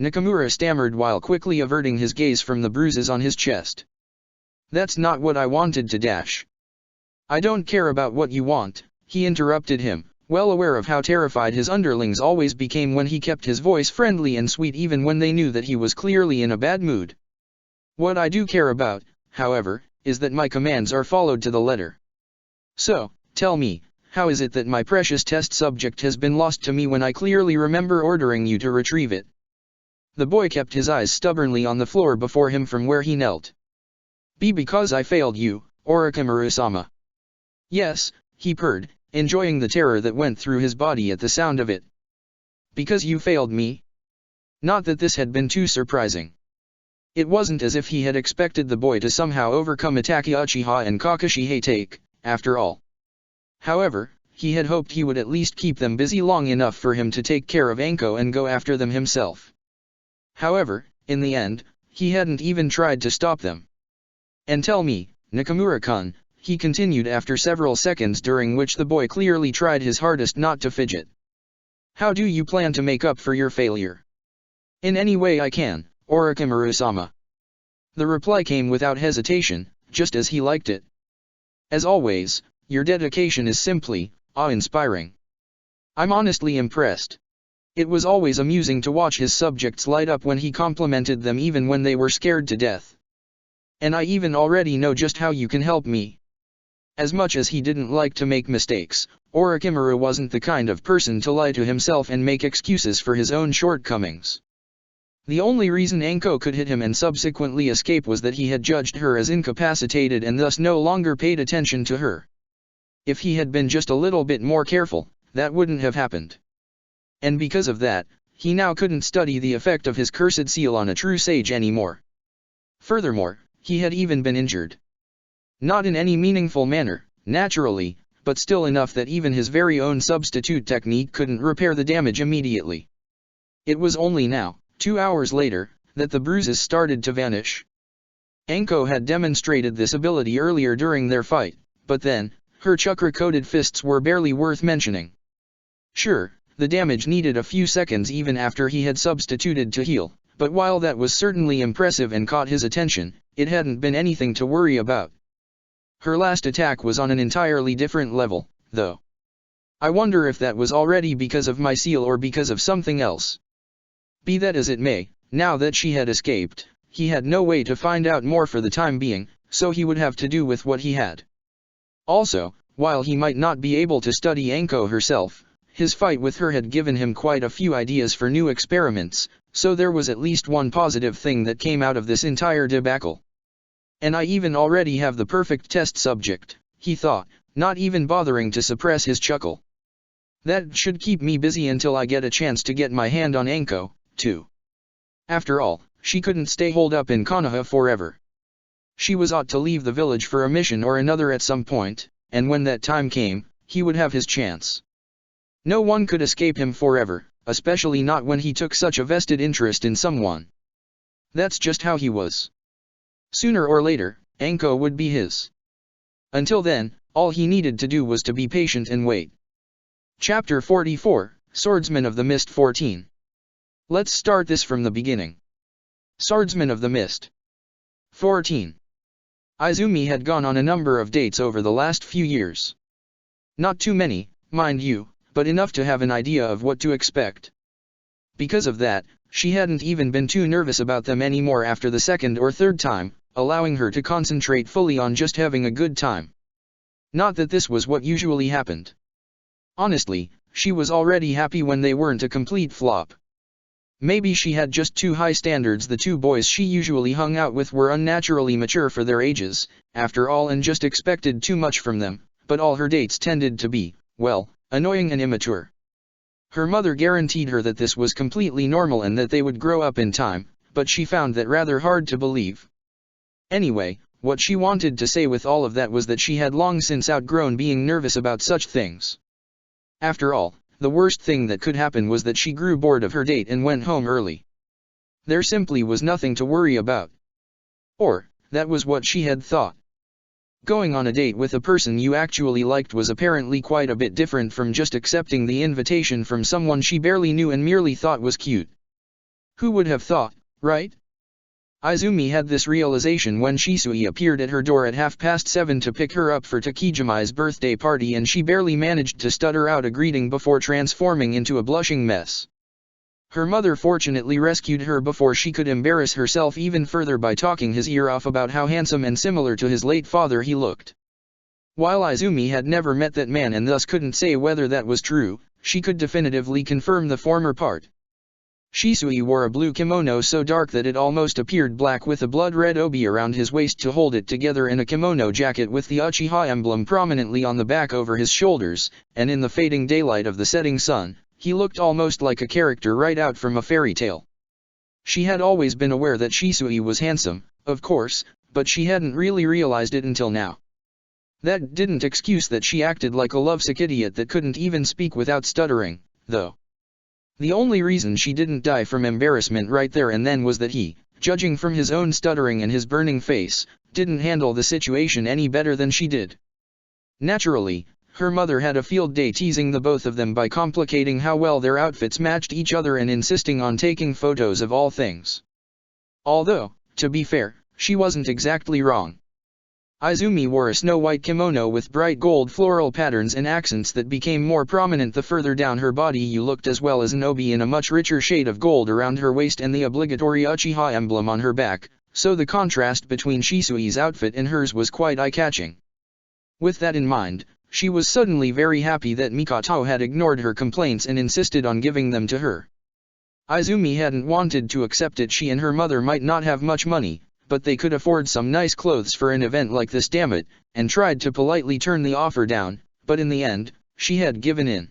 A: Nakamura stammered while quickly averting his gaze from the bruises on his chest. That's not what I wanted to dash. I don't care about what you want, he interrupted him, well aware of how terrified his underlings always became when he kept his voice friendly and sweet even when they knew that he was clearly in a bad mood. What I do care about, however, is that my commands are followed to the letter. So, tell me, how is it that my precious test subject has been lost to me when I clearly remember ordering you to retrieve it? The boy kept his eyes stubbornly on the floor before him from where he knelt. Because I failed you, Orochimaru-sama. Yes, he purred, enjoying the terror that went through his body at the sound of it. Because you failed me? Not that this had been too surprising. It wasn't as if he had expected the boy to somehow overcome Itachi Uchiha and Kakashi Hatake, after all. However, he had hoped he would at least keep them busy long enough for him to take care of Anko and go after them himself. However, in the end, he hadn't even tried to stop them. And tell me, Nakamura-kun, he continued after several seconds during which the boy clearly tried his hardest not to fidget. How do you plan to make up for your failure? In any way I can, Orochimaru-sama. The reply came without hesitation, just as he liked it. As always, your dedication is simply awe-inspiring. I'm honestly impressed. It was always amusing to watch his subjects light up when he complimented them even when they were scared to death. And I even already know just how you can help me. As much as he didn't like to make mistakes, Orochimaru wasn't the kind of person to lie to himself and make excuses for his own shortcomings. The only reason Anko could hit him and subsequently escape was that he had judged her as incapacitated and thus no longer paid attention to her. If he had been just a little bit more careful, that wouldn't have happened. And because of that, he now couldn't study the effect of his cursed seal on a true sage anymore. Furthermore, he had even been injured. Not in any meaningful manner, naturally, but still enough that even his very own substitute technique couldn't repair the damage immediately. It was only now, 2 hours later, that the bruises started to vanish. Anko had demonstrated this ability earlier during their fight, but then, her chakra-coated fists were barely worth mentioning. Sure, the damage needed a few seconds even after he had substituted to heal, but while that was certainly impressive and caught his attention, it hadn't been anything to worry about. Her last attack was on an entirely different level, though. I wonder if that was already because of my seal or because of something else. Be that as it may, now that she had escaped, he had no way to find out more for the time being, so he would have to do with what he had. Also, while he might not be able to study Anko herself, his fight with her had given him quite a few ideas for new experiments, so there was at least one positive thing that came out of this entire debacle. And I even already have the perfect test subject, he thought, not even bothering to suppress his chuckle. That should keep me busy until I get a chance to get my hand on Anko, too. After all, she couldn't stay holed up in Konoha forever. She was ought to leave the village for a mission or another at some point, and when that time came, he would have his chance. No one could escape him forever, especially not when he took such a vested interest in someone. That's just how he was. Sooner or later, Anko would be his. Until then, all he needed to do was to be patient and wait. Chapter 44, Swordsman of the Mist 14. Let's start this from the beginning. Swordsman of the Mist. 14. Izumi had gone on a number of dates over the last few years. Not too many, mind you, but enough to have an idea of what to expect. Because of that, she hadn't even been too nervous about them anymore after the second or third time, allowing her to concentrate fully on just having a good time. Not that this was what usually happened. Honestly, she was already happy when they weren't a complete flop. Maybe she had just too high standards. The two boys she usually hung out with were unnaturally mature for their ages, after all, and just expected too much from them, but all her dates tended to be, well, annoying and immature. Her mother guaranteed her that this was completely normal and that they would grow up in time, but she found that rather hard to believe. Anyway, what she wanted to say with all of that was that she had long since outgrown being nervous about such things. After all, the worst thing that could happen was that she grew bored of her date and went home early. There simply was nothing to worry about. Or, that was what she had thought. Going on a date with a person you actually liked was apparently quite a bit different from just accepting the invitation from someone she barely knew and merely thought was cute. Who would have thought, right? Izumi had this realization when Shisui appeared at her door at 7:30 to pick her up for Takijimi's birthday party, and she barely managed to stutter out a greeting before transforming into a blushing mess. Her mother fortunately rescued her before she could embarrass herself even further by talking his ear off about how handsome and similar to his late father he looked. While Izumi had never met that man and thus couldn't say whether that was true, she could definitively confirm the former part. Shisui wore a blue kimono so dark that it almost appeared black, with a blood-red obi around his waist to hold it together, and a kimono jacket with the Uchiha emblem prominently on the back over his shoulders, and in the fading daylight of the setting sun, he looked almost like a character right out from a fairy tale. She had always been aware that Shisui was handsome, of course, but she hadn't really realized it until now. That didn't excuse that she acted like a lovesick idiot that couldn't even speak without stuttering, though. The only reason she didn't die from embarrassment right there and then was that he, judging from his own stuttering and his burning face, didn't handle the situation any better than she did. Naturally, her mother had a field day teasing the both of them by complicating how well their outfits matched each other and insisting on taking photos of all things. Although, to be fair, she wasn't exactly wrong. Izumi wore a snow-white kimono with bright gold floral patterns and accents that became more prominent the further down her body you looked, as well as an obi in a much richer shade of gold around her waist and the obligatory Uchiha emblem on her back, so the contrast between Shisui's outfit and hers was quite eye-catching. With that in mind, she was suddenly very happy that Mikoto had ignored her complaints and insisted on giving them to her. Izumi hadn't wanted to accept it. She and her mother might not have much money, but they could afford some nice clothes for an event like this, damn it, and tried to politely turn the offer down, but in the end, she had given in.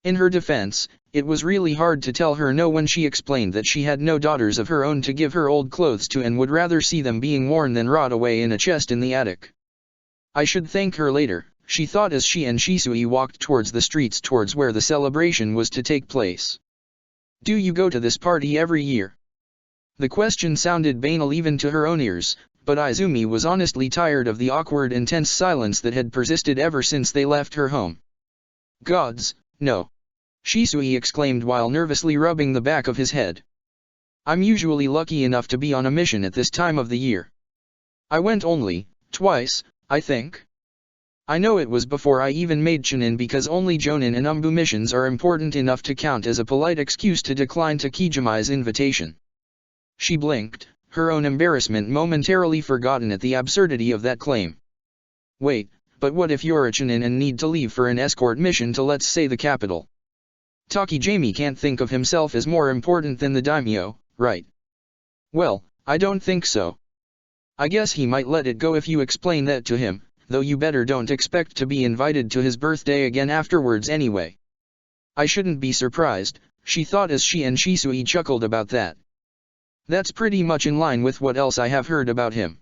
A: In her defense, it was really hard to tell her no when she explained that she had no daughters of her own to give her old clothes to and would rather see them being worn than rot away in a chest in the attic. I should thank her later, she thought as she and Shisui walked towards the streets towards where the celebration was to take place. Do you go to this party every year? The question sounded banal even to her own ears, but Izumi was honestly tired of the awkward, intense silence that had persisted ever since they left her home. Gods, no! Shisui exclaimed while nervously rubbing the back of his head. I'm usually lucky enough to be on a mission at this time of the year. I went only twice, I think. I know it was before I even made Chunin, because only Jonin and Umbu missions are important enough to count as a polite excuse to decline Takijimi's invitation. She blinked, her own embarrassment momentarily forgotten at the absurdity of that claim. Wait, but what if you're a Chunin and need to leave for an escort mission to, let's say, the capital? Takijimi can't think of himself as more important than the daimyo, right? Well, I don't think so. I guess he might let it go if you explain that to him, though you better don't expect to be invited to his birthday again afterwards anyway. I shouldn't be surprised, she thought as she and Shisui chuckled about that. That's pretty much in line with what else I have heard about him.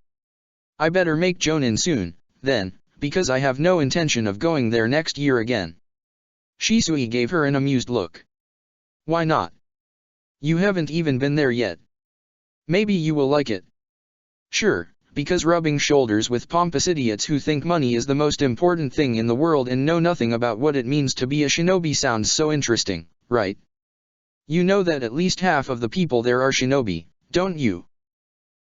A: I better make Jonin soon, then, because I have no intention of going there next year again. Shisui gave her an amused look. Why not? You haven't even been there yet. Maybe you will like it. Sure, because rubbing shoulders with pompous idiots who think money is the most important thing in the world and know nothing about what it means to be a shinobi sounds so interesting, right? You know that at least half of the people there are shinobi, don't you?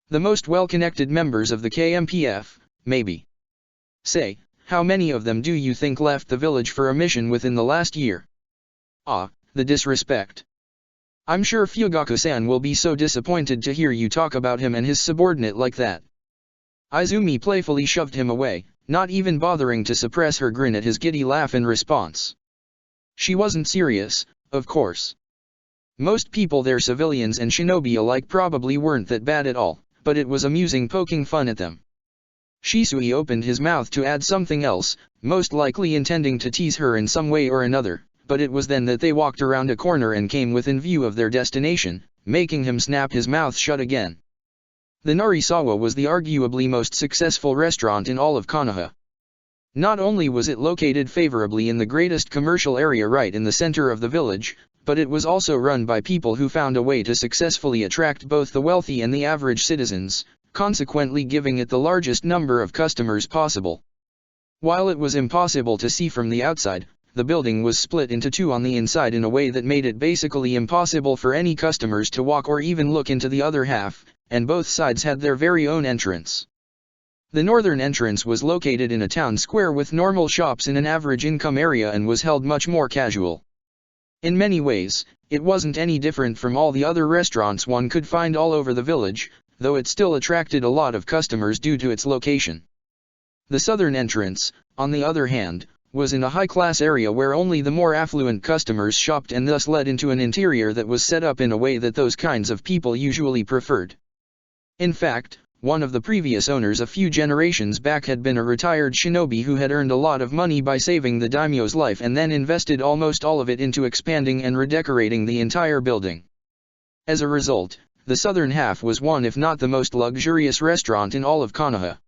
A: The most well-connected members of the KMPF, maybe. Say, how many of them do you think left the village for a mission within the last year? Ah, the disrespect. I'm sure Fugaku-san will be so disappointed to hear you talk about him and his subordinate like that. Izumi playfully shoved him away, not even bothering to suppress her grin at his giddy laugh in response. She wasn't serious, of course. Most people there, civilians and shinobi alike, probably weren't that bad at all, but it was amusing poking fun at them. Shisui opened his mouth to add something else, most likely intending to tease her in some way or another, but it was then that they walked around a corner and came within view of their destination, making him snap his mouth shut again. The Narisawa was the arguably most successful restaurant in all of Konoha. Not only was it located favorably in the greatest commercial area right in the center of the village, but it was also run by people who found a way to successfully attract both the wealthy and the average citizens, consequently giving it the largest number of customers possible. While it was impossible to see from the outside, the building was split into two on the inside in a way that made it basically impossible for any customers to walk or even look into the other half, and both sides had their very own entrance. The northern entrance was located in a town square with normal shops in an average income area and was held much more casual. In many ways, it wasn't any different from all the other restaurants one could find all over the village, though it still attracted a lot of customers due to its location. The southern entrance, on the other hand, was in a high-class area where only the more affluent customers shopped and thus led into an interior that was set up in a way that those kinds of people usually preferred. In fact, one of the previous owners a few generations back had been a retired shinobi who had earned a lot of money by saving the daimyo's life and then invested almost all of it into expanding and redecorating the entire building. As a result, the southern half was one if not the most luxurious restaurant in all of Konoha.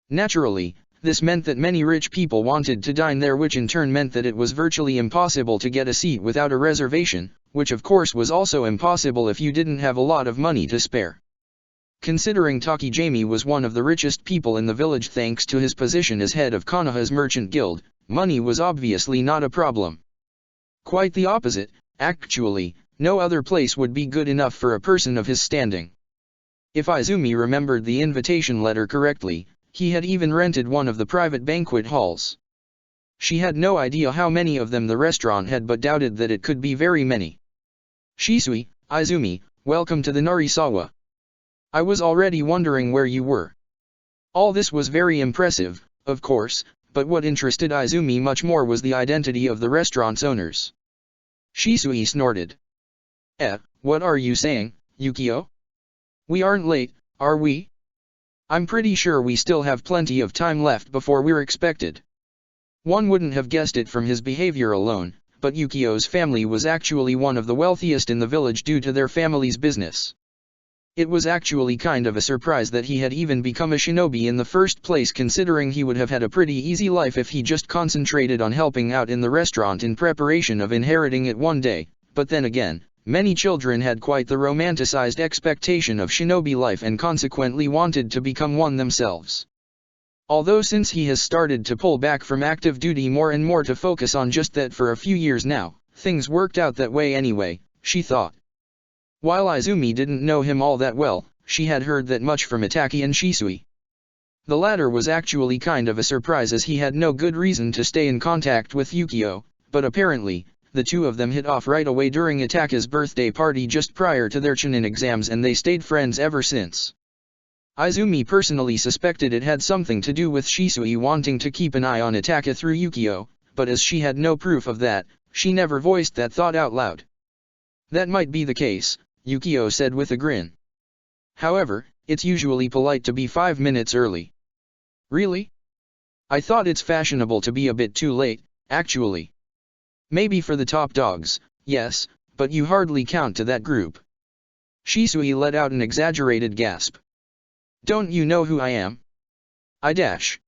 A: Naturally, this meant that many rich people wanted to dine there, which in turn meant that it was virtually impossible to get a seat without a reservation, which of course was also impossible if you didn't have a lot of money to spare. Considering Takijimi was one of the richest people in the village thanks to his position as head of Konoha's merchant guild, money was obviously not a problem. Quite the opposite, actually, no other place would be good enough for a person of his standing. If Izumi remembered the invitation letter correctly, he had even rented one of the private banquet halls. She had no idea how many of them the restaurant had, but doubted that it could be very many. Shisui, Izumi, welcome to the Narisawa. I was already wondering where you were. All this was very impressive, of course, but what interested Izumi much more was the identity of the restaurant's owners. Shisui snorted. What are you saying, Yukio? We aren't late, are we? I'm pretty sure we still have plenty of time left before we're expected. One wouldn't have guessed it from his behavior alone, but Yukio's family was actually one of the wealthiest in the village due to their family's business. It was actually kind of a surprise that he had even become a shinobi in the first place, considering he would have had a pretty easy life if he just concentrated on helping out in the restaurant in preparation of inheriting it one day, but then again, many children had quite the romanticized expectation of shinobi life and consequently wanted to become one themselves. Although since he has started to pull back from active duty more and more to focus on just that for a few years now, things worked out that way anyway, she thought. While Izumi didn't know him all that well, she had heard that much from Itaki and Shisui. The latter was actually kind of a surprise as he had no good reason to stay in contact with Yukio, but apparently, the two of them hit off right away during Itaki's birthday party just prior to their Chunin exams, and they stayed friends ever since. Izumi personally suspected it had something to do with Shisui wanting to keep an eye on Itaki through Yukio, but as she had no proof of that, she never voiced that thought out loud. That might be the case, Yukio said with a grin. However, it's usually polite to be 5 minutes early. Really? I thought it's fashionable to be a bit too late, actually. Maybe for the top dogs, yes, but you hardly count to that group. Shisui let out an exaggerated gasp. Don't you know who I am? I dash.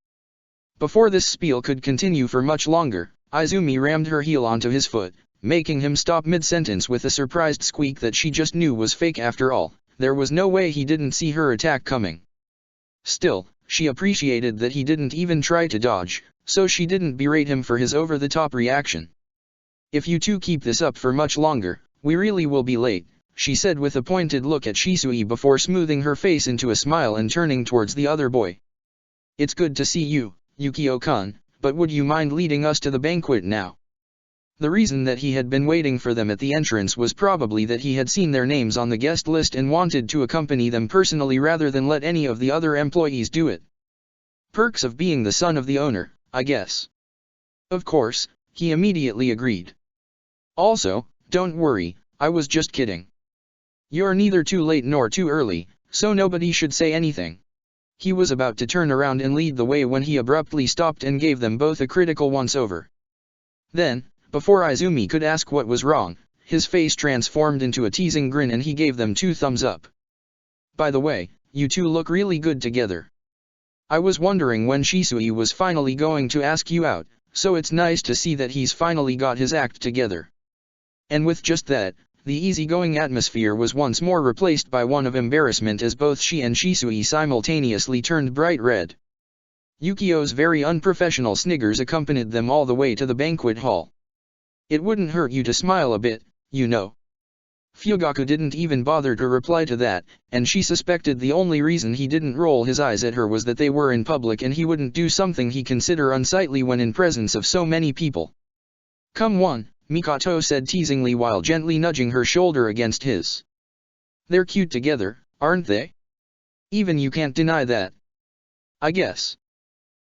A: Before this spiel could continue for much longer, Izumi rammed her heel onto his foot, making him stop mid-sentence with a surprised squeak that she just knew was fake after all. There was no way he didn't see her attack coming. Still, she appreciated that he didn't even try to dodge, so she didn't berate him for his over-the-top reaction. If you two keep this up for much longer, we really will be late, she said with a pointed look at Shisui before smoothing her face into a smile and turning towards the other boy. It's good to see you, Yukio-kun, but would you mind leading us to the banquet now? The reason that he had been waiting for them at the entrance was probably that he had seen their names on the guest list and wanted to accompany them personally rather than let any of the other employees do it. Perks of being the son of the owner, I guess. Of course, he immediately agreed. Also, don't worry, I was just kidding. You're neither too late nor too early, so nobody should say anything. He was about to turn around and lead the way when he abruptly stopped and gave them both a critical once-over. Then, before Izumi could ask what was wrong, his face transformed into a teasing grin and he gave them 2 thumbs up. By the way, you two look really good together. I was wondering when Shisui was finally going to ask you out, so it's nice to see that he's finally got his act together. And with just that, the easygoing atmosphere was once more replaced by one of embarrassment as both she and Shisui simultaneously turned bright red. Yukio's very unprofessional sniggers accompanied them all the way to the banquet hall. It wouldn't hurt you to smile a bit, you know. Fugaku didn't even bother to reply to that, and she suspected the only reason he didn't roll his eyes at her was that they were in public and he wouldn't do something he considered unsightly when in presence of so many people. Come on, Mikoto said teasingly while gently nudging her shoulder against his. They're cute together, aren't they? Even you can't deny that. I guess.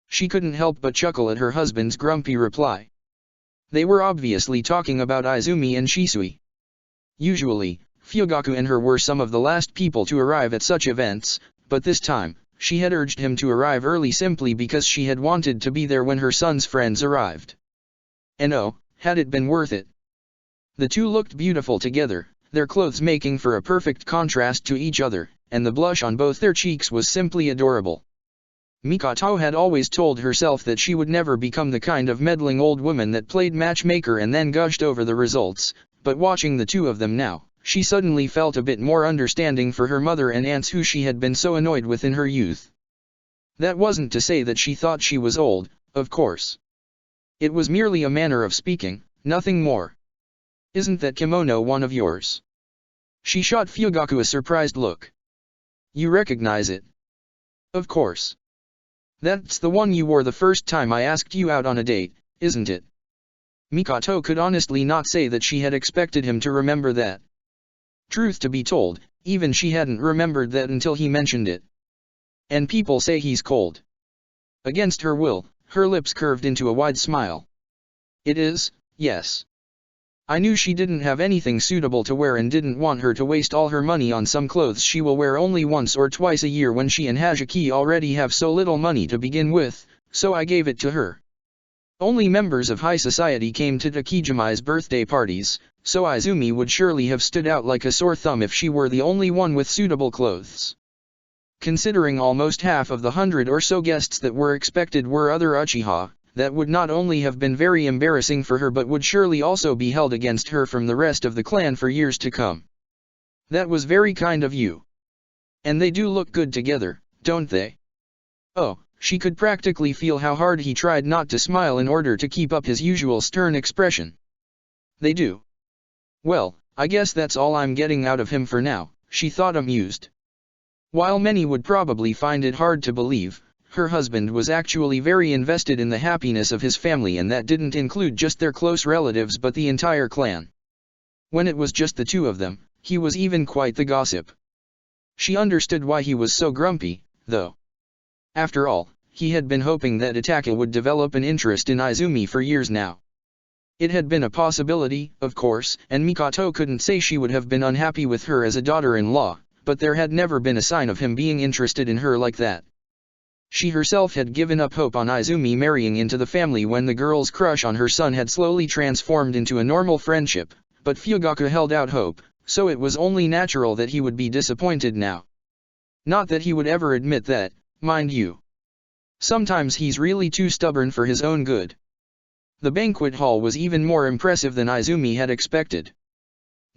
A: She couldn't help but chuckle at her husband's grumpy reply. They were obviously talking about Izumi and Shisui. Usually, Fugaku and her were some of the last people to arrive at such events, but this time, she had urged him to arrive early simply because she had wanted to be there when her son's friends arrived. And oh, had it been worth it. The two looked beautiful together, their clothes making for a perfect contrast to each other, and the blush on both their cheeks was simply adorable. Mikoto had always told herself that she would never become the kind of meddling old woman that played matchmaker and then gushed over the results, but watching the two of them now, she suddenly felt a bit more understanding for her mother and aunts who she had been so annoyed with in her youth. That wasn't to say that she thought she was old, of course. It was merely a manner of speaking, nothing more. Isn't that kimono one of yours? She shot Fugaku a surprised look. You recognize it? Of course. That's the one you wore the first time I asked you out on a date, isn't it? Mikoto could honestly not say that she had expected him to remember that. Truth to be told, even she hadn't remembered that until he mentioned it. And people say he's cold. Against her will, her lips curved into a wide smile. It is, yes. I knew she didn't have anything suitable to wear and didn't want her to waste all her money on some clothes she will wear only once or twice a year when she and Hajiki already have so little money to begin with, so I gave it to her. Only members of high society came to Takejimi's birthday parties, so Izumi would surely have stood out like a sore thumb if she were the only one with suitable clothes. Considering almost half of the 100 or so guests that were expected were other Uchiha, that would not only have been very embarrassing for her but would surely also be held against her from the rest of the clan for years to come. That was very kind of you. And they do look good together, don't they? Oh, she could practically feel how hard he tried not to smile in order to keep up his usual stern expression. They do. Well, I guess that's all I'm getting out of him for now, she thought amused. While many would probably find it hard to believe, her husband was actually very invested in the happiness of his family, and that didn't include just their close relatives but the entire clan. When it was just the two of them, he was even quite the gossip. She understood why he was so grumpy, though. After all, he had been hoping that Itaka would develop an interest in Izumi for years now. It had been a possibility, of course, and Mikoto couldn't say she would have been unhappy with her as a daughter-in-law, but there had never been a sign of him being interested in her like that. She herself had given up hope on Izumi marrying into the family when the girl's crush on her son had slowly transformed into a normal friendship, but Fugaku held out hope, so it was only natural that he would be disappointed now. Not that he would ever admit that, mind you. Sometimes he's really too stubborn for his own good. The banquet hall was even more impressive than Izumi had expected.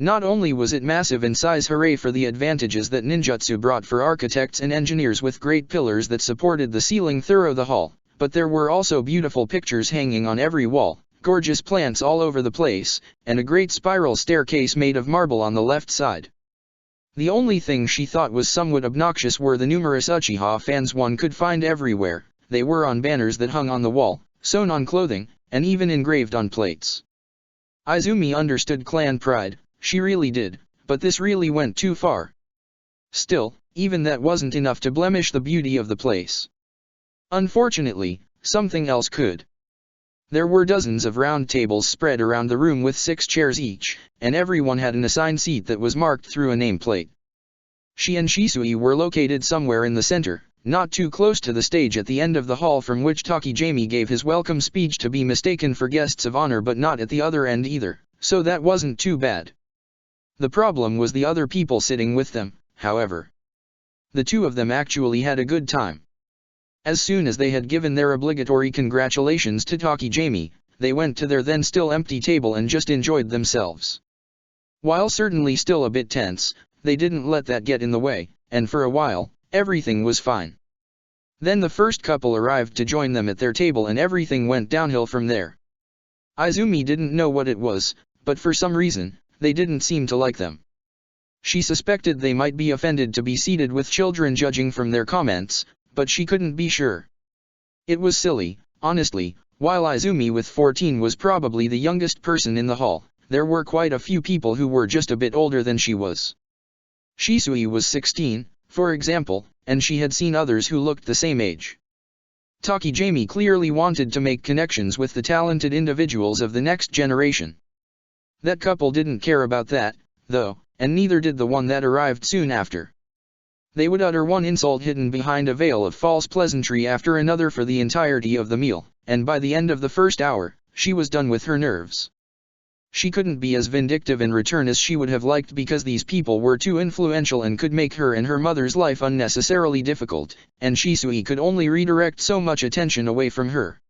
A: Not only was it massive in size, hooray for the advantages that ninjutsu brought for architects and engineers with great pillars that supported the ceiling through the hall, but there were also beautiful pictures hanging on every wall, gorgeous plants all over the place, and a great spiral staircase made of marble on the left side. The only thing she thought was somewhat obnoxious were the numerous Uchiha fans one could find everywhere. They were on banners that hung on the wall, sewn on clothing, and even engraved on plates. Izumi understood clan pride, she really did, but this really went too far. Still, even that wasn't enough to blemish the beauty of the place. Unfortunately, something else could. There were dozens of round tables spread around the room with 6 chairs each, and everyone had an assigned seat that was marked through a nameplate. She and Shisui were located somewhere in the center, not too close to the stage at the end of the hall from which Takijimi gave his welcome speech to be mistaken for guests of honor, but not at the other end either, so that wasn't too bad. The problem was the other people sitting with them, however. The two of them actually had a good time. As soon as they had given their obligatory congratulations to Takijimi, they went to their then still empty table and just enjoyed themselves. While certainly still a bit tense, they didn't let that get in the way, and for a while, everything was fine. Then the first couple arrived to join them at their table and everything went downhill from there. Izumi didn't know what it was, but for some reason, they didn't seem to like them. She suspected they might be offended to be seated with children judging from their comments, but she couldn't be sure. It was silly, honestly. While Izumi with 14 was probably the youngest person in the hall, there were quite a few people who were just a bit older than she was. Shisui was 16, for example, and she had seen others who looked the same age. Takijimi clearly wanted to make connections with the talented individuals of the next generation. That couple didn't care about that, though, and neither did the one that arrived soon after. They would utter one insult hidden behind a veil of false pleasantry after another for the entirety of the meal, and by the end of the first hour, she was done with her nerves. She couldn't be as vindictive in return as she would have liked because these people were too influential and could make her and her mother's life unnecessarily difficult, and Shisui could only redirect so much attention away from her.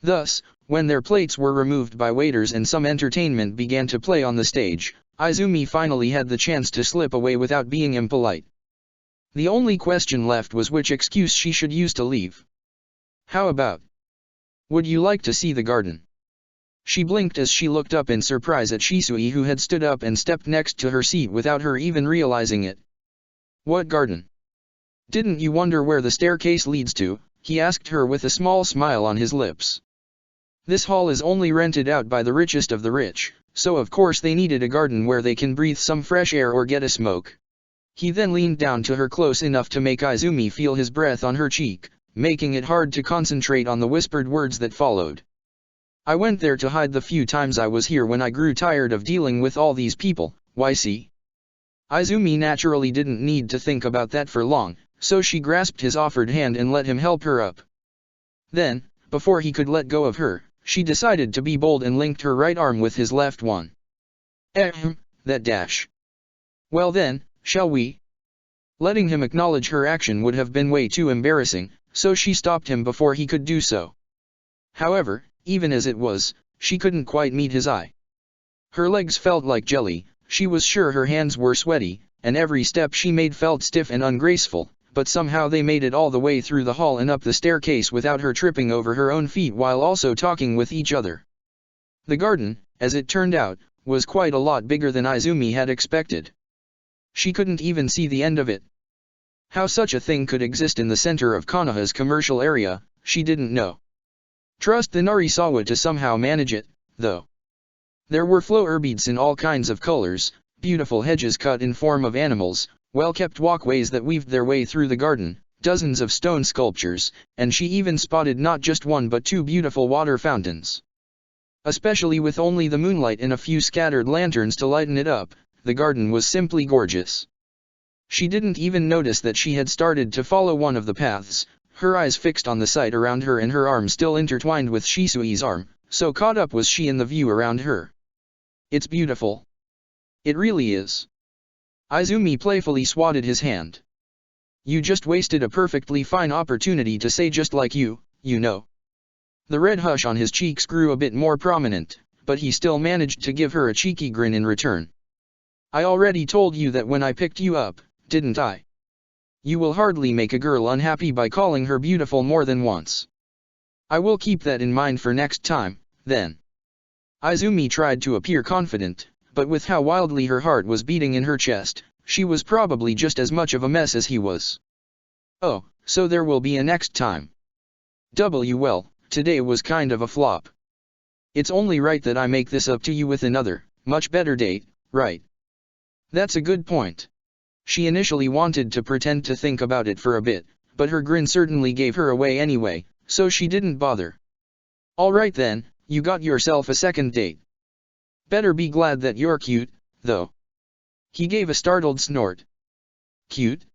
A: Thus, when their plates were removed by waiters and some entertainment began to play on the stage, Izumi finally had the chance to slip away without being impolite. The only question left was which excuse she should use to leave. How about, "Would you like to see the garden?" She blinked as she looked up in surprise at Shisui, who had stood up and stepped next to her seat without her even realizing it. "What garden? Didn't you wonder where the staircase leads to?" he asked her with a small smile on his lips. "This hall is only rented out by the richest of the rich, so of course they needed a garden where they can breathe some fresh air or get a smoke." He then leaned down to her close enough to make Izumi feel his breath on her cheek, making it hard to concentrate on the whispered words that followed. "I went there to hide the few times I was here when I grew tired of dealing with all these people, why see?" Izumi naturally didn't need to think about that for long, so she grasped his offered hand and let him help her up. Then, before he could let go of her, she decided to be bold and linked her right arm with his left one. That dash. "Well then, shall we?" Letting him acknowledge her action would have been way too embarrassing, so she stopped him before he could do so. However, even as it was, she couldn't quite meet his eye. Her legs felt like jelly, she was sure her hands were sweaty, and every step she made felt stiff and ungraceful, but somehow they made it all the way through the hall and up the staircase without her tripping over her own feet while also talking with each other. The garden, as it turned out, was quite a lot bigger than Izumi had expected. She couldn't even see the end of it. How such a thing could exist in the center of Konoha's commercial area, she didn't know. Trust the Narisawa to somehow manage it, though. There were flower beads in all kinds of colors, beautiful hedges cut in form of animals, well-kept walkways that weaved their way through the garden, dozens of stone sculptures, and she even spotted not just one but 2 beautiful water fountains. Especially with only the moonlight and a few scattered lanterns to lighten it up, the garden was simply gorgeous. She didn't even notice that she had started to follow one of the paths, her eyes fixed on the sight around her and her arm still intertwined with Shisui's arm, so caught up was she in the view around her. "It's beautiful. It really is." Izumi playfully swatted his hand. "You just wasted a perfectly fine opportunity to say just like you know." The red hush on his cheeks grew a bit more prominent, but he still managed to give her a cheeky grin in return. "I already told you that when I picked you up, didn't I? You will hardly make a girl unhappy by calling her beautiful more than once. I will keep that in mind for next time, then." Izumi tried to appear confident, but with how wildly her heart was beating in her chest, she was probably just as much of a mess as he was. Oh, so there will be a next time. Well, today was kind of a flop. It's only right that I make this up to you with another, much better date, right? That's a good point. She initially wanted to pretend to think about it for a bit, but her grin certainly gave her away anyway, so she didn't bother. Alright then, you got yourself a second date. Better be glad that you're cute, though. He gave a startled snort. Cute?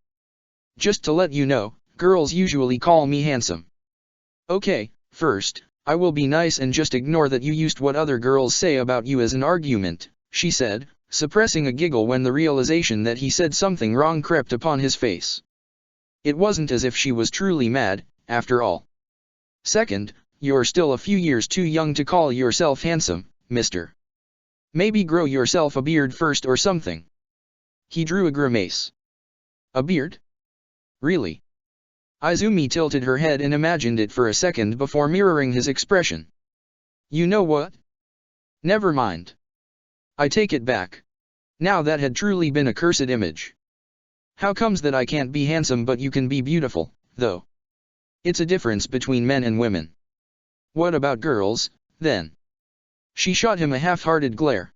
A: Just to let you know, girls usually call me handsome. Okay, first, I will be nice and just ignore that you used what other girls say about you as an argument, she said, suppressing a giggle when the realization that he said something wrong crept upon his face. It wasn't as if she was truly mad, after all. Second, you're still a few years too young to call yourself handsome, mister. Maybe grow yourself a beard first or something. He drew a grimace. A beard? Really? Izumi tilted her head and imagined it for a second before mirroring his expression. You know what? Never mind. I take it back. Now that had truly been a cursed image. How comes that I can't be handsome but you can be beautiful, though? It's a difference between men and women. What about girls, then? She shot him a half-hearted glare.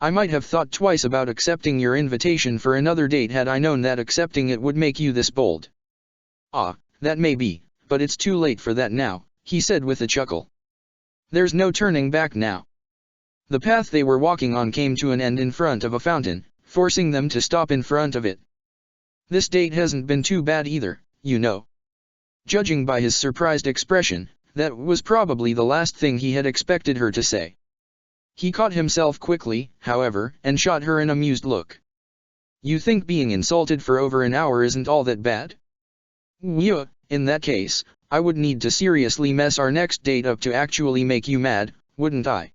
A: I might have thought twice about accepting your invitation for another date had I known that accepting it would make you this bold. Ah, that may be, but it's too late for that now, he said with a chuckle. There's no turning back now. The path they were walking on came to an end in front of a fountain, forcing them to stop in front of it. This date hasn't been too bad either, you know. Judging by his surprised expression, that was probably the last thing he had expected her to say. He caught himself quickly, however, and shot her an amused look. You think being insulted for over an hour isn't all that bad? Yeah, in that case, I would need to seriously mess our next date up to actually make you mad, wouldn't I?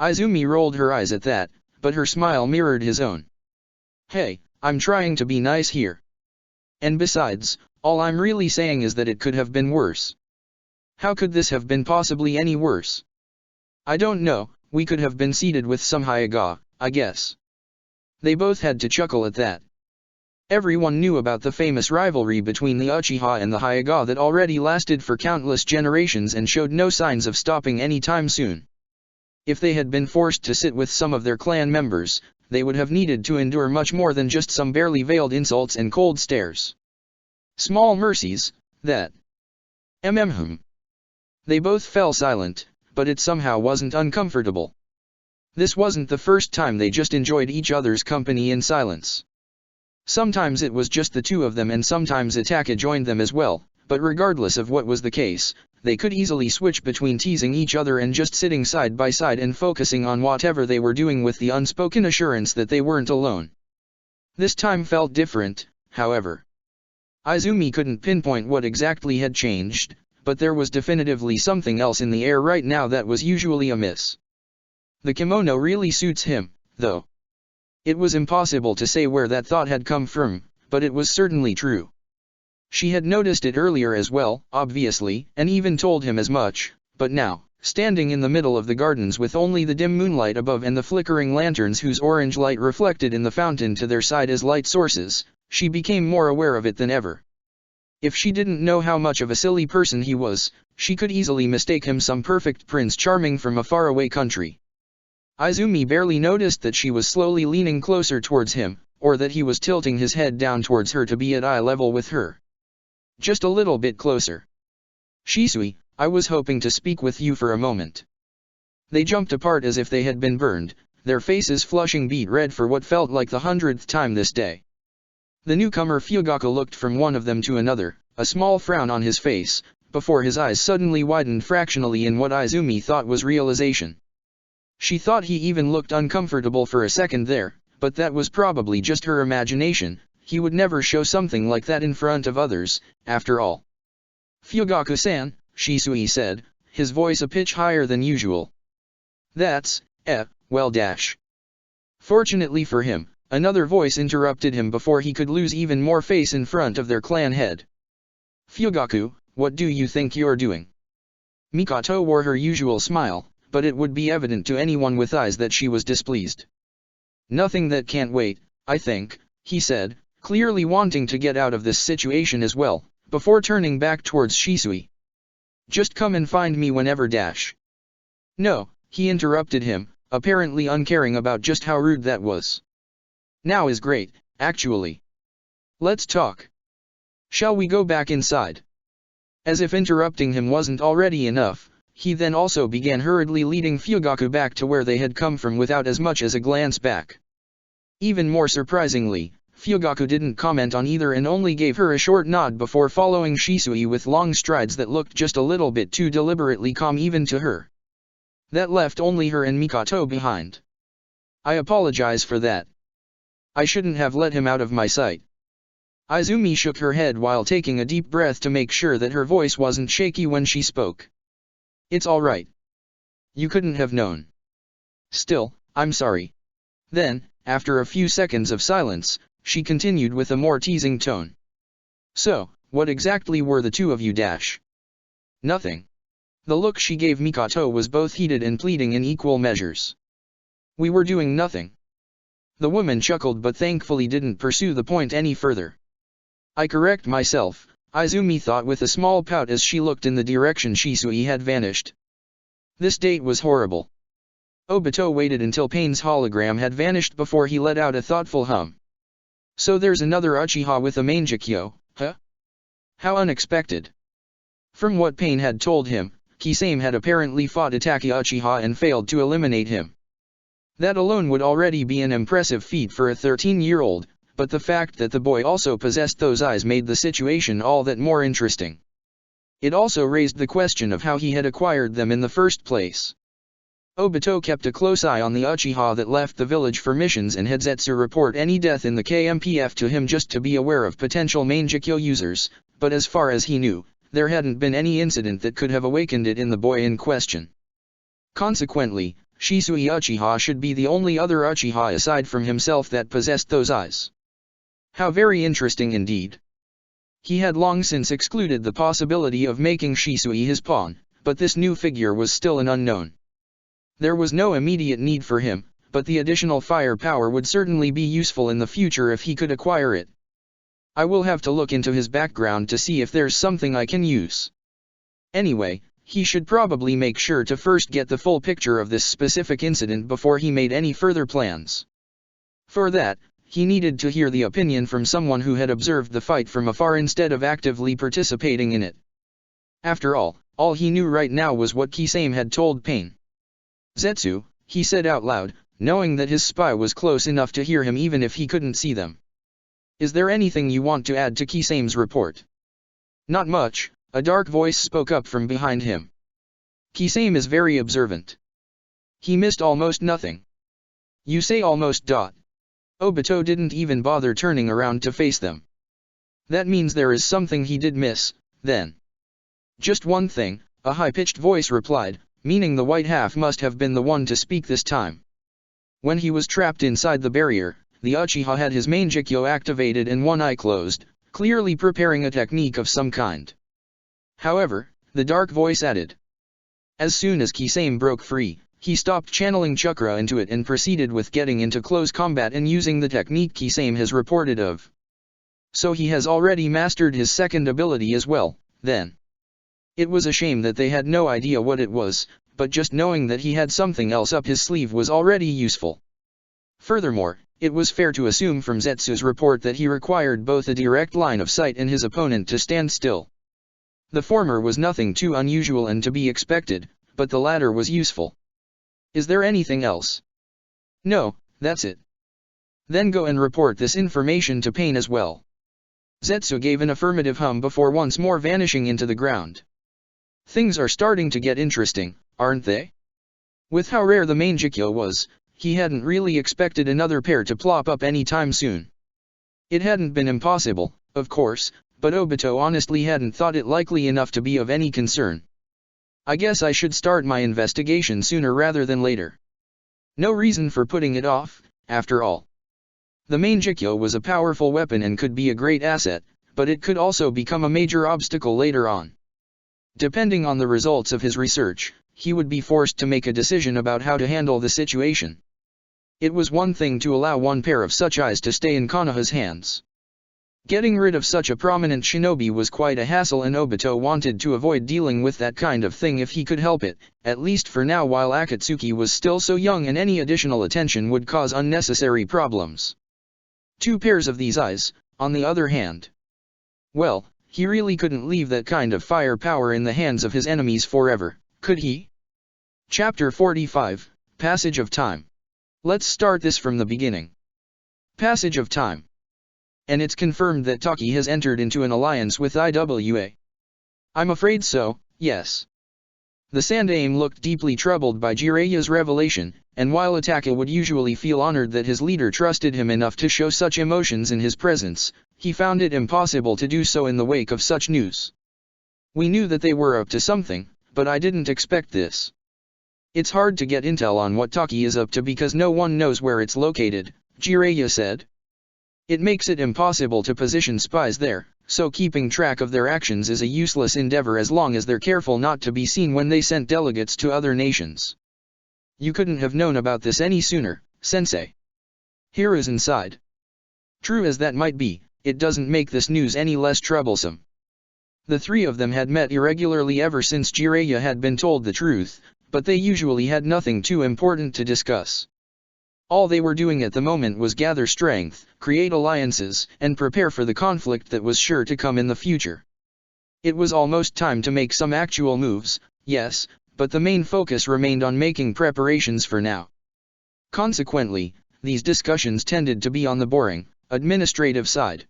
A: Izumi rolled her eyes at that, but her smile mirrored his own. Hey, I'm trying to be nice here. And besides, all I'm really saying is that it could have been worse. How could this have been possibly any worse? I don't know, we could have been seated with some Hyuga, I guess. They both had to chuckle at that. Everyone knew about the famous rivalry between the Uchiha and the Hyuga that already lasted for countless generations and showed no signs of stopping any time soon. If they had been forced to sit with some of their clan members, they would have needed to endure much more than just some barely veiled insults and cold stares. Small mercies, that. They both fell silent, but it somehow wasn't uncomfortable. This wasn't the first time they just enjoyed each other's company in silence. Sometimes it was just the two of them and sometimes Itaka joined them as well, but regardless of what was the case, they could easily switch between teasing each other and just sitting side by side and focusing on whatever they were doing with the unspoken assurance that they weren't alone. This time felt different, however. Izumi couldn't pinpoint what exactly had changed, but there was definitively something else in the air right now that was usually amiss. The kimono really suits him, though. It was impossible to say where that thought had come from, but it was certainly true. She had noticed it earlier as well, obviously, and even told him as much, but now, standing in the middle of the gardens with only the dim moonlight above and the flickering lanterns whose orange light reflected in the fountain to their side as light sources, she became more aware of it than ever. If she didn't know how much of a silly person he was, she could easily mistake him some perfect Prince Charming from a faraway country. Izumi barely noticed that she was slowly leaning closer towards him, or that he was tilting his head down towards her to be at eye level with her. Just a little bit closer. Shisui, I was hoping to speak with you for a moment. They jumped apart as if they had been burned, their faces flushing beet red for what felt like the 100th time this day. The newcomer Fugaku looked from one of them to another, a small frown on his face, before his eyes suddenly widened fractionally in what Izumi thought was realization. She thought he even looked uncomfortable for a second there, but that was probably just her imagination. He would never show something like that in front of others, after all. Fugaku-san, Shisui said, his voice a pitch higher than usual. That's, well dash. Fortunately for him, another voice interrupted him before he could lose even more face in front of their clan head. Fugaku, what do you think you're doing? Mikoto wore her usual smile, but it would be evident to anyone with eyes that she was displeased. Nothing that can't wait, I think, he said, clearly wanting to get out of this situation as well, before turning back towards Shisui. Just come and find me whenever dash. No, he interrupted him, apparently uncaring about just how rude that was. Now is great, actually. Let's talk. Shall we go back inside? As if interrupting him wasn't already enough, he then also began hurriedly leading Fugaku back to where they had come from without as much as a glance back. Even more surprisingly, Fugaku didn't comment on either and only gave her a short nod before following Shisui with long strides that looked just a little bit too deliberately calm even to her. That left only her and Mikoto behind. I apologize for that. I shouldn't have let him out of my sight. Izumi shook her head while taking a deep breath to make sure that her voice wasn't shaky when she spoke. It's alright. You couldn't have known. Still, I'm sorry. Then, after a few seconds of silence, she continued with a more teasing tone. So, what exactly were the two of you dash? Nothing. The look she gave Mikoto was both heated and pleading in equal measures. We were doing nothing. The woman chuckled but thankfully didn't pursue the point any further. I correct myself, Izumi thought with a small pout as she looked in the direction Shisui had vanished. This date was horrible. Obito waited until Pain's hologram had vanished before he let out a thoughtful hum. So there's another Uchiha with a Mangekyo, huh? How unexpected. From what Pain had told him, Kisame had apparently fought Itaki Uchiha and failed to eliminate him. That alone would already be an impressive feat for a 13-year-old, but the fact that the boy also possessed those eyes made the situation all that more interesting. It also raised the question of how he had acquired them in the first place. Obito kept a close eye on the Uchiha that left the village for missions and had Zetsu report any death in the KMPF to him just to be aware of potential Mangekyo users, but as far as he knew, there hadn't been any incident that could have awakened it in the boy in question. Consequently, Shisui Uchiha should be the only other Uchiha aside from himself that possessed those eyes. How very interesting indeed. He had long since excluded the possibility of making Shisui his pawn, but this new figure was still an unknown. There was no immediate need for him, but the additional firepower would certainly be useful in the future if he could acquire it. I will have to look into his background to see if there's something I can use. Anyway, he should probably make sure to first get the full picture of this specific incident before he made any further plans. For that, he needed to hear the opinion from someone who had observed the fight from afar instead of actively participating in it. After all he knew right now was what Kisame had told Pain. Zetsu, he said out loud, knowing that his spy was close enough to hear him even if he couldn't see them. Is there anything you want to add to Kisame's report? Not much, a dark voice spoke up from behind him. Kisame is very observant. He missed almost nothing. You say almost. Obito didn't even bother turning around to face them. That means there is something he did miss, then. Just one thing, a high-pitched voice replied, meaning the white half must have been the one to speak this time. When he was trapped inside the barrier, the Uchiha had his Mangekyo activated and one eye closed, clearly preparing a technique of some kind. However, the dark voice added. As soon as Kisame broke free, he stopped channeling chakra into it and proceeded with getting into close combat and using the technique Kisame has reported of. So he has already mastered his second ability as well, then. It was a shame that they had no idea what it was, but just knowing that he had something else up his sleeve was already useful. Furthermore, it was fair to assume from Zetsu's report that he required both a direct line of sight and his opponent to stand still. The former was nothing too unusual and to be expected, but the latter was useful. Is there anything else? No, that's it. Then go and report this information to Pain as well. Zetsu gave an affirmative hum before once more vanishing into the ground. Things are starting to get interesting, aren't they? With how rare the Mangekyo was, he hadn't really expected another pair to plop up anytime soon. It hadn't been impossible, of course, but Obito honestly hadn't thought it likely enough to be of any concern. I guess I should start my investigation sooner rather than later. No reason for putting it off, after all. The Mangekyo was a powerful weapon and could be a great asset, but it could also become a major obstacle later on. Depending on the results of his research, he would be forced to make a decision about how to handle the situation. It was one thing to allow one pair of such eyes to stay in Konoha's hands. Getting rid of such a prominent shinobi was quite a hassle, and Obito wanted to avoid dealing with that kind of thing if he could help it, at least for now while Akatsuki was still so young and any additional attention would cause unnecessary problems. 2 pairs of these eyes, on the other hand. Well, he really couldn't leave that kind of firepower in the hands of his enemies forever, could he? Chapter 45, Passage of Time. Let's start this from the beginning. Passage of Time. And it's confirmed that Taki has entered into an alliance with IWA. I'm afraid so, yes. The Sandaime looked deeply troubled by Jiraiya's revelation, and while Itachi would usually feel honored that his leader trusted him enough to show such emotions in his presence, he found it impossible to do so in the wake of such news. We knew that they were up to something, but I didn't expect this. It's hard to get intel on what Taki is up to because no one knows where it's located, Jiraiya said. It makes it impossible to position spies there, so keeping track of their actions is a useless endeavor as long as they're careful not to be seen when they sent delegates to other nations. You couldn't have known about this any sooner, Sensei. Hiru's inside. True as that might be, it doesn't make this news any less troublesome. The 3 of them had met irregularly ever since Jiraiya had been told the truth, but they usually had nothing too important to discuss. All they were doing at the moment was gather strength, create alliances, and prepare for the conflict that was sure to come in the future. It was almost time to make some actual moves, yes, but the main focus remained on making preparations for now. Consequently, these discussions tended to be on the boring, administrative side.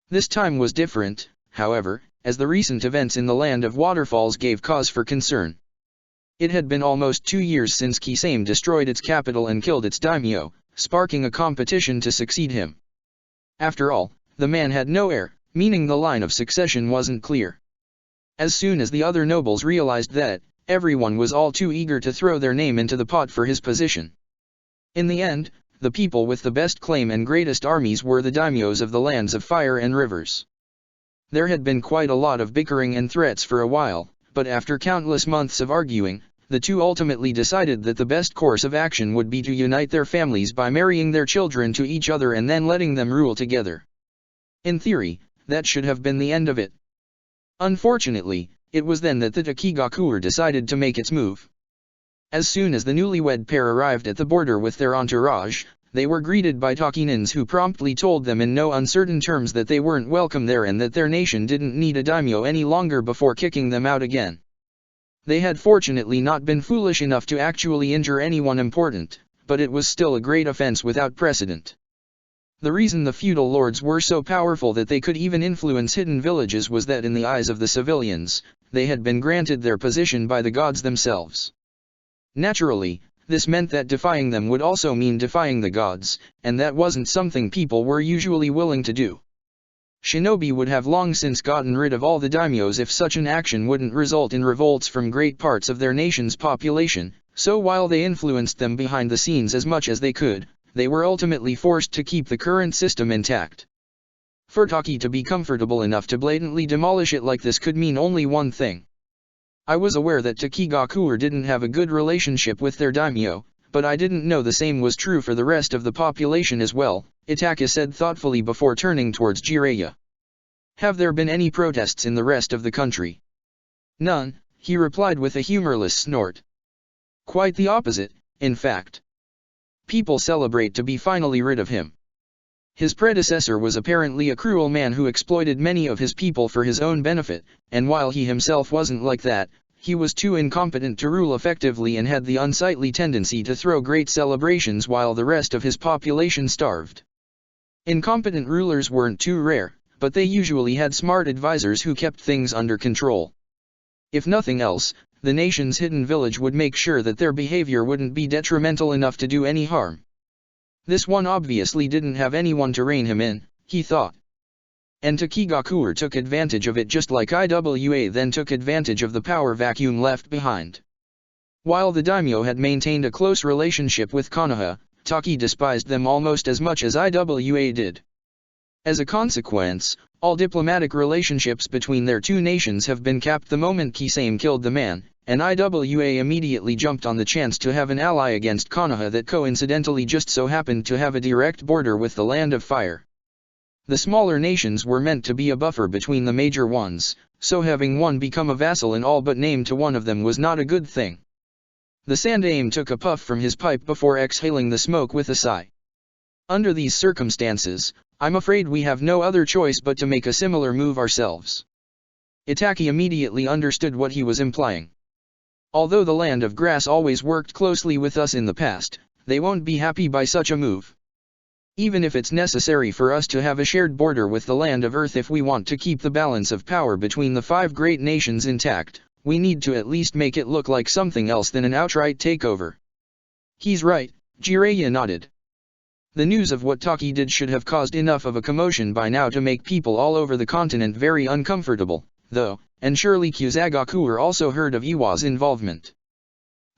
A: This time was different, however, as the recent events in the Land of Waterfalls gave cause for concern. It had been almost 2 years since Kisame destroyed its capital and killed its daimyo, sparking a competition to succeed him. After all, the man had no heir, meaning the line of succession wasn't clear. As soon as the other nobles realized that, everyone was all too eager to throw their name into the pot for his position. In the end, the people with the best claim and greatest armies were the daimyos of the lands of fire and rivers. There had been quite a lot of bickering and threats for a while, but after countless months of arguing, the 2 ultimately decided that the best course of action would be to unite their families by marrying their children to each other and then letting them rule together. In theory, that should have been the end of it. Unfortunately, it was then that the Takigakuer decided to make its move. As soon as the newlywed pair arrived at the border with their entourage, they were greeted by Takinins who promptly told them in no uncertain terms that they weren't welcome there and that their nation didn't need a daimyo any longer before kicking them out again. They had fortunately not been foolish enough to actually injure anyone important, but it was still a great offense without precedent. The reason the feudal lords were so powerful that they could even influence hidden villages was that in the eyes of the civilians, they had been granted their position by the gods themselves. Naturally, this meant that defying them would also mean defying the gods, and that wasn't something people were usually willing to do. Shinobi would have long since gotten rid of all the daimyos if such an action wouldn't result in revolts from great parts of their nation's population, so while they influenced them behind the scenes as much as they could, they were ultimately forced to keep the current system intact. For Taki to be comfortable enough to blatantly demolish it like this could mean only one thing. I was aware that Takigakuer didn't have a good relationship with their daimyo, but I didn't know the same was true for the rest of the population as well, Itachi said thoughtfully before turning towards Jiraiya. Have there been any protests in the rest of the country? None, he replied with a humorless snort. Quite the opposite, in fact. People celebrate to be finally rid of him. His predecessor was apparently a cruel man who exploited many of his people for his own benefit, and while he himself wasn't like that, he was too incompetent to rule effectively and had the unsightly tendency to throw great celebrations while the rest of his population starved. Incompetent rulers weren't too rare, but they usually had smart advisors who kept things under control. If nothing else, the nation's hidden village would make sure that their behavior wouldn't be detrimental enough to do any harm. This one obviously didn't have anyone to rein him in, he thought. And Takigakuer took advantage of it just like IWA then took advantage of the power vacuum left behind. While the daimyo had maintained a close relationship with Konoha, Taki despised them almost as much as IWA did. As a consequence, all diplomatic relationships between their two nations have been capped the moment Kisame killed the man, and IWA immediately jumped on the chance to have an ally against Konoha that coincidentally just so happened to have a direct border with the Land of Fire. The smaller nations were meant to be a buffer between the major ones, so having one become a vassal in all but name to one of them was not a good thing. The Sandaime took a puff from his pipe before exhaling the smoke with a sigh. Under these circumstances, I'm afraid we have no other choice but to make a similar move ourselves. Itachi immediately understood what he was implying. Although the Land of Grass always worked closely with us in the past, they won't be happy by such a move. Even if it's necessary for us to have a shared border with the Land of Earth if we want to keep the balance of power between the 5 great nations intact, we need to at least make it look like something else than an outright takeover. He's right, Jiraiya nodded. The news of what Taki did should have caused enough of a commotion by now to make people all over the continent very uncomfortable, though, and surely Kusagaku also heard of Iwa's involvement.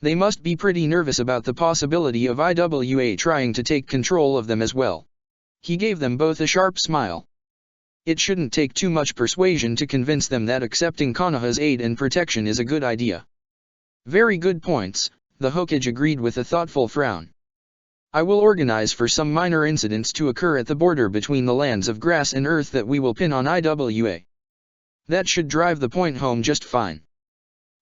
A: They must be pretty nervous about the possibility of IWA trying to take control of them as well. He gave them both a sharp smile. It shouldn't take too much persuasion to convince them that accepting Konoha's aid and protection is a good idea. Very good points, the Hokage agreed with a thoughtful frown. I will organize for some minor incidents to occur at the border between the lands of grass and earth that we will pin on IWA. That should drive the point home just fine.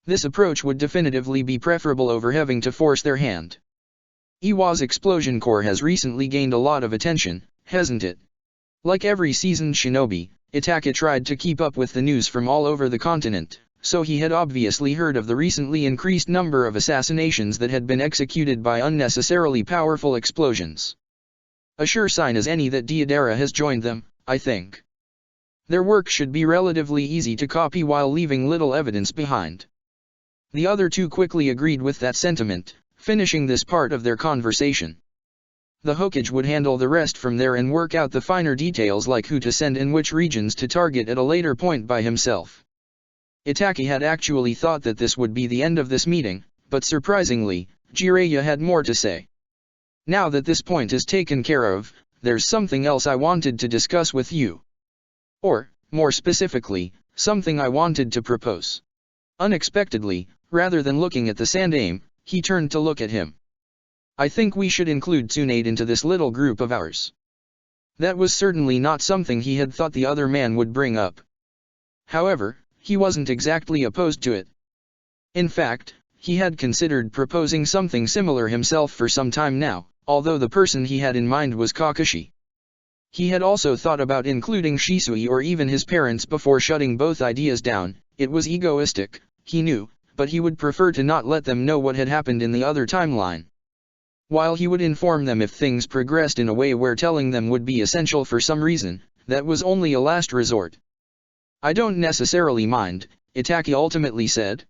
A: This approach would definitively be preferable over having to force their hand. Iwa's Explosion Corps has recently gained a lot of attention, hasn't it? Like every seasoned shinobi, Itachi tried to keep up with the news from all over the continent, so he had obviously heard of the recently increased number of assassinations that had been executed by unnecessarily powerful explosions. A sure sign as any that Deidara has joined them, I think. Their work should be relatively easy to copy while leaving little evidence behind. The other two quickly agreed with that sentiment, finishing this part of their conversation. The Hokage would handle the rest from there and work out the finer details like who to send and which regions to target at a later point by himself. Itachi had actually thought that this would be the end of this meeting, but surprisingly, Jiraiya had more to say. Now that this point is taken care of, there's something else I wanted to discuss with you. Or, more specifically, something I wanted to propose. Unexpectedly, rather than looking at the Sandaime, he turned to look at him. I think we should include Tsunade into this little group of ours. That was certainly not something he had thought the other man would bring up. However, he wasn't exactly opposed to it. In fact, he had considered proposing something similar himself for some time now, although the person he had in mind was Kakashi. He had also thought about including Shisui or even his parents before shutting both ideas down. It was egoistic, he knew, but he would prefer to not let them know what had happened in the other timeline. While he would inform them if things progressed in a way where telling them would be essential for some reason, that was only a last resort. I don't necessarily mind, Itachi ultimately said.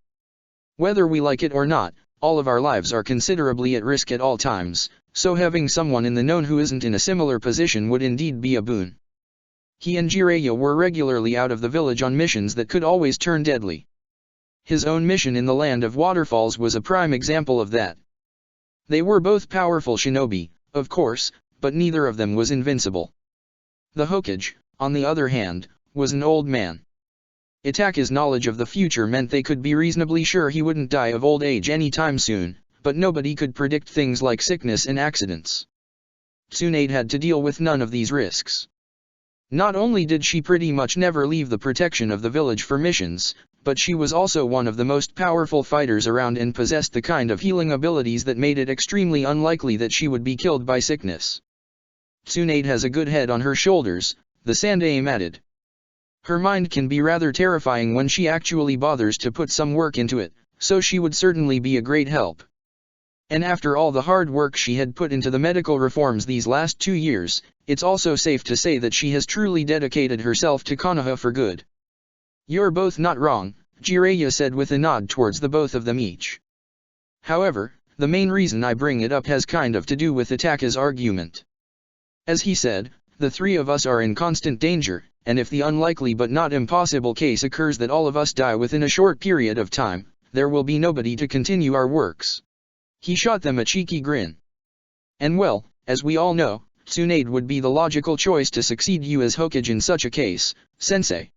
A: Whether we like it or not, all of our lives are considerably at risk at all times, so having someone in the known who isn't in a similar position would indeed be a boon. He and Jiraiya were regularly out of the village on missions that could always turn deadly. His own mission in the Land of Waterfalls was a prime example of that. They were both powerful shinobi, of course, but neither of them was invincible. The Hokage, on the other hand, was an old man. Itachi's knowledge of the future meant they could be reasonably sure he wouldn't die of old age anytime soon, but nobody could predict things like sickness and accidents. Tsunade had to deal with none of these risks. Not only did she pretty much never leave the protection of the village for missions, but she was also one of the most powerful fighters around and possessed the kind of healing abilities that made it extremely unlikely that she would be killed by sickness. Tsunade has a good head on her shoulders, the Sandaime added. Her mind can be rather terrifying when she actually bothers to put some work into it, so she would certainly be a great help. And after all the hard work she had put into the medical reforms these last 2 years, it's also safe to say that she has truly dedicated herself to Konoha for good. You're both not wrong, Jiraiya said with a nod towards the both of them each. However, the main reason I bring it up has kind of to do with Itachi's argument. As he said, the three of us are in constant danger, and if the unlikely but not impossible case occurs that all of us die within a short period of time, there will be nobody to continue our works. He shot them a cheeky grin. And well, as we all know, Tsunade would be the logical choice to succeed you as Hokage in such a case, sensei.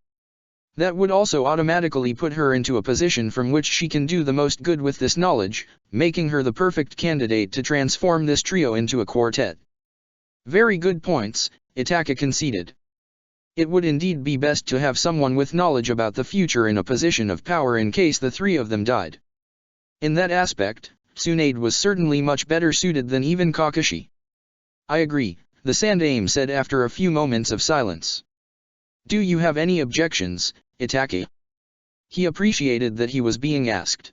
A: That would also automatically put her into a position from which she can do the most good with this knowledge, making her the perfect candidate to transform this trio into a quartet. Very good points, Itaka conceded. It would indeed be best to have someone with knowledge about the future in a position of power in case the three of them died. In that aspect, Tsunade was certainly much better suited than even Kakashi. I agree, the Sandaime said after a few moments of silence. Do you have any objections, Itake? He appreciated that he was being asked.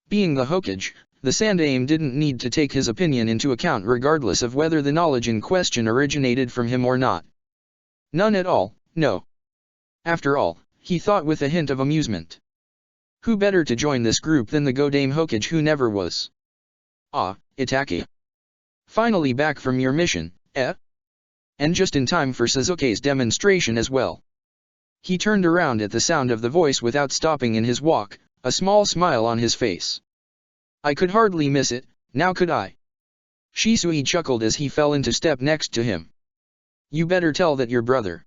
A: Being the Hokage, the Sandaime didn't need to take his opinion into account regardless of whether the knowledge in question originated from him or not. None at all, no. After all, he thought with a hint of amusement. Who better to join this group than the Godame Hokage who never was? Ah, Itake. Finally back from your mission, eh? And just in time for Sasuke's demonstration as well. He turned around at the sound of the voice without stopping in his walk, a small smile on his face. I could hardly miss it, now could I? Shisui chuckled as he fell into step next to him. You better tell that your brother.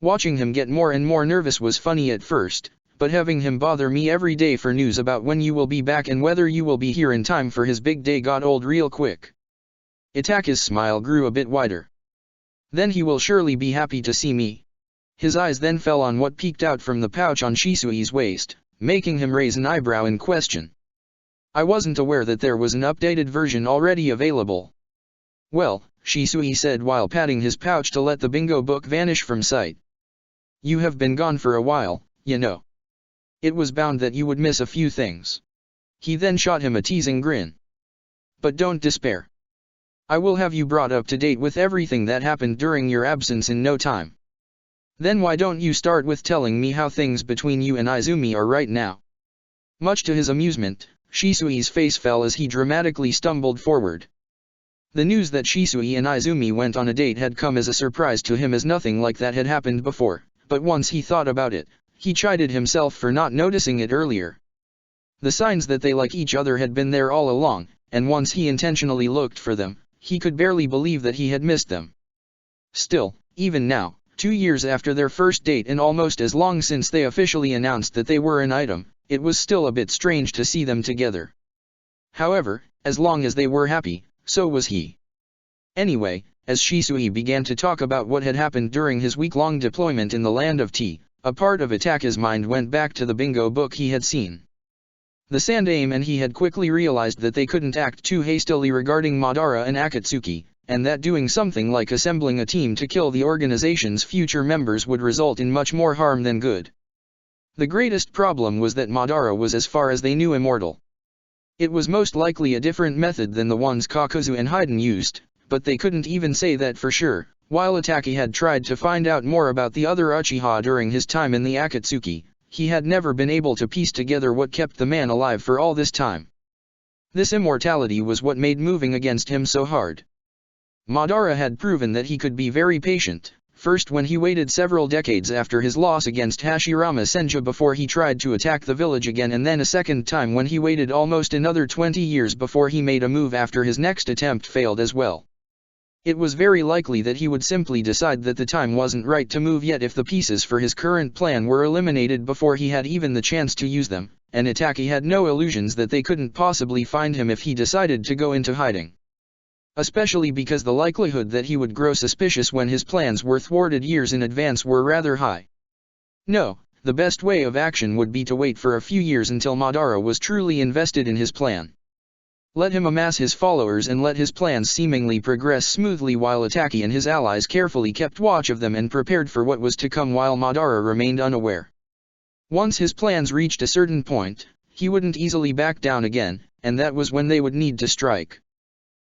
A: Watching him get more and more nervous was funny at first, but having him bother me every day for news about when you will be back and whether you will be here in time for his big day got old real quick. Itake's smile grew a bit wider. Then he will surely be happy to see me. His eyes then fell on what peeked out from the pouch on Shisui's waist, making him raise an eyebrow in question. I wasn't aware that there was an updated version already available. Well, Shisui said while patting his pouch to let the bingo book vanish from sight. You have been gone for a while, you know. It was bound that you would miss a few things. He then shot him a teasing grin. But don't despair. I will have you brought up to date with everything that happened during your absence in no time. Then why don't you start with telling me how things between you and Izumi are right now? Much to his amusement, Shisui's face fell as he dramatically stumbled forward. The news that Shisui and Izumi went on a date had come as a surprise to him as nothing like that had happened before, but once he thought about it, he chided himself for not noticing it earlier. The signs that they like each other had been there all along, and once he intentionally looked for them, he could barely believe that he had missed them. Still, even now, 2 years after their first date and almost as long since they officially announced that they were an item, it was still a bit strange to see them together. However, as long as they were happy, so was he. Anyway, as Shisui began to talk about what had happened during his week-long deployment in the Land of Tea, a part of Itake's mind went back to the bingo book he had seen. The Sandaime and he had quickly realized that they couldn't act too hastily regarding Madara and Akatsuki, and that doing something like assembling a team to kill the organization's future members would result in much more harm than good. The greatest problem was that Madara was, as far as they knew, immortal. It was most likely a different method than the ones Kakuzu and Haiden used, but they couldn't even say that for sure. While Itachi had tried to find out more about the other Uchiha during his time in the Akatsuki, he had never been able to piece together what kept the man alive for all this time. This immortality was what made moving against him so hard. Madara had proven that he could be very patient, first when he waited several decades after his loss against Hashirama Senju before he tried to attack the village again, and then a second time when he waited almost another 20 years before he made a move after his next attempt failed as well. It was very likely that he would simply decide that the time wasn't right to move yet if the pieces for his current plan were eliminated before he had even the chance to use them, and Itachi had no illusions that they couldn't possibly find him if he decided to go into hiding. Especially because the likelihood that he would grow suspicious when his plans were thwarted years in advance were rather high. No, the best way of action would be to wait for a few years until Madara was truly invested in his plan. Let him amass his followers and let his plans seemingly progress smoothly while Itachi and his allies carefully kept watch of them and prepared for what was to come while Madara remained unaware. Once his plans reached a certain point, he wouldn't easily back down again, and that was when they would need to strike.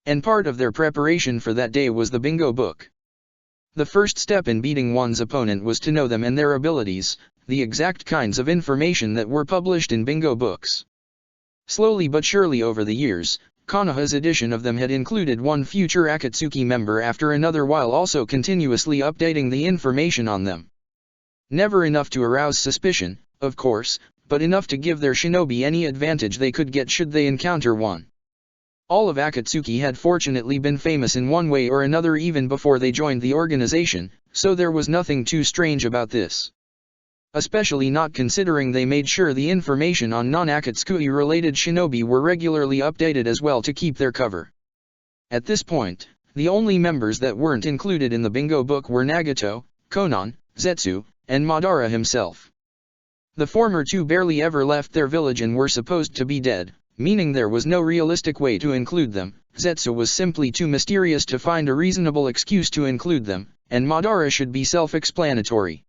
A: And part of their preparation for that day was the bingo book. The first step in beating one's opponent was to know them and their abilities, the exact kinds of information that were published in bingo books. Slowly but surely over the years, Konoha's edition of them had included one future Akatsuki member after another while also continuously updating the information on them. Never enough to arouse suspicion, of course, but enough to give their shinobi any advantage they could get should they encounter one. All of Akatsuki had fortunately been famous in one way or another even before they joined the organization, so there was nothing too strange about this. especially not considering they made sure the information on non-Akatsuki-related shinobi were regularly updated as well to keep their cover. At this point, the only members that weren't included in the bingo book were Nagato, Konan, Zetsu, and Madara himself. The former two barely ever left their village and were supposed to be dead, meaning there was no realistic way to include them. Zetsu was simply too mysterious to find a reasonable excuse to include them, and Madara should be self-explanatory.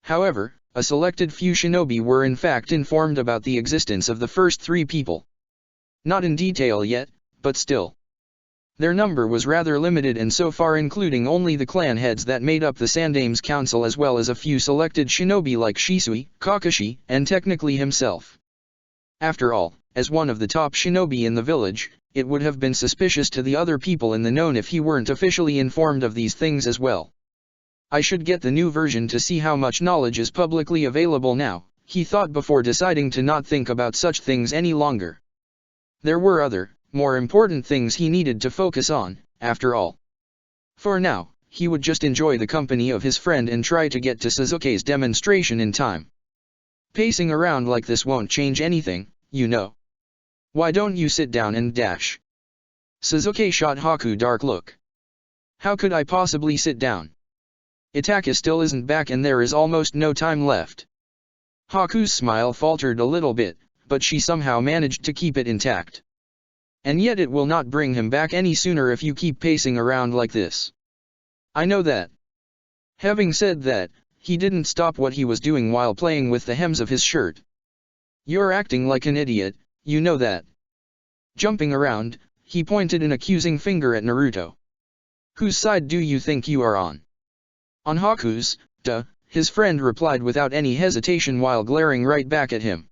A: However, a selected few shinobi were in fact informed about the existence of the first three people. Not in detail yet, but still. Their number was rather limited and so far including only the clan heads that made up the Sandame's council as well as a few selected shinobi like Shisui, Kakashi, and technically himself. After all, as one of the top shinobi in the village, it would have been suspicious to the other people in the known if he weren't officially informed of these things as well. I should get the new version to see how much knowledge is publicly available now, he thought before deciding to not think about such things any longer. There were other, more important things he needed to focus on, after all. For now, he would just enjoy the company of his friend and try to get to Sasuke's demonstration in time. Pacing around like this won't change anything, you know. Why don't you sit down and dash? Sasuke shot Haku a dark look. How could I possibly sit down? Itachi still isn't back and there is almost no time left. Haku's smile faltered a little bit, but she somehow managed to keep it intact. And yet it will not bring him back any sooner if you keep pacing around like this. I know that. Having said that, he didn't stop what he was doing while playing with the hems of his shirt. You're acting like an idiot, you know that. Jumping around, he pointed an accusing finger at Naruto. Whose side do you think you are on? On Haku's, duh, his friend replied without any hesitation while glaring right back at him.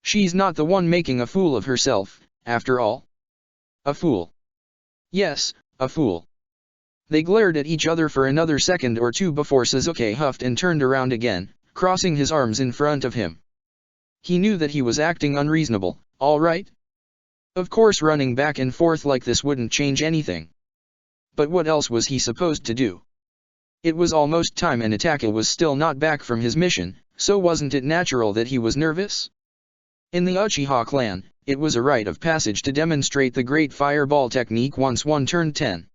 A: She's not the one making a fool of herself, after all. A fool. Yes, a fool. They glared at each other for another second or two before Sasuke huffed and turned around again, crossing his arms in front of him. He knew that he was acting unreasonable, all right? Of course running back and forth like this wouldn't change anything. But what else was he supposed to do? It was almost time and Itachi was still not back from his mission, so wasn't it natural that he was nervous? In the Uchiha clan, it was a rite of passage to demonstrate the great fireball technique once one turned 10.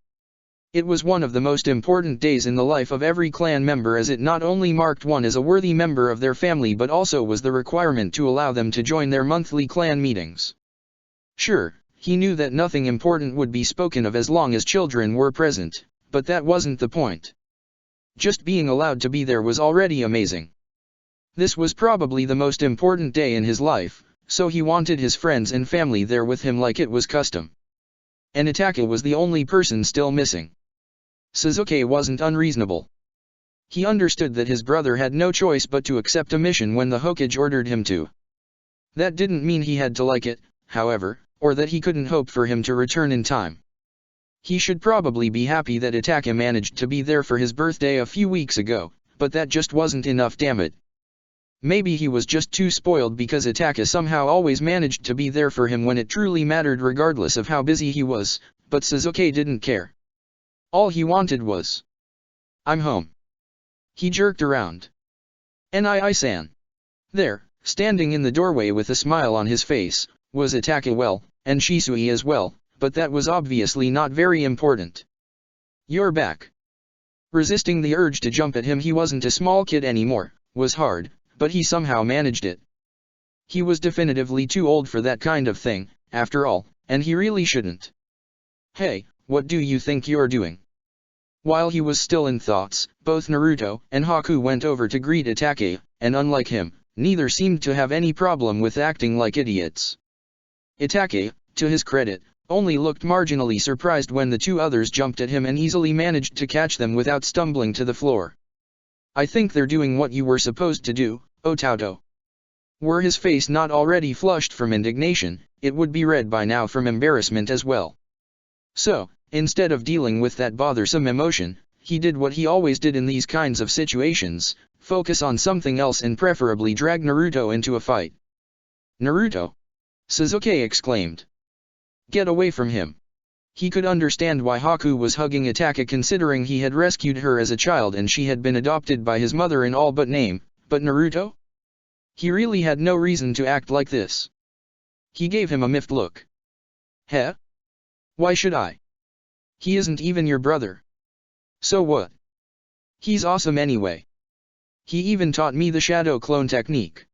A: It was one of the most important days in the life of every clan member as it not only marked one as a worthy member of their family but also was the requirement to allow them to join their monthly clan meetings. Sure, he knew that nothing important would be spoken of as long as children were present, but that wasn't the point. Just being allowed to be there was already amazing. This was probably the most important day in his life, so he wanted his friends and family there with him like it was custom. And Itachi was the only person still missing. Sasuke wasn't unreasonable. He understood that his brother had no choice but to accept a mission when the Hokage ordered him to. That didn't mean he had to like it, however, or that he couldn't hope for him to return in time. He should probably be happy that Itachi managed to be there for his birthday a few weeks ago, but that just wasn't enough, damn it. Maybe he was just too spoiled because Itachi somehow always managed to be there for him when it truly mattered regardless of how busy he was, but Sasuke didn't care. All he wanted was, I'm home. He jerked around. Nii-san. There, standing in the doorway with a smile on his face, was Itachi well, and Shisui as well, but that was obviously not very important. You're back. Resisting the urge to jump at him, he wasn't a small kid anymore, was hard, but he somehow managed it. He was definitively too old for that kind of thing, after all, and he really shouldn't. Hey, what do you think you're doing? While he was still in thoughts, both Naruto and Haku went over to greet Itachi, and unlike him, neither seemed to have any problem with acting like idiots. Itachi, to his credit, only looked marginally surprised when the two others jumped at him and easily managed to catch them without stumbling to the floor. I think they're doing what you were supposed to do, Otauto. Were his face not already flushed from indignation, it would be red by now from embarrassment as well. So, instead of dealing with that bothersome emotion, he did what he always did in these kinds of situations, focus on something else and preferably drag Naruto into a fight. Naruto! Sasuke exclaimed. Get away from him. He could understand why Haku was hugging Itachi considering he had rescued her as a child and she had been adopted by his mother in all but name, But Naruto? He really had no reason to act like this. He gave him a miffed look. Heh? Why should I? He isn't even your brother. So what? He's awesome anyway. He even taught me the shadow clone technique.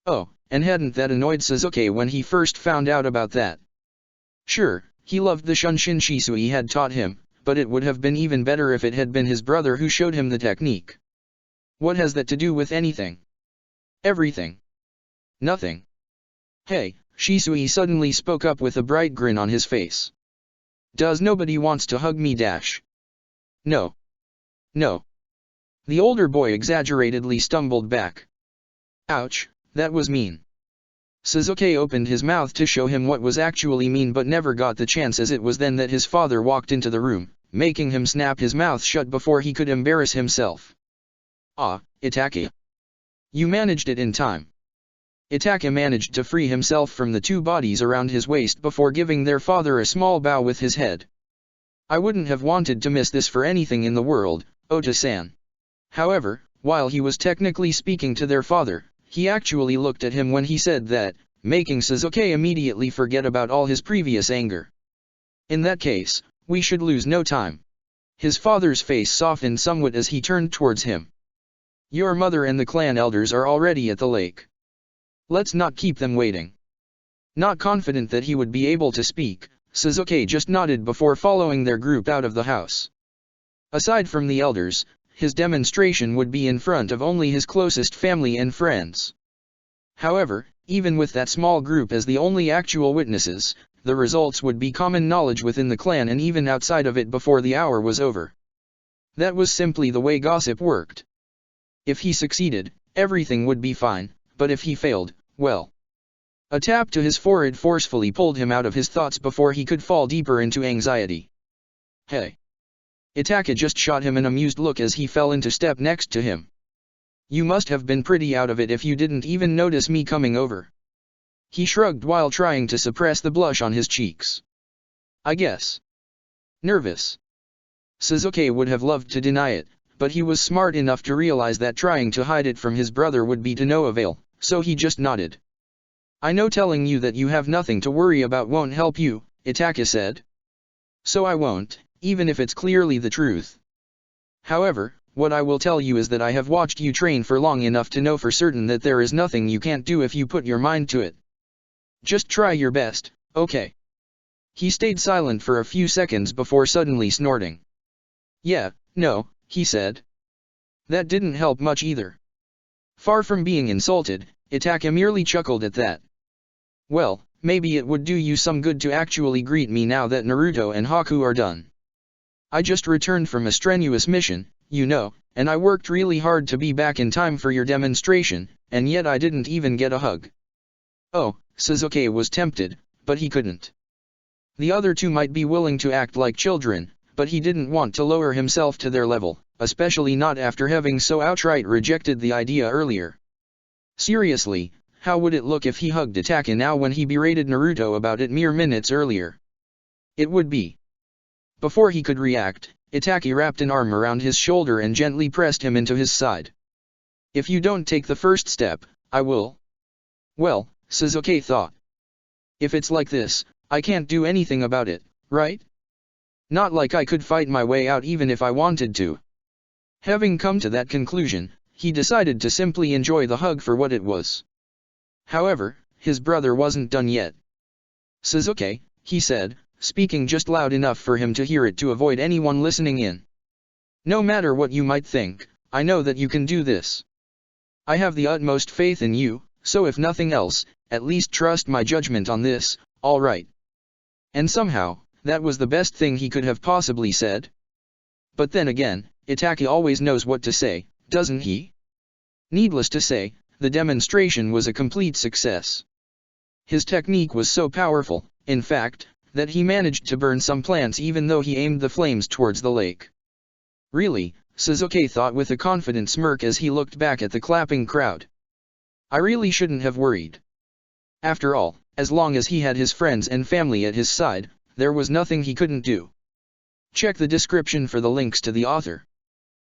A: Oh, and hadn't that annoyed Sasuke when he first found out about that? Sure, he loved the Shunshin Shisui had taught him, but it would have been even better if it had been his brother who showed him the technique. What has that to do with anything? Everything. Nothing. Hey, Shisui suddenly spoke up with a bright grin on his face. Does nobody wants to hug me dash? No. No. The older boy exaggeratedly stumbled back. Ouch, that was mean. Sasuke opened his mouth to show him what was actually mean but never got the chance, as it was then that his father walked into the room, making him snap his mouth shut before he could embarrass himself. Ah, Itachi. You managed it in time. Itachi managed to free himself from the two bodies around his waist before giving their father a small bow with his head. I wouldn't have wanted to miss this for anything in the world, Ota-san. However, while he was technically speaking to their father, he actually looked at him when he said that, making Sasuke immediately forget about all his previous anger. In that case, we should lose no time. His father's face softened somewhat as he turned towards him. Your mother and the clan elders are already at the lake. Let's not keep them waiting. Not confident that he would be able to speak, Sasuke just nodded before following their group out of the house. Aside from the elders, his demonstration would be in front of only his closest family and friends. However, even with that small group as the only actual witnesses, the results would be common knowledge within the clan and even outside of it before the hour was over. That was simply the way gossip worked. If he succeeded, everything would be fine, but if he failed, well. A tap to his forehead forcefully pulled him out of his thoughts before he could fall deeper into anxiety. Hey. Itachi just shot him an amused look as he fell into step next to him. You must have been pretty out of it if you didn't even notice me coming over. He shrugged while trying to suppress the blush on his cheeks. I guess. Nervous. Sasuke would have loved to deny it, but he was smart enough to realize that trying to hide it from his brother would be to no avail, so he just nodded. I know telling you that you have nothing to worry about won't help you, Itachi said. So I won't, even if it's clearly the truth. However, what I will tell you is that I have watched you train for long enough to know for certain that there is nothing you can't do if you put your mind to it. Just try your best, okay? He stayed silent for a few seconds before suddenly snorting. Yeah, no, he said. That didn't help much either. Far from being insulted, Itachi merely chuckled at that. Well, maybe it would do you some good to actually greet me now that Naruto and Haku are done. I just returned from a strenuous mission, you know, and I worked really hard to be back in time for your demonstration, and yet I didn't even get a hug. Oh, Sasuke was tempted, but he couldn't. The other two might be willing to act like children, but he didn't want to lower himself to their level, especially not after having so outright rejected the idea earlier. Seriously, how would it look if he hugged Itachi now when he berated Naruto about it mere minutes earlier? It would be. Before he could react, Itachi wrapped an arm around his shoulder and gently pressed him into his side. If you don't take the first step, I will. Well, Sasuke thought. If it's like this, I can't do anything about it, right? Not like I could fight my way out even if I wanted to. Having come to that conclusion, he decided to simply enjoy the hug for what it was. However, his brother wasn't done yet. Sasuke, he said, speaking just loud enough for him to hear it to avoid anyone listening in. No matter what you might think, I know that you can do this. I have the utmost faith in you, so if nothing else, at least trust my judgment on this, all right? And somehow, that was the best thing he could have possibly said. But then again, Itachi always knows what to say, doesn't he? Needless to say, the demonstration was a complete success. His technique was so powerful, in fact, that he managed to burn some plants even though he aimed the flames towards the lake. Really, Sasuke thought with a confident smirk as he looked back at the clapping crowd. I really shouldn't have worried. After all, as long as he had his friends and family at his side, there was nothing he couldn't do. Check the description for the links to the author.